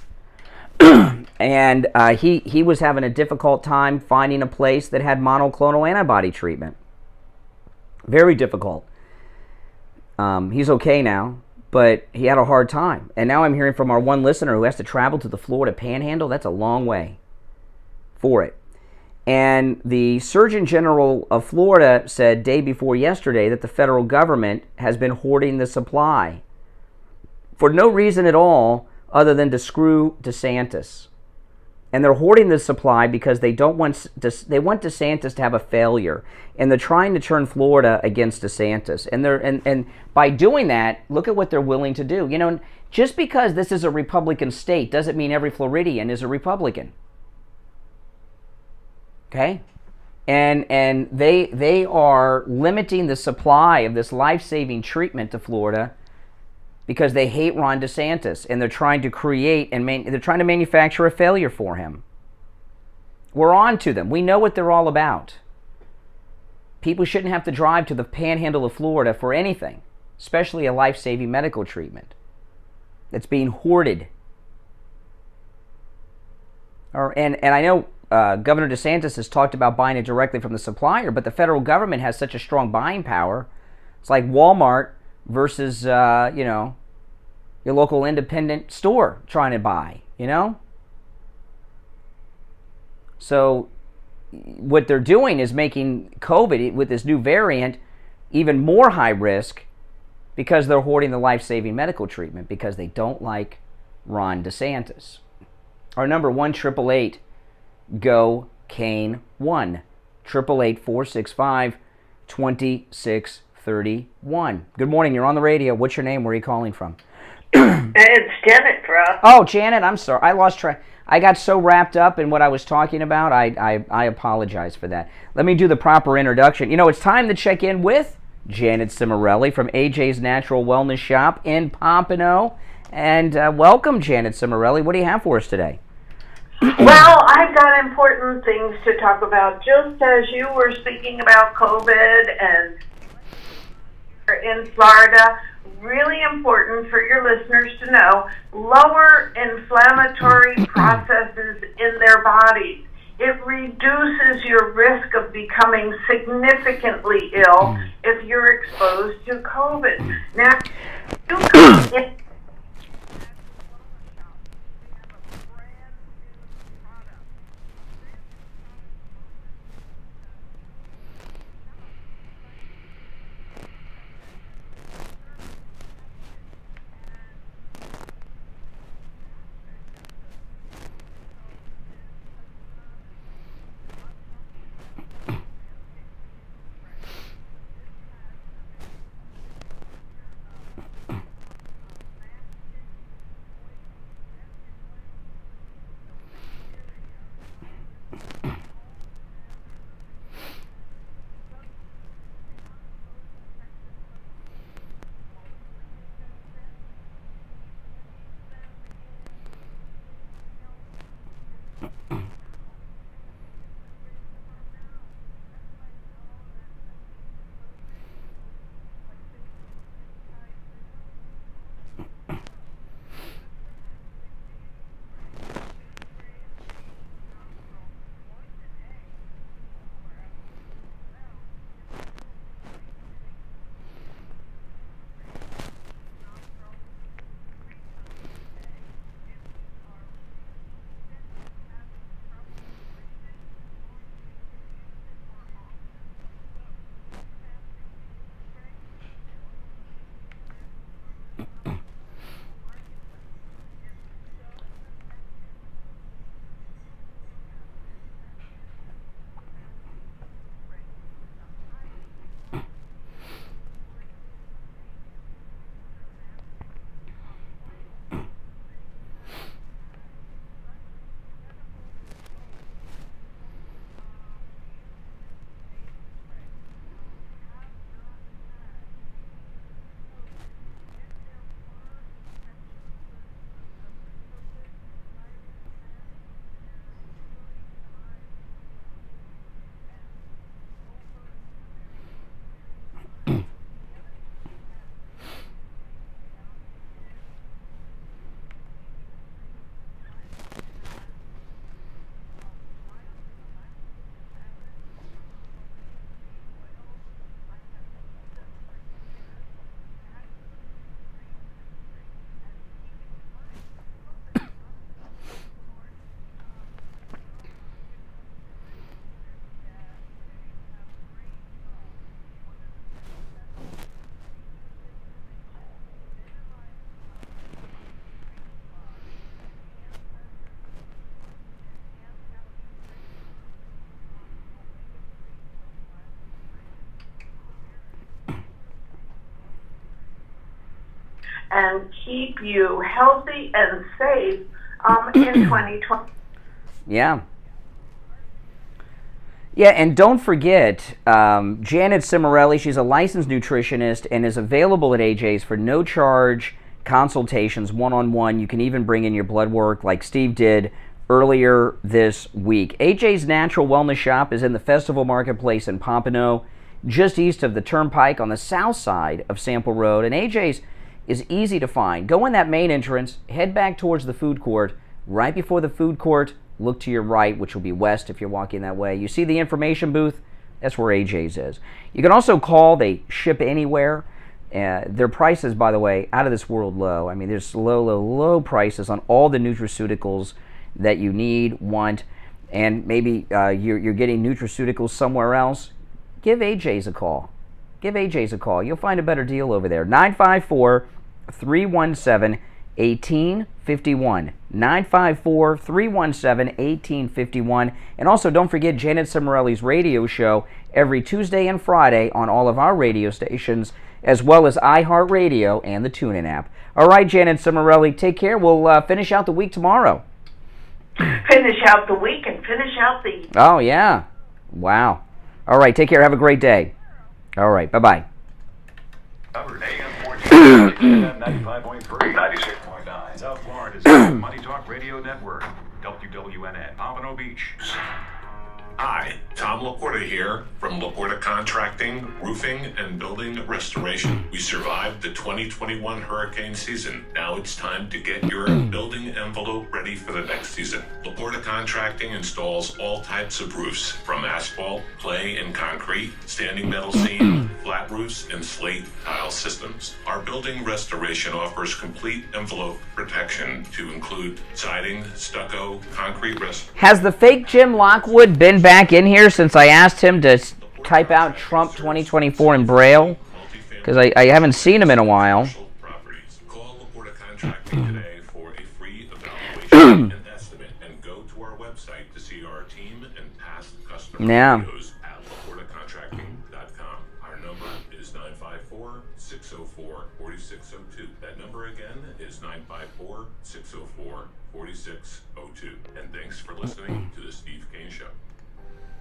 And he was having a difficult time finding a place that had monoclonal antibody treatment. Very difficult. He's okay now, but he had a hard time. And now I'm hearing from our one listener who has to travel to the Florida Panhandle. That's a long way for it. And the Surgeon General of Florida said day before yesterday that the federal government has been hoarding the supply for no reason at all other than to screw DeSantis. And they're hoarding the supply because they want DeSantis to have a failure, and they're trying to turn Florida against DeSantis. And by doing that, look at what they're willing to do. You know, just because this is a Republican state doesn't mean every Floridian is a Republican. Okay? And they are limiting the supply of this life-saving treatment to Florida because they hate Ron DeSantis, and they're trying to create and they're trying to manufacture a failure for him. We're on to them. We know what they're all about. People shouldn't have to drive to the Panhandle of Florida for anything, especially a life-saving medical treatment that's being hoarded. And I know Governor DeSantis has talked about buying it directly from the supplier, but the federal government has such a strong buying power. It's like Walmart versus, your local independent store trying to buy, So what they're doing is making COVID, with this new variant, even more high risk because they're hoarding the life-saving medical treatment because they don't like Ron DeSantis. Our number 1-888-GO-KANE 1-888-465-2631. Good morning. You're on the radio. What's your name? Where are you calling from? It's Janet, bro. Oh, Janet. I'm sorry. I lost track. I got so wrapped up in what I was talking about. I apologize for that. Let me do the proper introduction. It's time to check in with Janet Cimarelli from AJ's Natural Wellness Shop in Pompano. And welcome, Janet Cimarelli. What do you have for us today? Well, I've got important things to talk about. Just as you were speaking about COVID and in Florida, really important for your listeners to know, lower inflammatory processes in their bodies. It reduces your risk of becoming significantly ill if you're exposed to COVID. Now, you come in. and keep you healthy and safe in 2020. Yeah. Yeah, and don't forget, Janet Cimarelli, she's a licensed nutritionist and is available at AJ's for no charge consultations, one-on-one. You can even bring in your blood work like Steve did earlier this week. AJ's Natural Wellness Shop is in the Festival Marketplace in Pompano, just east of the Turnpike on the south side of Sample Road. And AJ's is easy to find. Go in that main entrance, head back towards the food court. Right before the food court, look to your right, which will be west if you're walking that way. You see the information booth? That's where AJ's is. You can also call. They ship anywhere. Their prices, by the way, out of this world low. I mean, there's low prices on all the nutraceuticals that you need, want, and maybe you're getting nutraceuticals somewhere else. Give AJ's a call. Give AJ's a call. You'll find a better deal over there. 954-317-1851. 954-317-1851. And also, don't forget Janet Cimarelli's radio show every Tuesday and Friday on all of our radio stations, as well as iHeartRadio and the TuneIn app. All right, Janet Cimarelli, take care. We'll finish out the week tomorrow. Finish out the week and finish out the... Oh, yeah. Wow. All right, take care. Have a great day. All right, bye-bye. Covered AM 14, 95.3, 96.9. South Florida's Money Talk Radio Network. WWNN, Pompano Beach. Hi, Tom Laporta here from Laporta Contracting, Roofing, and Building Restoration. We survived the 2021 hurricane season. Now it's time to get your building envelope ready for the next season. Laporta Contracting installs all types of roofs, from asphalt, clay, and concrete, standing metal seam, flat roofs, and slate tile systems. Our building restoration offers complete envelope protection to include siding, stucco, concrete Has the fake Jim Lockwood been back in here since I asked him to type out Trump 2024 in Braille? Because I haven't seen him in a while. Call Laporta Contracting today for a free evaluation and estimate, and go to our website to see our team and past customer videos at laportacontracting.com. Our number is 954-604-4602. That number again is 954-604-4602. And thanks for listening to the Steve Kane Show.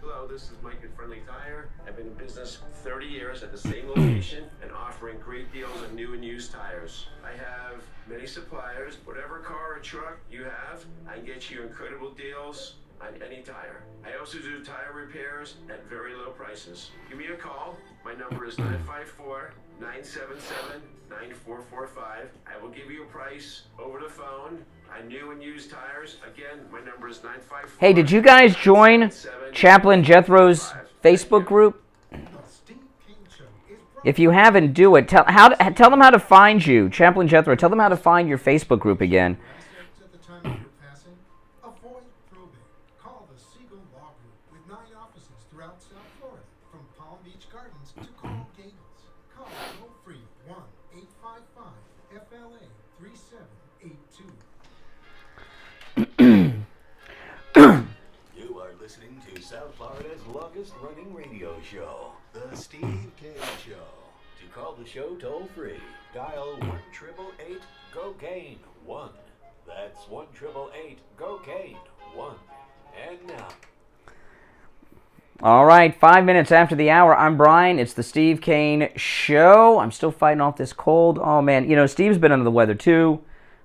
Hello, this is Mike at Friendly Tire. I've been in business 30 years at the same location and offering great deals on new and used tires. I have many suppliers. Whatever car or truck you have, I can get you incredible deals on any tire. I also do tire repairs at very low prices. Give me a call. My number is 954-977-9445. I will give you a price over the phone on new and used tires. Again, my number is 954. Hey, did you guys join Chaplain Jethro's Facebook group? If you haven't, do it. Tell them how to find you. Chaplain Jethro, tell them how to find your Facebook group again. Avoid probate. Call the Siegel Law Group with 9 offices throughout South Florida, from Palm Beach Gardens to Coral Gables. Call toll-free 1-855-FLA-3782. You are listening to South Florida's longest-running radio show, The Steve Kane Show. To call the show toll-free, dial 1-888-GO-KANE-1. That's 1-888-GO-KANE-1. And now... All right, 5 minutes after the hour, I'm Brian. It's the Steve Kane Show. I'm still fighting off this cold. Oh, man. You know, Steve's been under the weather, too,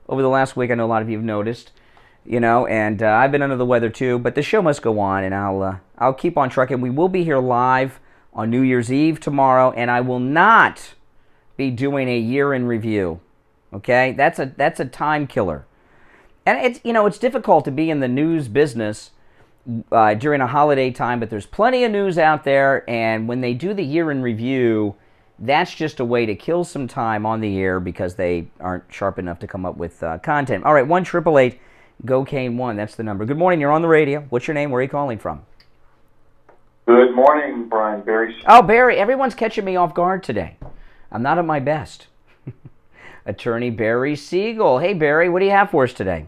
over the last week. I know a lot of you have noticed, you know, and I've been under the weather, too. But the show must go on, and I'll keep on trucking. We will be here live on New Year's Eve tomorrow, and I will not be doing a year in review, okay? That's a time killer. And it's, you know, it's difficult to be in the news business during a holiday time, but there's plenty of news out there, and when they do the year in review, that's just a way to kill some time on the air because they aren't sharp enough to come up with content. All right, 1-888-GO-KANE-1, that's the number. Good morning, you're on the radio. What's your name? Where are you calling from? Good morning, Brian. Barry. Oh, Barry, everyone's catching me off guard today. I'm not at my best. Attorney Barry Siegel. Hey, Barry, what do you have for us today?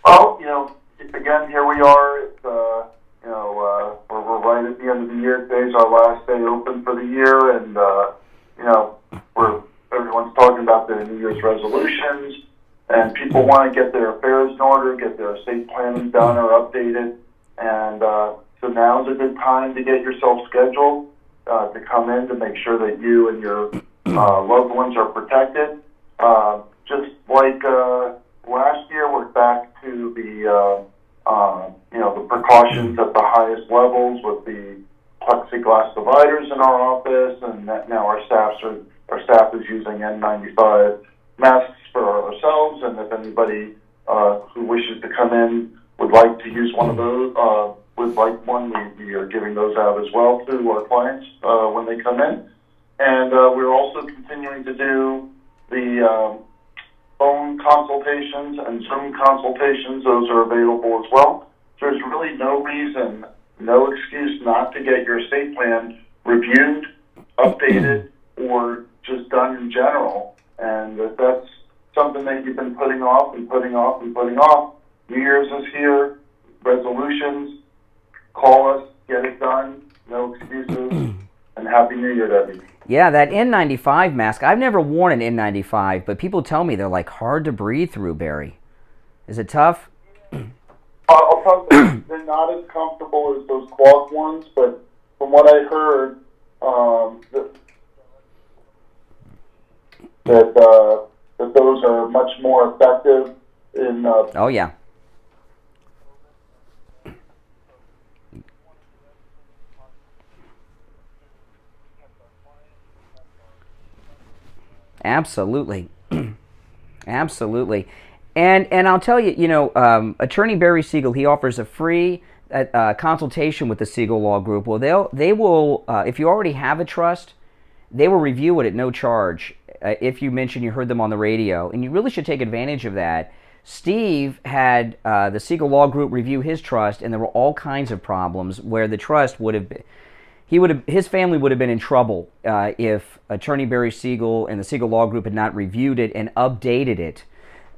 Oh, you know, again, here we are. It's, you know, we're right at the end of the year. Today's our last day open for the year, and you know, everyone's talking about their New Year's resolutions, and people want to get their affairs in order, get their estate planning done or updated, and so now's a good time to get yourself scheduled to come in to make sure that you and your loved ones are protected. Just like last year, we're back to the the precautions at the highest levels with the plexiglass dividers in our office, and that now our staff is using N95 masks for ourselves. And if anybody who wishes to come in would like to use one of those, we are giving those out as well to our clients when they come in. And we're also continuing to do the phone consultations and Zoom consultations. Those are available as well. There's really no reason, no excuse not to get your estate plan reviewed, updated, or just done in general. And if that's something that you've been putting off and putting off and putting off, New Year's is here, resolutions, call us, get it done, no excuses, and Happy New Year to everyone. Yeah, that N95 mask, I've never worn an N95, but people tell me they're like hard to breathe through, Barry. Is it tough? I'll tell you, they're not as comfortable as those cloth ones, but from what I heard, that those are much more effective in... oh, yeah. Absolutely. Absolutely. And I'll tell you, Attorney Barry Siegel, he offers a free consultation with the Siegel Law Group. Well, they will, if you already have a trust, they will review it at no charge if you mention you heard them on the radio. And you really should take advantage of that. Steve had the Siegel Law Group review his trust, and there were all kinds of problems where the trust would have been, his family would have been in trouble if Attorney Barry Siegel and the Siegel Law Group had not reviewed it and updated it.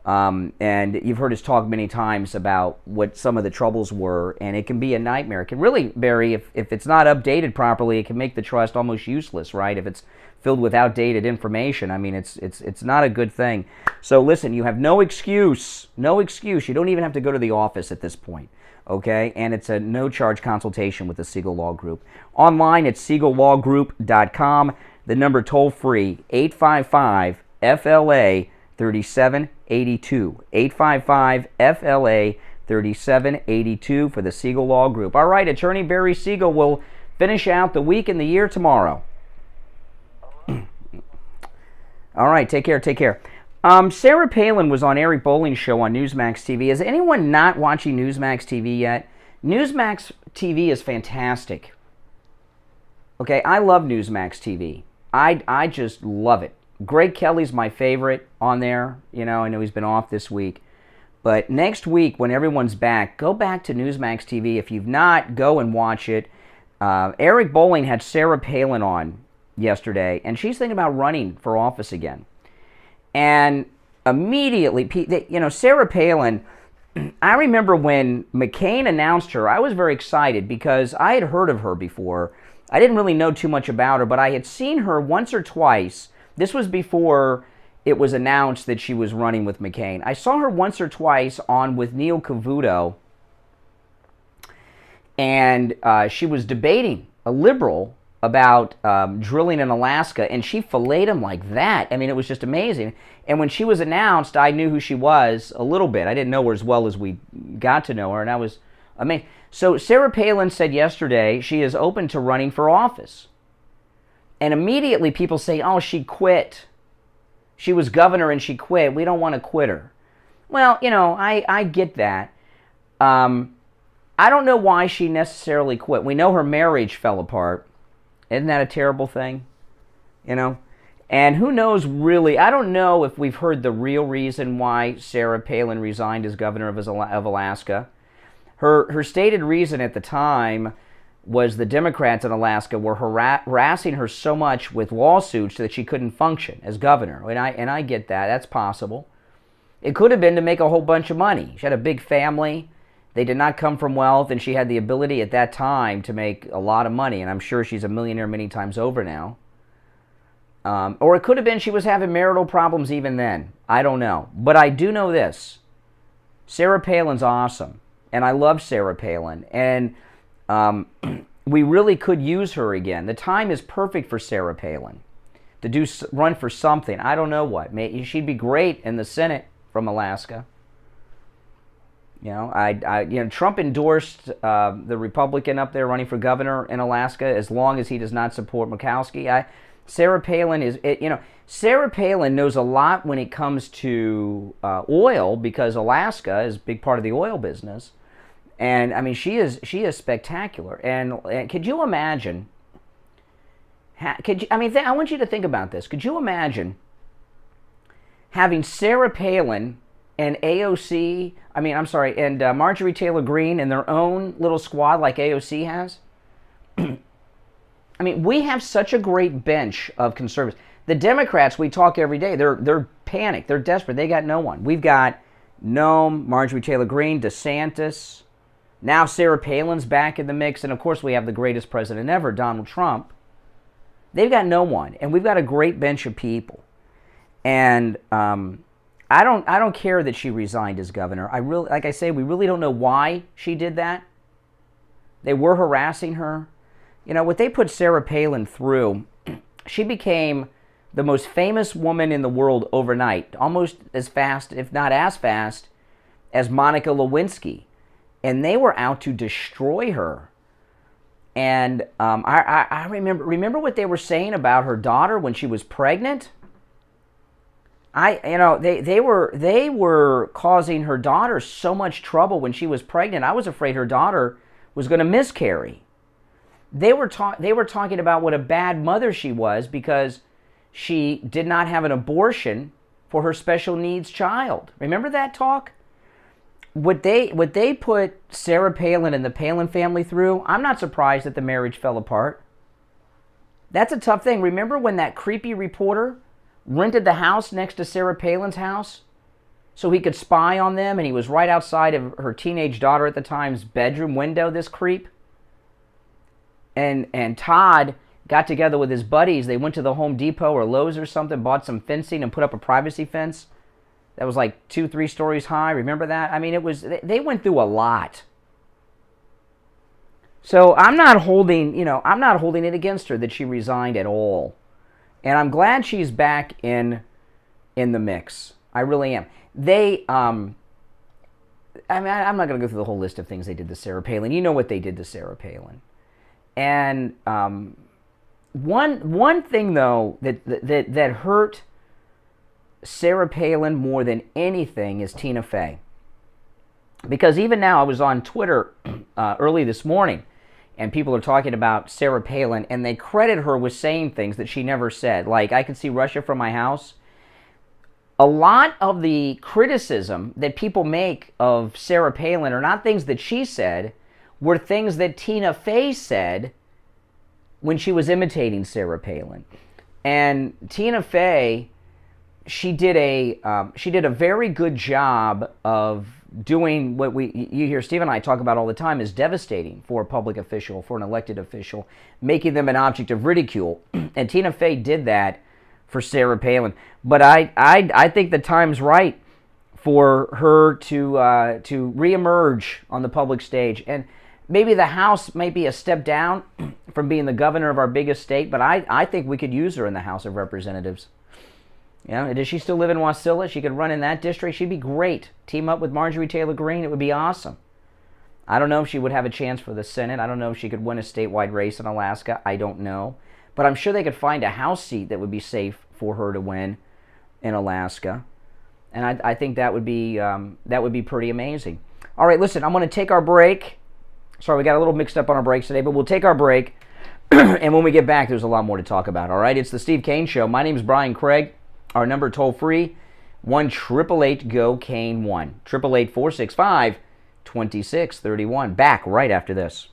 And you've heard us talk many times about what some of the troubles were, and it can be a nightmare. It can really, Barry, if it's not updated properly, it can make the trust almost useless, right? If it's filled with outdated information, I mean, it's not a good thing. So listen, you have no excuse. No excuse. You don't even have to go to the office at this point. Okay, and it's a no-charge consultation with the Siegel Law Group. Online at SiegelLawGroup.com. The number toll-free, 855-FLA-3782. 855-FLA-3782 for the Siegel Law Group. All right, Attorney Barry Siegel will finish out the week and the year tomorrow. All right, take care, take care. Sarah Palin was on Eric Bolling's show on Newsmax TV. Is anyone not watching Newsmax TV yet? Newsmax TV is fantastic. Okay, I love Newsmax TV. I just love it. Greg Kelly's my favorite on there. I know he's been off this week. But next week, when everyone's back, go back to Newsmax TV. If you've not, go and watch it. Eric Bolling had Sarah Palin on yesterday, and she's thinking about running for office again. And immediately, Sarah Palin, I remember when McCain announced her, I was very excited because I had heard of her before. I didn't really know too much about her, but I had seen her once or twice. This was before it was announced that she was running with McCain. I saw her once or twice on with Neil Cavuto, and she was debating a liberal about drilling in Alaska, and she filleted him like that. I mean, it was just amazing. And when she was announced, I knew who she was a little bit. I didn't know her as well as we got to know her, and I was amazed. So Sarah Palin said yesterday she is open to running for office. And immediately people say, oh, she quit. She was governor and she quit. We don't want to quit her. Well, I get that. I don't know why she necessarily quit. We know her marriage fell apart. Isn't that a terrible thing? And who knows really, I don't know if we've heard the real reason why Sarah Palin resigned as governor of Alaska. Her stated reason at the time was the Democrats in Alaska were harassing her so much with lawsuits that she couldn't function as governor. And I get that. That's possible. It could have been to make a whole bunch of money. She had a big family. They did not come from wealth, and she had the ability at that time to make a lot of money, and I'm sure she's a millionaire many times over now. Or it could have been she was having marital problems even then. I don't know. But I do know this. Sarah Palin's awesome. And I love Sarah Palin. And we really could use her again. The time is perfect for Sarah Palin to run for something. I don't know what. She'd be great in the Senate from Alaska. Trump endorsed the Republican up there running for governor in Alaska as long as he does not support Murkowski. Sarah Palin Sarah Palin knows a lot when it comes to oil, because Alaska is a big part of the oil business. And I mean, she is spectacular. And could you imagine? I want you to think about this. Could you imagine having Sarah Palin and AOC? And Marjorie Taylor Greene in their own little squad like AOC has. I mean, we have such a great bench of conservatives. The Democrats, we talk every day. They're panicked. They're desperate. They got no one. We've got Noem, Marjorie Taylor Greene, DeSantis. Now Sarah Palin's back in the mix. And, of course, we have the greatest president ever, Donald Trump. They've got no one. And we've got a great bench of people. And I don't care that she resigned as governor. Like I say, we really don't know why she did that. They were harassing her. What they put Sarah Palin through, she became the most famous woman in the world overnight, almost as fast, if not as fast, as Monica Lewinsky. And they were out to destroy her. And I remember what they were saying about her daughter when she was pregnant. They were causing her daughter so much trouble when she was pregnant. I was afraid her daughter was going to miscarry. They were talking about what a bad mother she was because she did not have an abortion for her special needs child. Remember that talk? What they put Sarah Palin and the Palin family through, I'm not surprised that the marriage fell apart. That's a tough thing. Remember when that creepy reporter rented the house next to Sarah Palin's house so he could spy on them, and he was right outside of her teenage daughter at the time's bedroom window, this creep? And Todd got together with his buddies. They went to the Home Depot or Lowe's or something, bought some fencing and put up a privacy fence that was like 2-3 stories high. Remember that? I mean, they went through a lot. So I'm not holding it against her that she resigned at all. And I'm glad she's back in the mix. I really am. I'm not going to go through the whole list of things they did to Sarah Palin. You know what they did to Sarah Palin. And one thing, though, that hurt Sarah Palin more than anything is Tina Fey. Because even now, I was on Twitter early this morning, and people are talking about Sarah Palin, and they credit her with saying things that she never said. Like, I can see Russia from my house. A lot of the criticism that people make of Sarah Palin are not things that she said, were things that Tina Fey said when she was imitating Sarah Palin. And Tina Fey, she did a very good job of doing what you hear Steve and I talk about all the time is devastating for a public official, for an elected official, making them an object of ridicule. And Tina Fey did that for Sarah Palin. But I think the time's right for her to reemerge on the public stage. And maybe the House may be a step down from being the governor of our biggest state, but I think we could use her in the House of Representatives. Does she still live in Wasilla? She could run in that district. She'd be great. Team up with Marjorie Taylor Greene. It would be awesome. I don't know if she would have a chance for the Senate. I don't know if she could win a statewide race in Alaska. I don't know. But I'm sure they could find a House seat that would be safe for her to win in Alaska. And I think that would be pretty amazing. All right, listen, I'm going to take our break. Sorry, we got a little mixed up on our breaks today, but we'll take our break. And when we get back, there's a lot more to talk about. All right, it's the Steve Kane Show. My name is Brian Craig. Our number toll-free, 1-888-GO-KANE 1. 888-465-2631. Back right after this.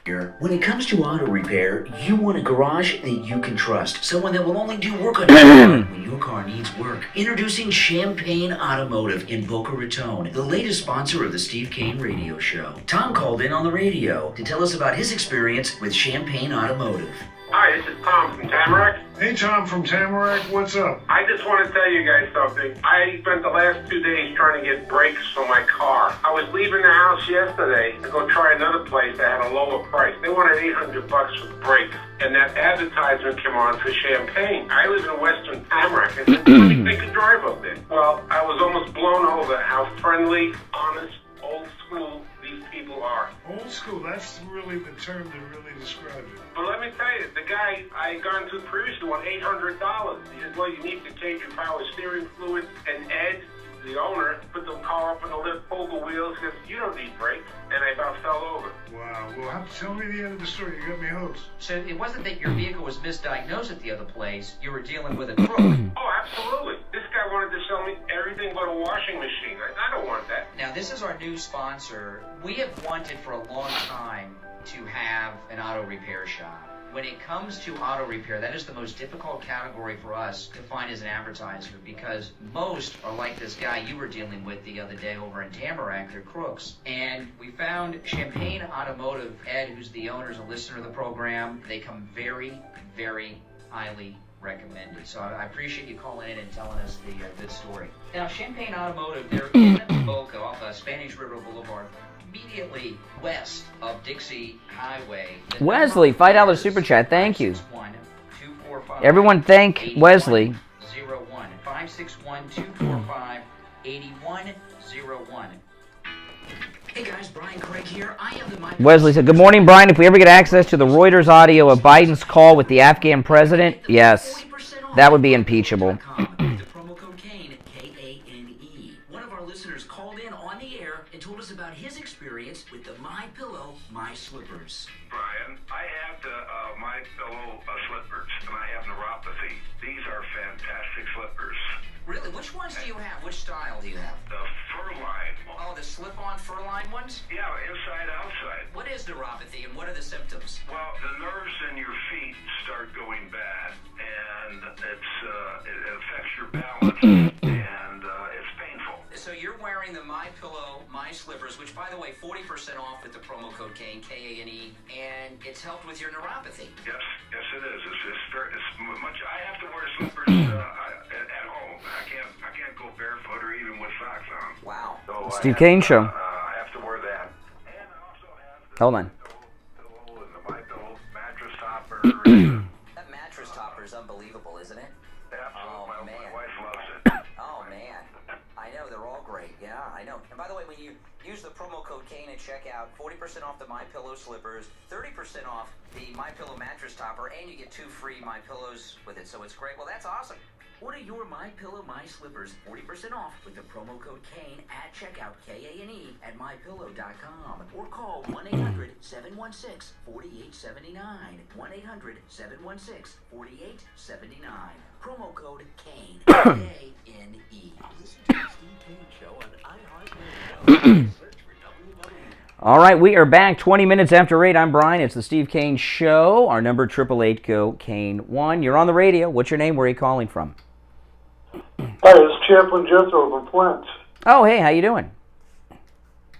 When it comes to auto repair, you want a garage that you can trust. Someone that will only do work on your car when your car needs work. Introducing Champagne Automotive in Boca Raton, the latest sponsor of the Steve Kane Radio Show. Tom called in on the radio to tell us about his experience with Champagne Automotive. Hi, this is Tom from Tamarack. Hey, Tom from Tamarack, what's up? I just want to tell you guys something. I spent the last 2 days trying to get brakes for my car. I was leaving the house yesterday to go try another place that had a lower price. They wanted $800 for the brakes. And that advertisement came on for Champagne. I live in Western Tamarack, and they could drive up there. Well, I was almost blown over how friendly, honest, old school these people are. Old school, that's really the term that really describes it. But let me tell you, the guy I gone to previously won $800. He said, well, you need to change your power steering fluid. And Ed, the owner, put the car up on the lift, pulled the wheels, because you don't need brakes. And I about fell over. Wow, well, tell me the end of the story. You got me hosed. So it wasn't that your vehicle was misdiagnosed at the other place. You were dealing with a crook. Oh, absolutely. This guy wanted to sell me everything but a washing machine. I don't want that. Now, this is our new sponsor. We have wanted for a long time to have an auto repair shop. When it comes to auto repair, that is the most difficult category for us to find as an advertiser, because most are like this guy you were dealing with the other day over in Tamarack. They're crooks. And we found Champagne Automotive. Ed, who's the owner, is a listener of the program. They come very, very highly recommended. So I appreciate you calling in and telling us the good story. Now, Champagne Automotive, they're in Boca off Spanish River Boulevard, immediately west of Dixie Highway. Wesley, $5 super chat. Thank you. Everyone thank Wesley. 561-245-8101. Hey guys, Brian Craig here. I am the Wesley said, good morning, Brian. If we ever get access to the Reuters audio of Biden's call with the Afghan president, yes, that would be impeachable. The promo code Kane, K-A-N-E. One of our listeners called in on the air and told us about his experience with the MyPillow My Slippers. Brian, I have the MyPillow slippers, and I have neuropathy. These are fantastic slippers. Really? Which ones do you have? Which style do you have? The fur-lined. Oh, the slip-on fur-lined ones? Yeah, inside, outside. What is neuropathy, and what are the symptoms? Well, the nerves in your feet start going bad, and it affects your balance, and it's painful. So you're wearing the MyPillow My Slippers, which, by the way, 40% off with the promo code Kane, K-A-N-E, and it's helped with your neuropathy. Yes, it is. It's much. I have to wear slippers at home. I can't go barefoot or even with socks on. Wow. So Steve Kane Show. I have to wear that. And I also have Hold on. pillow and the MyPillow mattress topper. That mattress topper is unbelievable, isn't it? Absolutely. My wife loves it. Oh, man. I know, they're all great. Yeah, I know. And by the way, when you use the promo code Kane at checkout, 40% off the MyPillow slippers, 30% off the MyPillow mattress topper, and you get 2 free MyPillows with it. So it's great. Well, that's awesome. Order your MyPillow My Slippers 40% off with the promo code Kane at checkout, K-A-N-E, at MyPillow.com. Or call 1-800-716-4879. 1-800-716-4879. Promo code Kane, K-A-N-E. Listen to the Steve Kane Show on iHeartRadio. Search for WW. All right, we are back 20 minutes after 8. I'm Brian. It's the Steve Kane Show. Our number, 888-GO-KANE-1. You're on the radio. What's your name? Where are you calling from? Hi, it's Chaplain Jethro from Flint. Oh, hey, how you doing?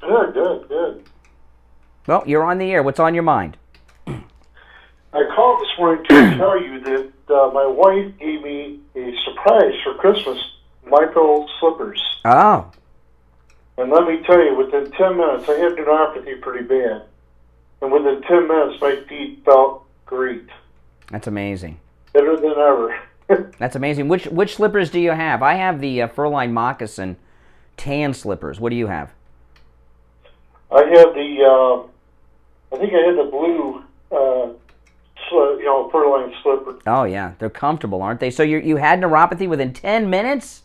Good. Well, you're on the air. What's on your mind? I called this morning to tell you that my wife gave me a surprise for Christmas, MyPillow slippers. Oh. And let me tell you, within 10 minutes, I had neuropathy pretty bad. And within 10 minutes, my feet felt great. That's amazing. Better than ever. That's amazing. Which slippers do you have? I have the fur-lined moccasin tan slippers. What do you have? I had the, I think I had the blue, fur-lined slipper. Oh, yeah. They're comfortable, aren't they? So you had neuropathy within 10 minutes?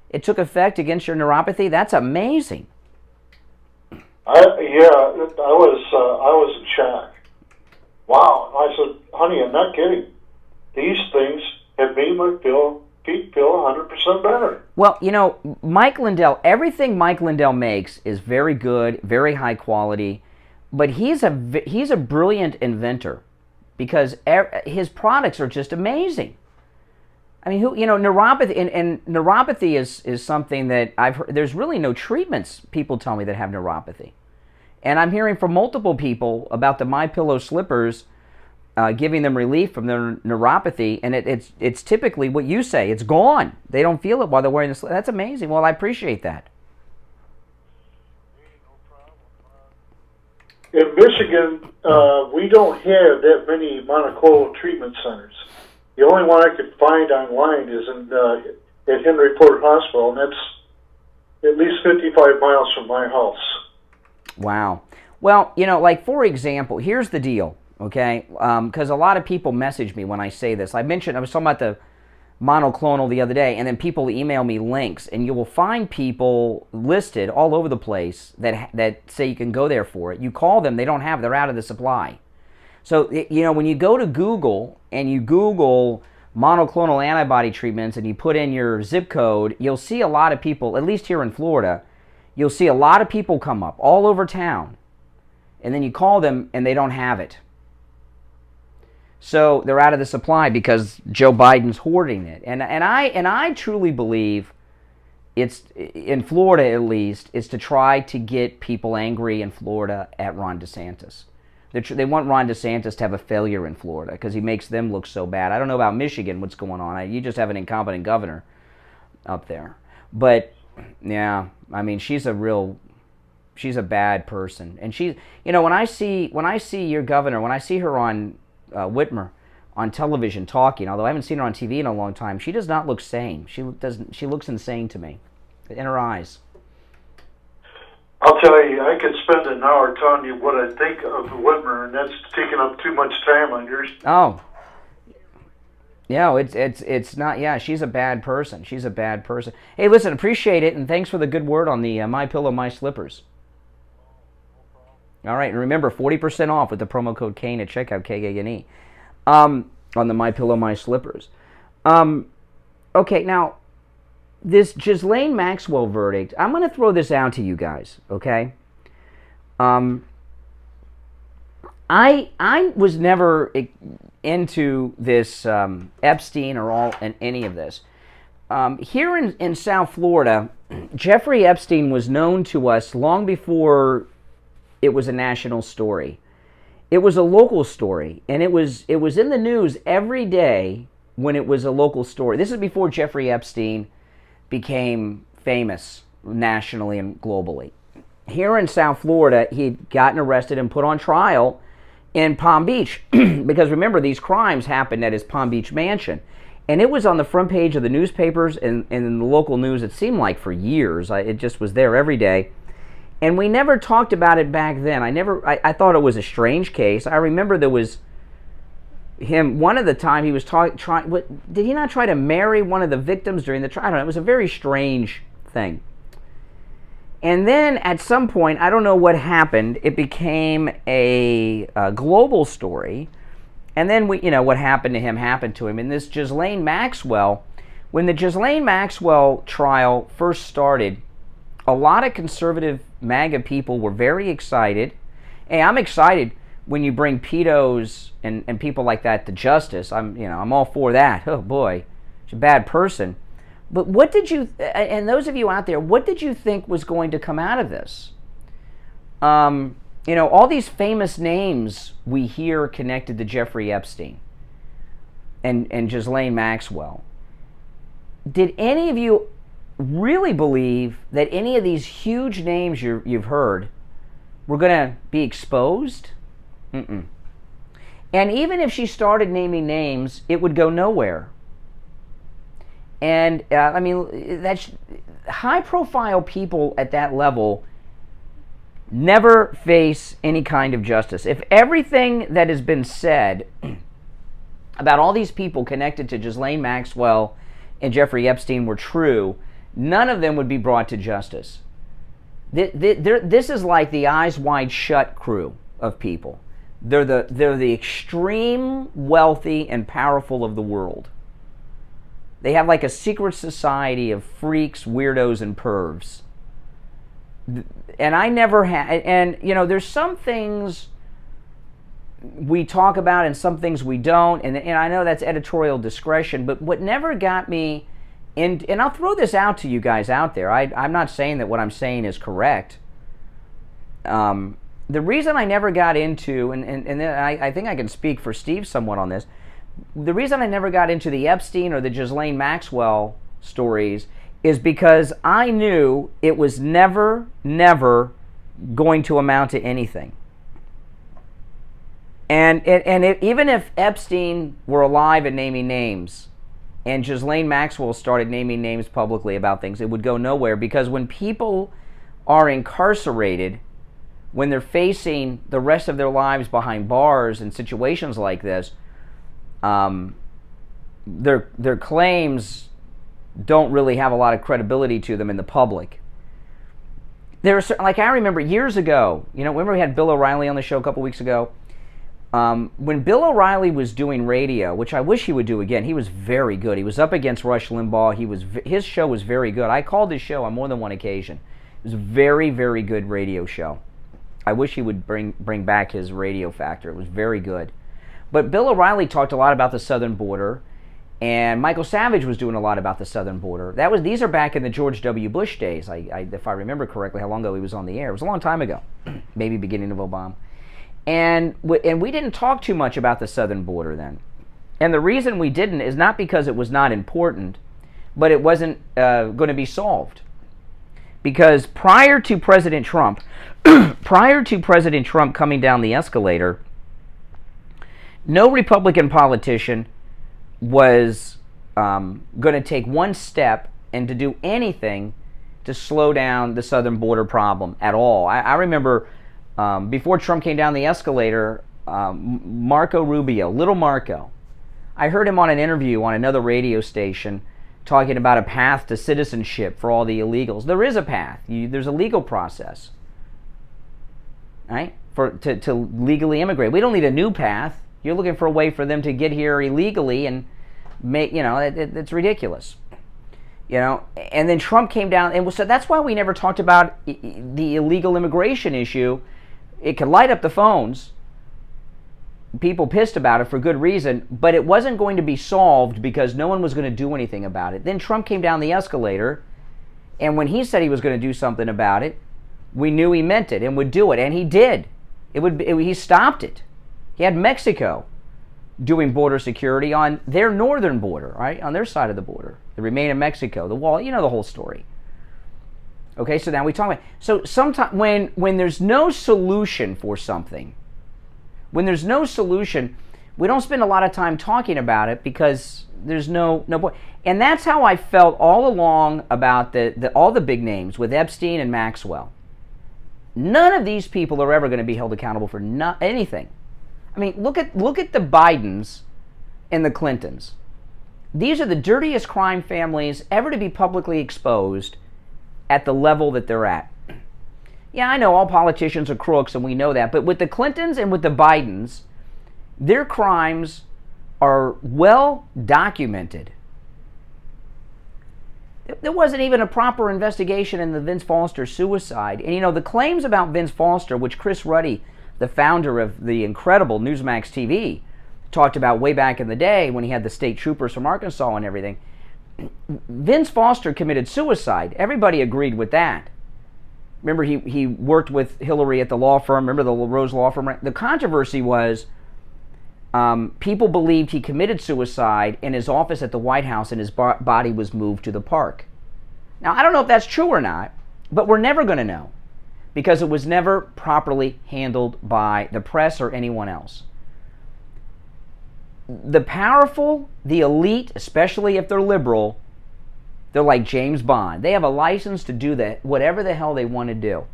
It took effect against your neuropathy? That's amazing. I was in shock. Wow. I said, honey, I'm not kidding. These things have made my feet feel 100% better. Well, Mike Lindell, everything Mike Lindell makes is very good, very high quality, but he's a brilliant inventor because his products are just amazing. I mean, neuropathy, and neuropathy is something that I've heard. There's really no treatments, people tell me, that have neuropathy. And I'm hearing from multiple people about the MyPillow slippers. giving them relief from their neuropathy, and it's typically what you say. It's gone. They don't feel it while they're wearing this. That's amazing. Well, I appreciate that. In Michigan, we don't have that many monoclonal treatment centers. The only one I could find online is at Henryport Hospital, and that's at least 55 miles from my house. Wow. Well, like, for example, here's the deal, okay? Because a lot of people message me when I say this. I was talking about the monoclonal the other day, and then people email me links, and you will find people listed all over the place that say you can go there for it. You call them, they don't have it, they're out of the supply. So, when you go to Google and you Google monoclonal antibody treatments and you put in your zip code, you'll see a lot of people, at least here in Florida, you'll see a lot of people come up all over town. And then you call them and they don't have it. So they're out of the supply because Joe Biden's hoarding it. And I truly believe it's, in Florida at least, is to try to get people angry in Florida at Ron DeSantis. They want Ron DeSantis to have a failure in Florida because he makes them look so bad. I don't know about Michigan, what's going on. You just have an incompetent governor up there. But, yeah, I mean, she's a bad person. And she, when I see your governor, when I see her on Whitmer on television talking, although I haven't seen her on TV in a long time, she does not look sane. She looks insane to me in her eyes. I'll tell you, I could spend an hour telling you what I think of Whitmer, and that's taking up too much time on yours. Oh. Yeah, it's not. Yeah, she's a bad person. She's a bad person. Hey, listen, appreciate it, and thanks for the good word on the My Pillow, My Slippers. All right, and remember, 40% off with the promo code Kane at checkout, K-A-N-E, on the My Pillow, My Slippers. Okay, now, this Ghislaine Maxwell verdict, I'm going to throw this out to you guys, okay? I was never into this Epstein or any of this. Here in South Florida, Jeffrey Epstein was known to us long before it was a national story. It was a local story, and it was in the news every day when it was a local story. This is before Jeffrey Epstein became famous nationally and globally. Here in South Florida, he'd gotten arrested and put on trial in Palm Beach because remember, these crimes happened at his Palm Beach mansion. And it was on the front page of the newspapers and in the local news, it seemed like, for years. It just was there every day. And we never talked about it back then. I thought it was a strange case. I remember there was him, one of the time he was did he not try to marry one of the victims during the trial? I don't know. It was a very strange thing. And then at some point, I don't know what happened, it became a global story. And then what happened to him happened to him. And this Ghislaine Maxwell, when the Ghislaine Maxwell trial first started, a lot of conservative MAGA people were very excited. Hey, I'm excited when you bring pedos and people like that to justice. I'm all for that. Oh boy, she's a bad person. But what did you, and those of you out there, what did you think was going to come out of this? All these famous names we hear connected to Jeffrey Epstein and Ghislaine Maxwell. Did any of you really believe that any of these huge names you've heard were going to be exposed? Mm-mm. And even if she started naming names, it would go nowhere. And, that's high-profile people at that level never face any kind of justice. If everything that has been said about all these people connected to Ghislaine Maxwell and Jeffrey Epstein were true, none of them would be brought to justice. This is like the Eyes Wide Shut crew of people. They're the extreme wealthy and powerful of the world. They have like a secret society of freaks, weirdos, and pervs. And I never had, and there's some things we talk about and some things we don't, and I know that's editorial discretion, but what never got me, and I'll throw this out to you guys out there, I'm not saying that what I'm saying is correct, the reason I never got into, and then I think I can speak for Steve somewhat on this, the reason I never got into the Epstein or the Ghislaine Maxwell stories is because I knew it was never going to amount to anything. And even if Epstein were alive and naming names, and Ghislaine Maxwell started naming names publicly about things, it would go nowhere, because when people are incarcerated, when they're facing the rest of their lives behind bars in situations like this, their claims don't really have a lot of credibility to them in the public. Like I remember years ago, remember we had Bill O'Reilly on the show a couple weeks ago? When Bill O'Reilly was doing radio, which I wish he would do again, he was very good. He was up against Rush Limbaugh. His show was very good. I called his show on more than one occasion. It was a very, very good radio show. I wish he would bring back his radio factor. It was very good. But Bill O'Reilly talked a lot about the southern border, and Michael Savage was doing a lot about the southern border. These are back in the George W. Bush days, if I remember correctly, how long ago he was on the air. It was a long time ago, maybe beginning of Obama. And we didn't talk too much about the southern border then. And the reason we didn't is not because it was not important, but it wasn't going to be solved. Because prior to President Trump coming down the escalator, no Republican politician was going to take one step and to do anything to slow down the southern border problem at all. I remember before Trump came down the escalator, Marco Rubio, Little Marco, I heard him on an interview on another radio station talking about a path to citizenship for all the illegals. There is a path. There's a legal process, right? To legally immigrate. We don't need a new path. You're looking for a way for them to get here illegally and make, it's ridiculous. And then Trump came down, and so that's why we never talked about the illegal immigration issue. It could light up the phones. People pissed about it for good reason, but it wasn't going to be solved because no one was going to do anything about it. Then Trump came down the escalator, and when he said he was going to do something about it, we knew he meant it and would do it, and he did. He stopped it. He had Mexico doing border security on their northern border, right, on their side of the border. The remain of Mexico, the wall, the whole story. Okay, so now we talk about, so sometimes when there's no solution for something, when there's no solution, we don't spend a lot of time talking about it because there's no point. And that's how I felt all along about all the big names with Epstein and Maxwell. None of these people are ever going to be held accountable for anything. I mean, look at the Bidens and the Clintons. These are the dirtiest crime families ever to be publicly exposed at the level that they're at. Yeah, I know all politicians are crooks, and we know that. But with the Clintons and with the Bidens, their crimes are well documented. There wasn't even a proper investigation in the Vince Foster suicide. And the claims about Vince Foster, which Chris Ruddy, the founder of the incredible Newsmax TV, talked about way back in the day when he had the state troopers from Arkansas and everything. Vince Foster committed suicide. Everybody agreed with that. Remember, he worked with Hillary at the law firm. Remember the Rose Law Firm? The controversy was people believed he committed suicide in his office at the White House and his body was moved to the park. Now, I don't know if that's true or not, but we're never going to know because it was never properly handled by the press or anyone else. The powerful, the elite, especially if they're liberal, they're like James Bond. They have a license to do that, whatever the hell they want to do.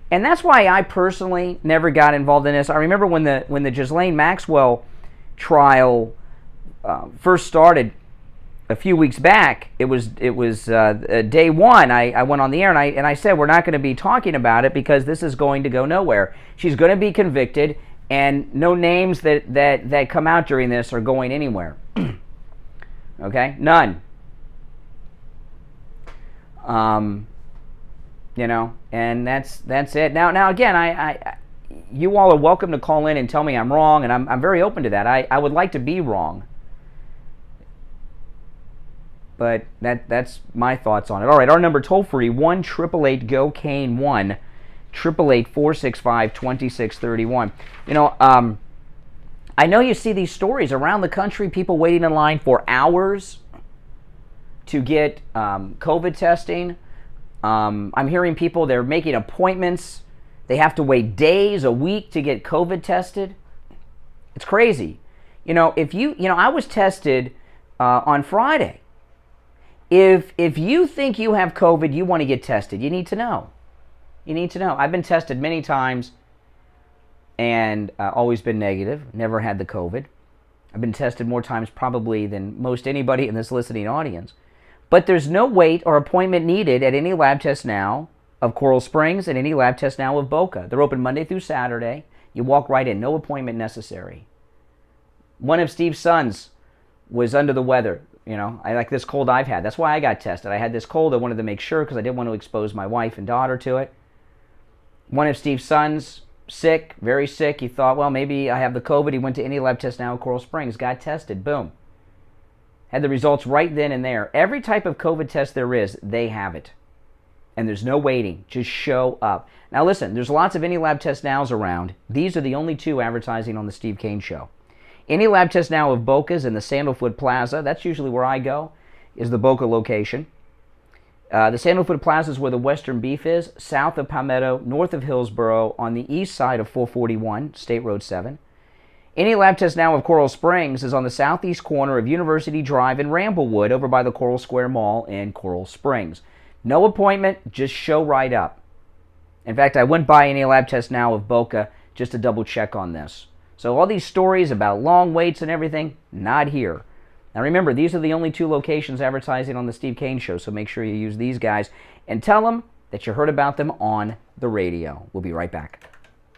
And that's why I personally never got involved in this. I remember when the Ghislaine Maxwell trial first started a few weeks back. It was day one. I went on the air and I said we're not going to be talking about it because this is going to go nowhere. She's going to be convicted, and no names that come out during this are going anywhere. Okay, none. And that's it. Now again, I you all are welcome to call in and tell me I'm wrong, and I'm very open to that. I would like to be wrong, but that's my thoughts on it. All right, our number toll free 1-888-GO-CANE 1 888-465-2631. You know, I know you see these stories around the country, people waiting in line for hours to get COVID testing. I'm hearing people, they're making appointments. They have to wait days, a week to get COVID tested. It's crazy. You know, I was tested on Friday. If you think you have COVID, you want to get tested, you need to know. You need to know. I've been tested many times and always been negative, never had the COVID. I've been tested more times probably than most anybody in this listening audience. But there's no wait or appointment needed at any lab test now of Coral Springs and any lab test now of Boca. They're open Monday through Saturday. You walk right in, no appointment necessary. One of Steve's sons was under the weather. You know, I like this cold I've had. That's why I got tested. I had this cold. I wanted to make sure because I didn't want to expose my wife and daughter to it. One of Steve's sons, sick, very sick. He thought, well, maybe I have the COVID. He went to any lab test now at Coral Springs, got tested, boom. Had the results right then and there. Every type of COVID test there is, they have it. And there's no waiting. Just show up. Now listen, there's lots of any lab test nows around. These are the only two advertising on the Steve Kane Show. Any lab test now of Boca's in the Sandalwood Plaza, that's usually where I go, is the Boca location. The Sandalwood Plaza is where the Western Beef is, south of Palmetto, north of Hillsboro, on the east side of 441, State Road 7. Any lab test now of Coral Springs is on the southeast corner of University Drive in Ramblewood, over by the Coral Square Mall in Coral Springs. No appointment, just show right up. In fact, I went by any lab test now of Boca just to double check on this. So all these stories about long waits and everything, not here. Now remember, these are the only two locations advertising on the Steve Kane Show, so make sure you use these guys and tell them that you heard about them on the radio. We'll be right back.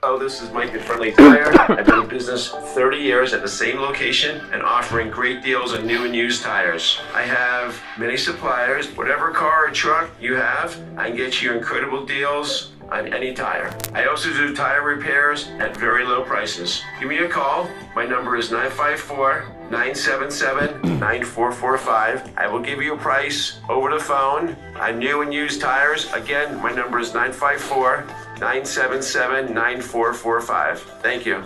Hello, this is Mike at Friendly Tire. I've been in business 30 years at the same location and offering great deals on new and used tires. I have many suppliers. Whatever car or truck you have, I can get you incredible deals on any tire. I also do tire repairs at very low prices. Give me a call. My number is 954-977-9445. I will give you a price over the phone on new and used tires. Again, my number is 954-977-9445. Thank you.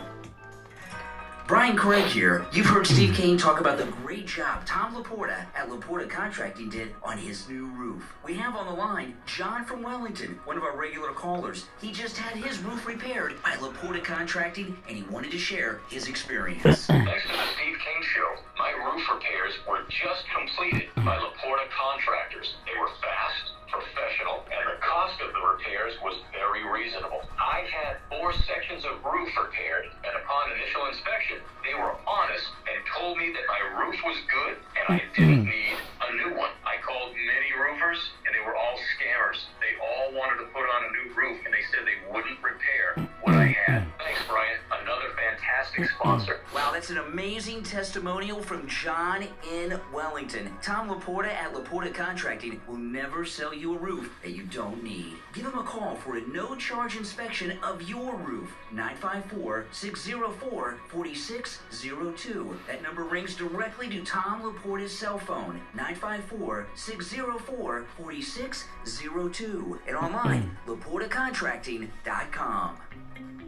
Brian Craig here. You've heard Steve Kane talk about the great job Tom Laporta at Laporta Contracting did on his new roof. We have on the line John from Wellington, one of our regular callers. He just had his roof repaired by Laporta Contracting, and he wanted to share his experience. Thanks to the Steve Kane Show, my roof repairs were just completed by Laporta Contractors. They were fast, professional, and the cost of the repairs was very reasonable. I had 4 sections of roof repaired, and upon initial inspection, they were honest and told me that my roof was good and I didn't need a new one. I called many roofers, and they were all scammers. They all wanted to put on a new roof, and they said they wouldn't repair what I had. Thanks, Brian. Another fantastic sponsor. Wow, that's an amazing testimonial from John in Wellington. Tom Laporta at Laporta Contracting will never sell you a roof that you don't need. Give him a call for a no-charge inspection of your roof. 954-604-4602. That number rings directly to Tom Laporta's cell phone. 954-604-4602. And online, LaportaContracting.com.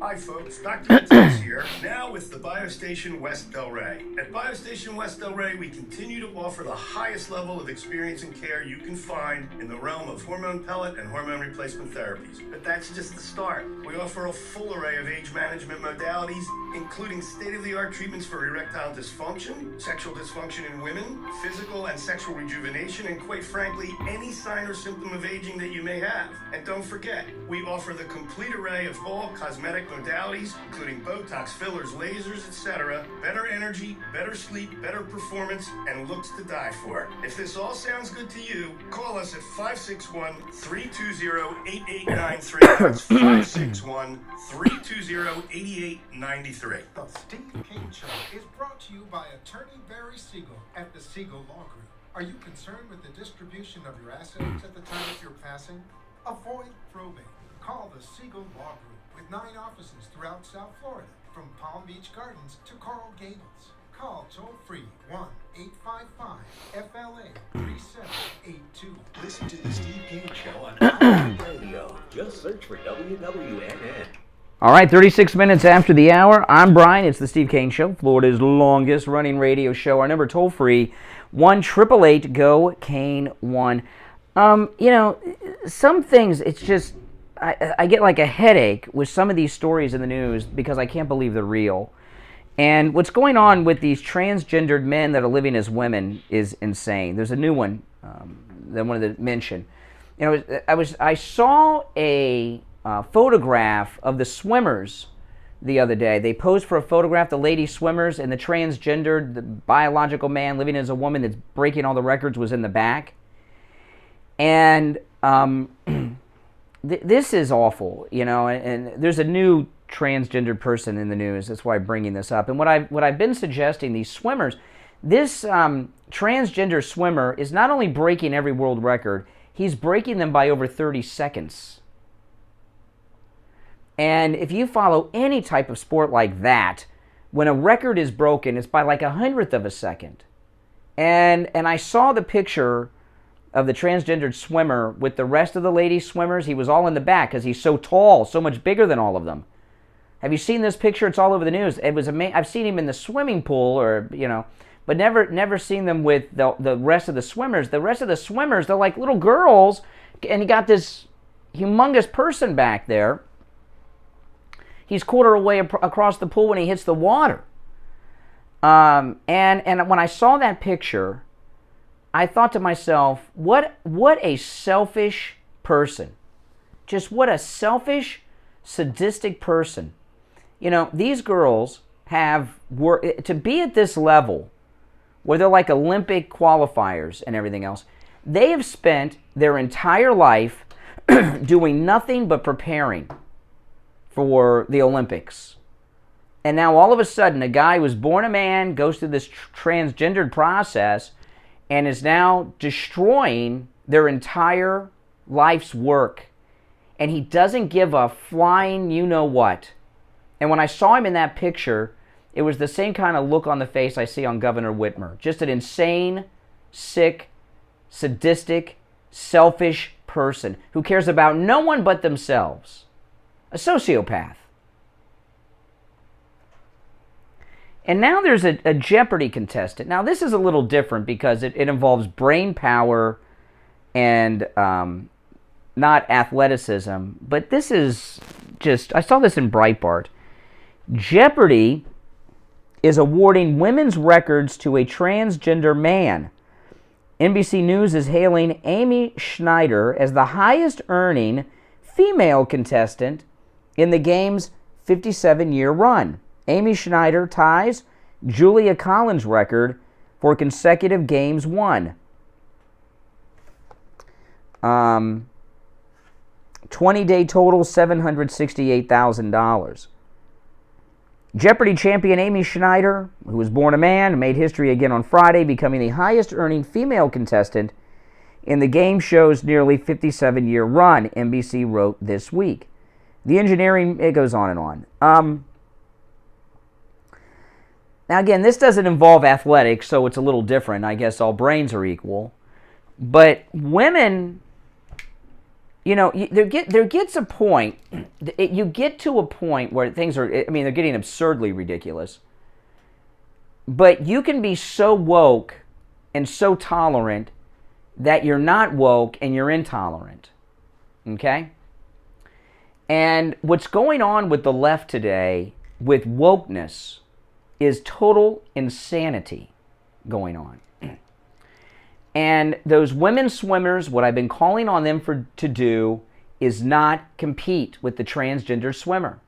Hi folks, Dr. Mattis here, now with the BioStation West Delray. At BioStation West Delray, we continue to offer the highest level of experience and care you can find in the realm of hormone pellet and hormone replacement therapies. But that's just the start. We offer a full array of age management modalities, including state-of-the-art treatments for erectile dysfunction, sexual dysfunction in women, physical and sexual rejuvenation, and quite frankly, any sign or symptom of aging that you may have. And don't forget, we offer the complete array of all cosmetic modalities, including Botox, fillers, lasers, etc. Better energy, better sleep, better performance, and looks to die for. If this all sounds good to you, call us at 561-320-8893. That's 561-320-8893. The Steve Kane Show is brought to you by Attorney Barry Siegel at the Siegel Law Group. Are you concerned with the distribution of your assets at the time of your passing? Avoid probate. Call the Siegel Law Group with 9 offices throughout South Florida, from Palm Beach Gardens to Coral Gables. Call toll-free 1-855-FLA-3782. Listen to the Steve Kane Show on Untitled Radio. Just search for WWNN. All right, 36 minutes after the hour. I'm Brian. It's the Steve Kane Show, Florida's longest running radio show. Our number toll free, 1-888-GO-KANE-1. Some things, it's just, I get like a headache with some of these stories in the news because I can't believe they're real. And what's going on with these transgendered men that are living as women is insane. There's a new one that I wanted to mention. I saw a photograph of the swimmers the other day. They posed for a photograph, the lady swimmers, and the transgendered, the biological man living as a woman that's breaking all the records was in the back. And this is awful, and there's a new transgendered person in the news. That's why I'm bringing this up. And what I've been suggesting, these swimmers, this transgender swimmer is not only breaking every world record, he's breaking them by over 30 seconds. And if you follow any type of sport like that, when a record is broken, it's by like 100th of a second. And I saw the picture of the transgendered swimmer with the rest of the lady swimmers. He was all in the back because he's so tall, so much bigger than all of them. Have you seen this picture? It's all over the news. It was amazing. I've seen him in the swimming pool, but never seen them with the rest of the swimmers. The rest of the swimmers, they're like little girls, and you got this humongous person back there. He's quarter away across the pool when he hits the water. And when I saw that picture, I thought to myself, what a selfish person. Just what a selfish, sadistic person. These girls have worked to be at this level where they're like Olympic qualifiers and everything else. They have spent their entire life doing nothing but preparing for the Olympics. And now all of a sudden, a guy who was born a man goes through this transgendered process and is now destroying their entire life's work. And he doesn't give a flying you-know-what. And when I saw him in that picture, it was the same kind of look on the face I see on Governor Whitmer. Just an insane, sick, sadistic, selfish person who cares about no one but themselves. A sociopath. And now there's a Jeopardy contestant. Now this is a little different because it involves brain power and not athleticism. But this is just, I saw this in Breitbart. Jeopardy is awarding women's records to a transgender man. NBC News is hailing Amy Schneider as the highest earning female contestant in the game's 57-year run. Amy Schneider ties Julia Collins' record for consecutive games won. 20-day total, $768,000. Jeopardy champion Amy Schneider, who was born a man, made history again on Friday, becoming the highest-earning female contestant in the game show's nearly 57-year run, NBC wrote this week. The engineering, it goes on and on. Now again, this doesn't involve athletics, so it's a little different. I guess all brains are equal. But women, there gets a point, you get to a point where things are, they're getting absurdly ridiculous. But you can be so woke and so tolerant that you're not woke and you're intolerant. Okay? And what's going on with the left today with wokeness is total insanity going on. And those women swimmers, what I've been calling on them to do is not compete with the transgender swimmer.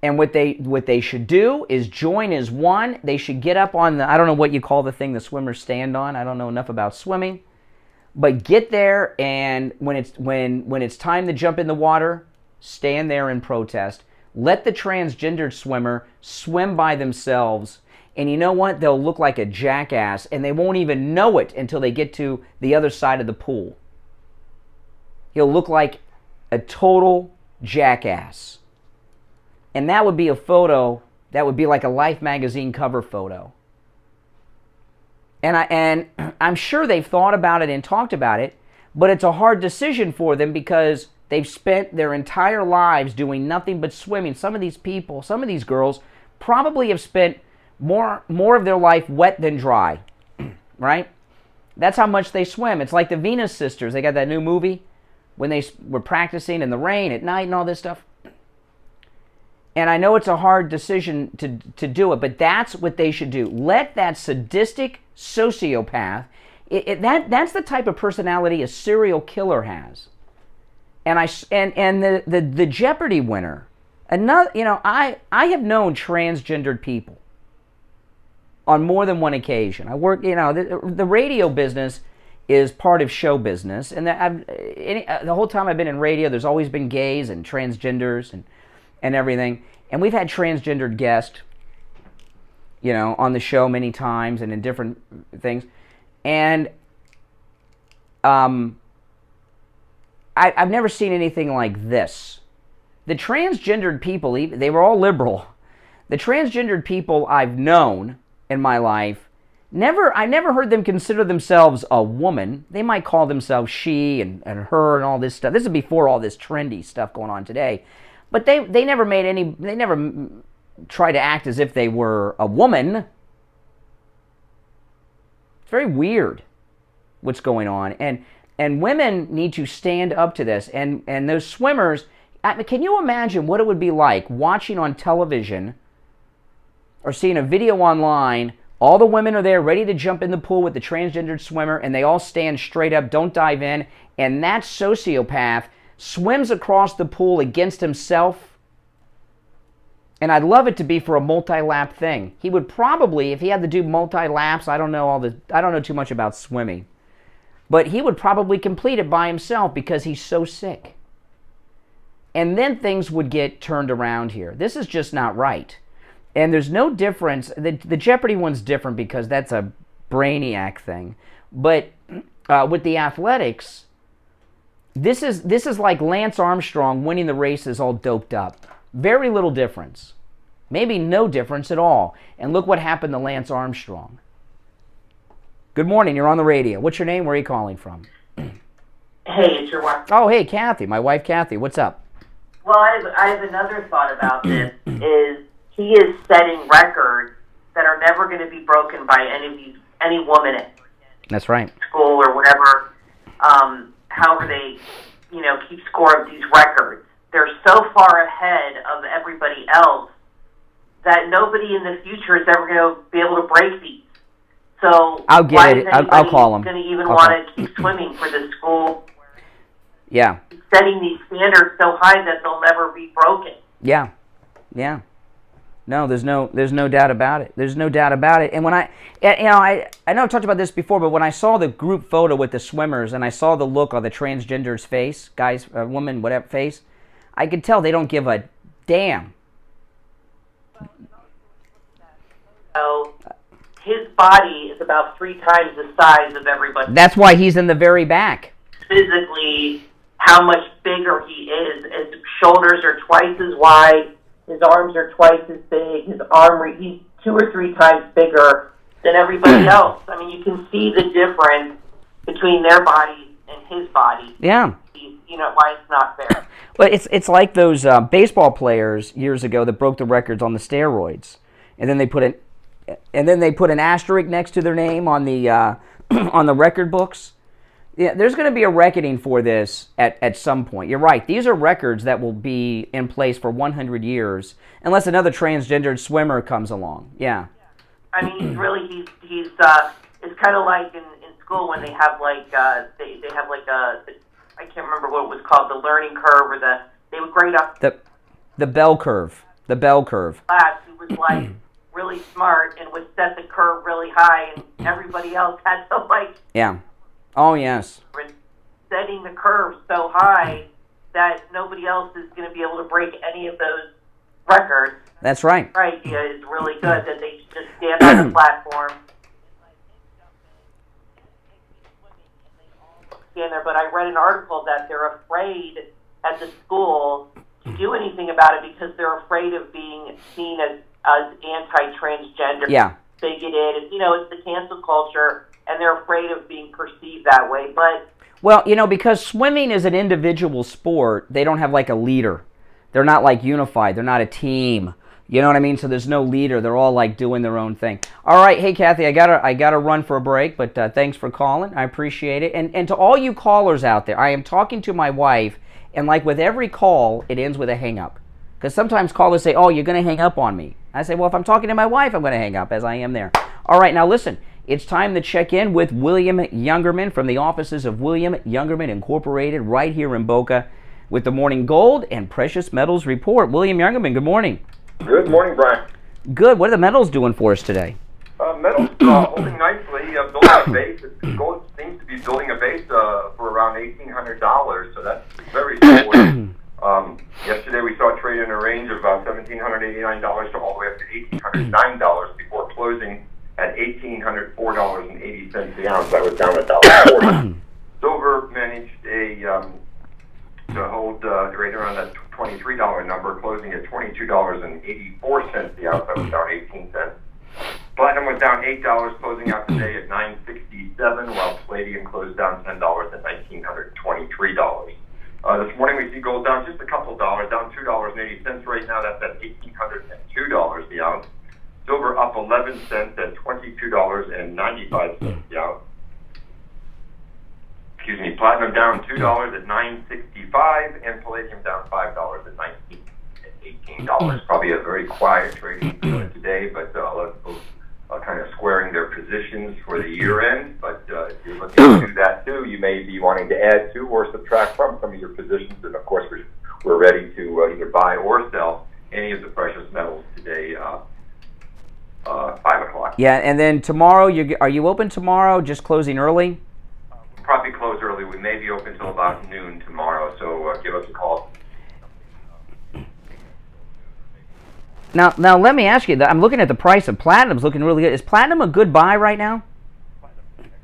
And what they should do is join as one. They should get up on the, I don't know what you call the thing the swimmers stand on. I don't know enough about swimming. But get there, and when it's time to jump in the water, stand there and protest. Let the transgendered swimmer swim by themselves. And you know what? They'll look like a jackass, and they won't even know it until they get to the other side of the pool. He'll look like a total jackass. And that would be a photo, that would be like a Life magazine cover photo. And I'm sure they've thought about it and talked about it, but it's a hard decision for them because They've spent their entire lives doing nothing but swimming. Some of these people, some of these girls, probably have spent more of their life wet than dry, right? That's how much they swim. It's like the Venus Sisters. They got that new movie when they were practicing in the rain at night and all this stuff. And I know it's a hard decision to do it, but that's what they should do. Let that sadistic sociopath, that's the type of personality a serial killer has. And the Jeopardy winner, another, I have known transgendered people on more than one occasion. I work, the radio business is part of show business, and the whole time I've been in radio, there's always been gays and transgenders and everything. And we've had transgendered guests, on the show many times and in different things. And I've never seen anything like this. The transgendered people, they were all liberal. The transgendered people I've known in my life, I never heard them consider themselves a woman. They might call themselves she and her and all this stuff. This is before all this trendy stuff going on today. But they never tried to act as if they were a woman. It's very weird what's going on. And women need to stand up to this. And those swimmers, can you imagine what it would be like watching on television or seeing a video online? All the women are there ready to jump in the pool with the transgendered swimmer, and they all stand straight up, don't dive in. And that sociopath swims across the pool against himself. And I'd love it to be for a multi-lap thing. He would probably, if he had to do multi-laps, I don't know too much about swimming, but he would probably complete it by himself because he's so sick. And then things would get turned around here. This is just not right. And there's no difference. The Jeopardy one's different because that's a brainiac thing. But with the athletics, this is like Lance Armstrong winning the races all doped up. Very little difference. Maybe no difference at all. And look what happened to Lance Armstrong. Good morning, you're on the radio. What's your name? Where are you calling from? Hey, it's your wife. Oh, hey, Kathy. My wife, Kathy. What's up? Well, I have another thought about this, is he is setting records that are never going to be broken by any woman at That's right. school or whatever, however they, keep score of these records. They're so far ahead of everybody else that nobody in the future is ever going to be able to break these. So I'll get why it. is anybody I'll call him. going to even want to keep swimming for the school? Yeah. Setting these standards so high that they'll never be broken. Yeah. Yeah. No, there's no doubt about it. There's no doubt about it. And when I know I've talked about this before, but when I saw the group photo with the swimmers and I saw the look on the transgender's face, guys, woman, whatever face, I could tell they don't give a damn. So his body is about 3 times the size of everybody. That's why he's in the very back. Physically, how much bigger he is. His shoulders are twice as wide. His arms are twice as big. His he's 2 or 3 times bigger than everybody else. I mean, you can see the difference between their bodies and his body. Yeah. Why it's not fair. Well, it's like those baseball players years ago that broke the records on the steroids, and then they put an asterisk next to their name on the on the record books. Yeah, there's going to be a reckoning for this at some point. You're right. These are records that will be in place for 100 years, unless another transgendered swimmer comes along. Yeah. I mean, he's it's kind of like in school when they have like they have like I can't remember what it was called, the learning curve, or they would grade up the bell curve. The bell curve. Class who was like really smart and would set the curve really high, and everybody else had to like. Yeah. Oh yes. Setting the curve so high that nobody else is going to be able to break any of those records. That's right. Our idea is really good that they just stand on the platform. Stand there, but I read an article that they're afraid at the school to do anything about it because they're afraid of being seen as anti-transgender, bigoted. It's the cancel culture, and they're afraid of being perceived that way. But Well, because swimming is an individual sport, they don't have like a leader. They're not like unified. They're not a team. You know what I mean? So there's no leader. They're all like doing their own thing. All right, hey Kathy, I gotta run for a break, but thanks for calling. I appreciate it. And to all you callers out there, I am talking to my wife, and like with every call, it ends with a hang up. Because sometimes callers say, "Oh, you're gonna hang up on me." I say, "Well, if I'm talking to my wife, I'm gonna hang up," as I am there. All right, now listen. It's time to check in with William Youngerman from the offices of William Youngerman Incorporated right here in Boca with the Morning Gold and Precious Metals Report. William Youngerman, good morning. Good morning, Brian. Good. What are the metals doing for us today? Metals holding nicely, building a base. Gold seems to be building a base for around $1,800, so that's very supportive. Yesterday we saw it trade in a range of $1,789 to all the way up to $1,809 before closing at $1,804.80 the ounce. That was down $1.40. Silver managed to hold right around that $23 number, closing at $22.84 the ounce. That was down 18 cents. Platinum was down $8, closing out today at $967, while palladium closed down $10 at $1,923. This morning we see gold down just a couple dollars, down $2.80 right now. That's at $1,802 the ounce. Silver up 11 cents at $22.95 the ounce. Excuse me, platinum down $2 at $9.65, and palladium down $5 at $18. Probably a very quiet trading today, but a lot of folks are kind of squaring their positions for the year end. But if you're looking to do that too, you may be wanting to add to or subtract from some of your positions. And of course, we're ready to either buy or sell any of the precious metals today. 5 o'clock. Yeah, and then tomorrow, are you open tomorrow? Just closing early? Probably close early. We may be open till about noon tomorrow, so give us a call. Now let me ask you. I'm looking at the price of platinum. It's looking really good. Is platinum a good buy right now?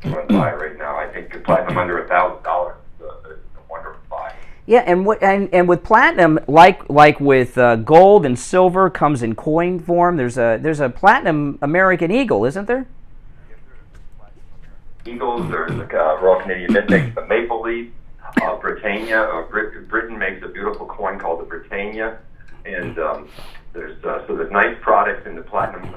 Good buy right now. I think platinum under $1,000 is a wonderful buy. Yeah, and with platinum, like with gold and silver, comes in coin form. There's a platinum American Eagle, isn't there? Eagles. There's Royal Canadian Mint makes the Maple Leaf. Britannia, Britain makes a beautiful coin called the Britannia, and there's nice products in the platinum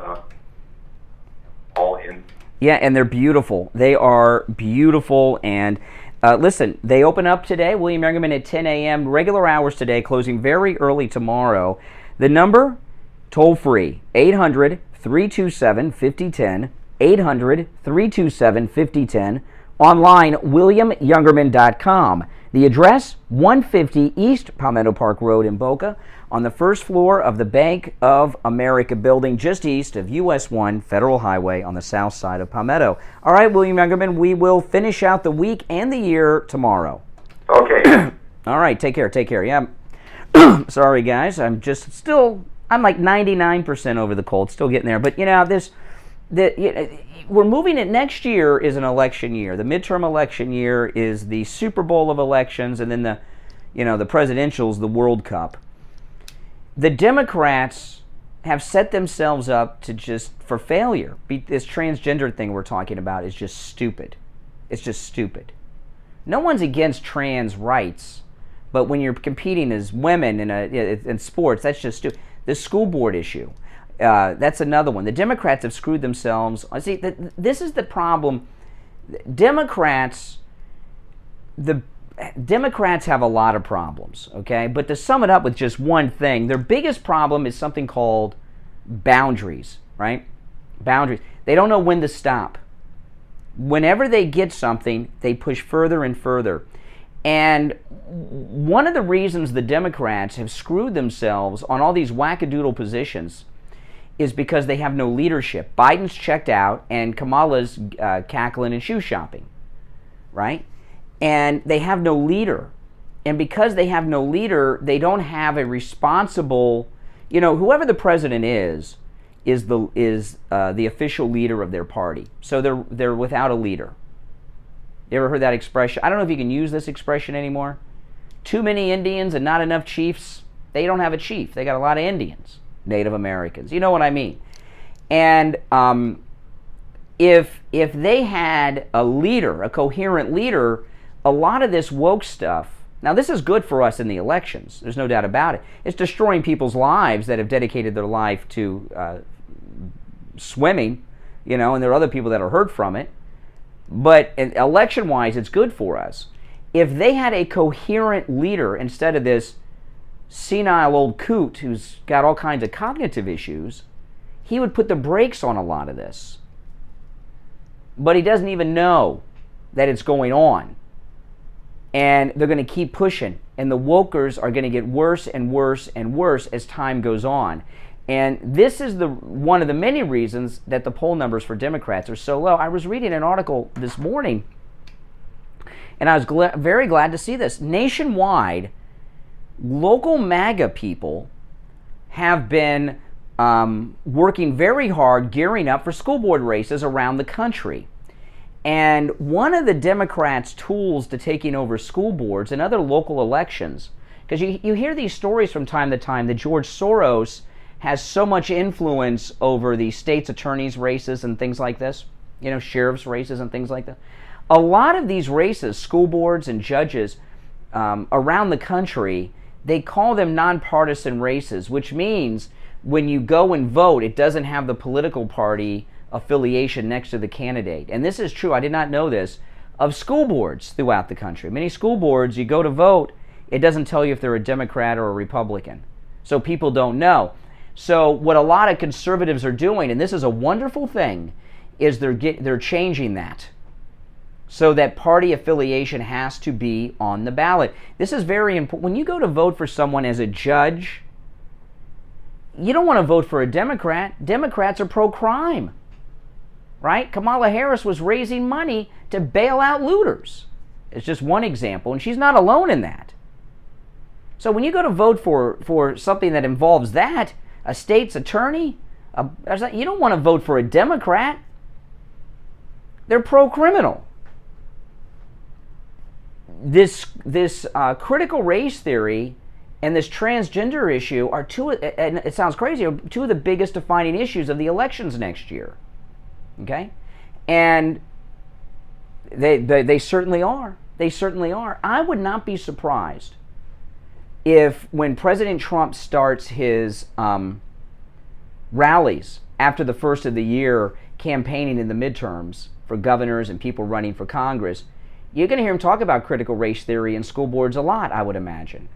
all in. Yeah, and they're beautiful. They are beautiful. And listen, they open up today, William Youngerman, at 10 a.m. regular hours today, closing very early tomorrow. The number, toll free, 800-327-5010. 800-327-5010. Online, WilliamYoungerman.com. The address, 150 East Palmetto Park Road in Boca, on the first floor of the Bank of America building, just east of US 1 Federal Highway on the south side of Palmetto. All right, William Youngerman, we will finish out the week and the year tomorrow. Okay. All right, take care. Yeah. Sorry, guys. I'm like 99% over the cold, still getting there. But, we're moving it. Next year is an election year. The midterm election year is the Super Bowl of elections, and then the presidential's the World Cup. The Democrats have set themselves up for failure. This transgender thing we're talking about is just stupid. It's just stupid. No one's against trans rights, but when you're competing as women in sports, that's just stupid. The school board issue. That's another one. The Democrats have screwed themselves. See, this is the problem. Democrats have a lot of problems, okay? But to sum it up with just one thing, their biggest problem is something called boundaries, right? Boundaries. They don't know when to stop. Whenever they get something, they push further and further. And one of the reasons the Democrats have screwed themselves on all these wackadoodle positions is because they have no leadership. Biden's checked out, and Kamala's cackling and shoe shopping, right? And they have no leader. And because they have no leader, they don't have a responsible, whoever the president is the official leader of their party. So they're without a leader. You ever heard that expression? I don't know if you can use this expression anymore. Too many Indians and not enough chiefs. They don't have a chief. They got a lot of Indians, Native Americans. You know what I mean? And if they had a leader, a coherent leader, a lot of this woke stuff, now this is good for us in the elections, there's no doubt about it. It's destroying people's lives that have dedicated their life to swimming, you know, and there are other people that are hurt from it. But election-wise, it's good for us. If they had a coherent leader instead of this senile old coot who's got all kinds of cognitive issues, he would put the brakes on a lot of this. But he doesn't even know that it's going on. And they're going to keep pushing. And the wokers are going to get worse and worse and worse as time goes on. And this is one of the many reasons that the poll numbers for Democrats are so low. I was reading an article this morning, and I was very glad to see this. Nationwide, local MAGA people have been working very hard, gearing up for school board races around the country. And one of the Democrats' tools to taking over school boards and other local elections, because you hear these stories from time to time that George Soros has so much influence over the state's attorneys' races and things like this, you know, sheriff's races and things like that. A lot of these races, school boards and judges around the country, they call them nonpartisan races, which means when you go and vote, it doesn't have the political party affiliation next to the candidate. And this is true, I did not know this, of school boards throughout the country. Many school boards, you go to vote, it doesn't tell you if they're a Democrat or a Republican. So people don't know. So what a lot of conservatives are doing, and this is a wonderful thing, is they're changing that so that party affiliation has to be on the ballot. This is very important. When you go to vote for someone as a judge, you don't want to vote for a Democrat. Democrats are pro-crime, right? Kamala Harris was raising money to bail out looters. It's just one example, and she's not alone in that. So when you go to vote for something that involves that, a state's attorney, you don't want to vote for a Democrat. They're pro-criminal. This critical race theory and this transgender issue are and it sounds crazy, are two of the biggest defining issues of the elections next year. Okay? And they certainly are. They certainly are. I would not be surprised if when President Trump starts his rallies after the first of the year, campaigning in the midterms for governors and people running for Congress, you're going to hear him talk about critical race theory in school boards a lot, I would imagine.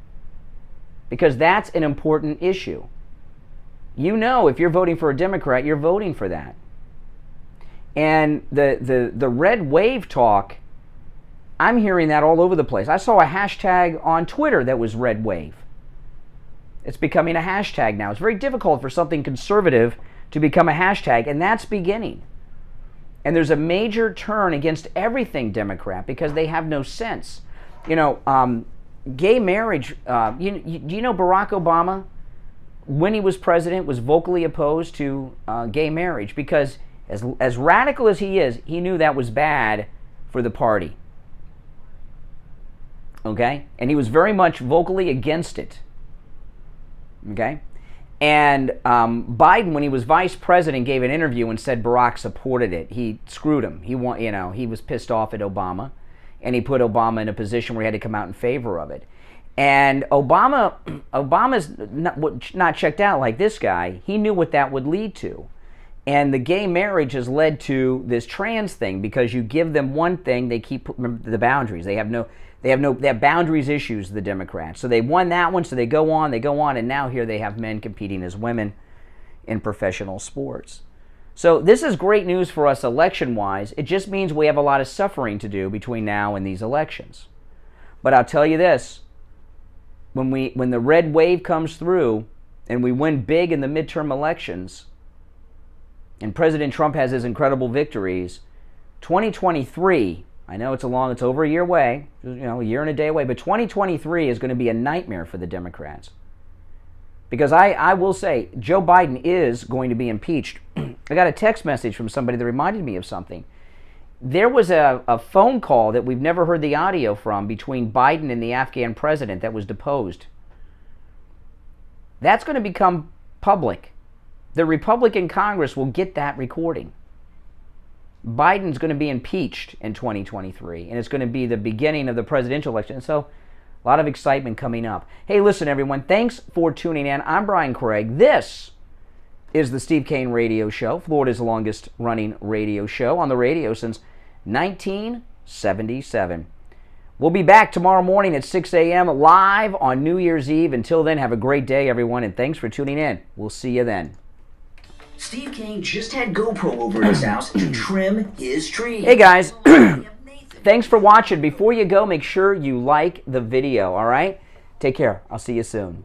Because that's an important issue. You know, if you're voting for a Democrat, you're voting for that. And the red wave talk, I'm hearing that all over the place. I saw a hashtag on Twitter that was red wave. It's becoming a hashtag now. It's very difficult for something conservative to become a hashtag, and that's beginning. And there's a major turn against everything Democrat because they have no sense. You know, gay marriage, do you know Barack Obama, when he was president, was vocally opposed to gay marriage because as radical as he is, he knew that was bad for the party. Okay? And he was very much vocally against it. Okay? And Biden, when he was vice president, gave an interview and said Barack supported it. He screwed him. He was pissed off at Obama, and he put Obama in a position where he had to come out in favor of it. And Obama's not checked out like this guy. He knew what that would lead to. And the gay marriage has led to this trans thing because you give them one thing, they keep the boundaries. They have boundaries issues, the Democrats. So they won that one, so they go on, and now here they have men competing as women in professional sports. So this is great news for us election-wise. It just means we have a lot of suffering to do between now and these elections. But I'll tell you this, when the red wave comes through and we win big in the midterm elections, and President Trump has his incredible victories, 2023, I know it's over a year away, a year and a day away, but 2023 is going to be a nightmare for the Democrats. Because I will say, Joe Biden is going to be impeached. I got a text message from somebody that reminded me of something. There was a phone call that we've never heard the audio from between Biden and the Afghan president that was deposed. That's going to become public. The Republican Congress will get that recording. Biden's going to be impeached in 2023, and it's going to be the beginning of the presidential election. So a lot of excitement coming up. Hey, listen, everyone. Thanks for tuning in. I'm Brian Craig. This is the Steve Kane Radio Show, Florida's longest-running radio show on the radio since 1977. We'll be back tomorrow morning at 6 a.m. live on New Year's Eve. Until then, have a great day, everyone, and thanks for tuning in. We'll see you then. Steve Kane just had GoPro over at his house to trim his tree. Hey, guys. Thanks for watching. Before you go, make sure you like the video, all right? Take care. I'll see you soon.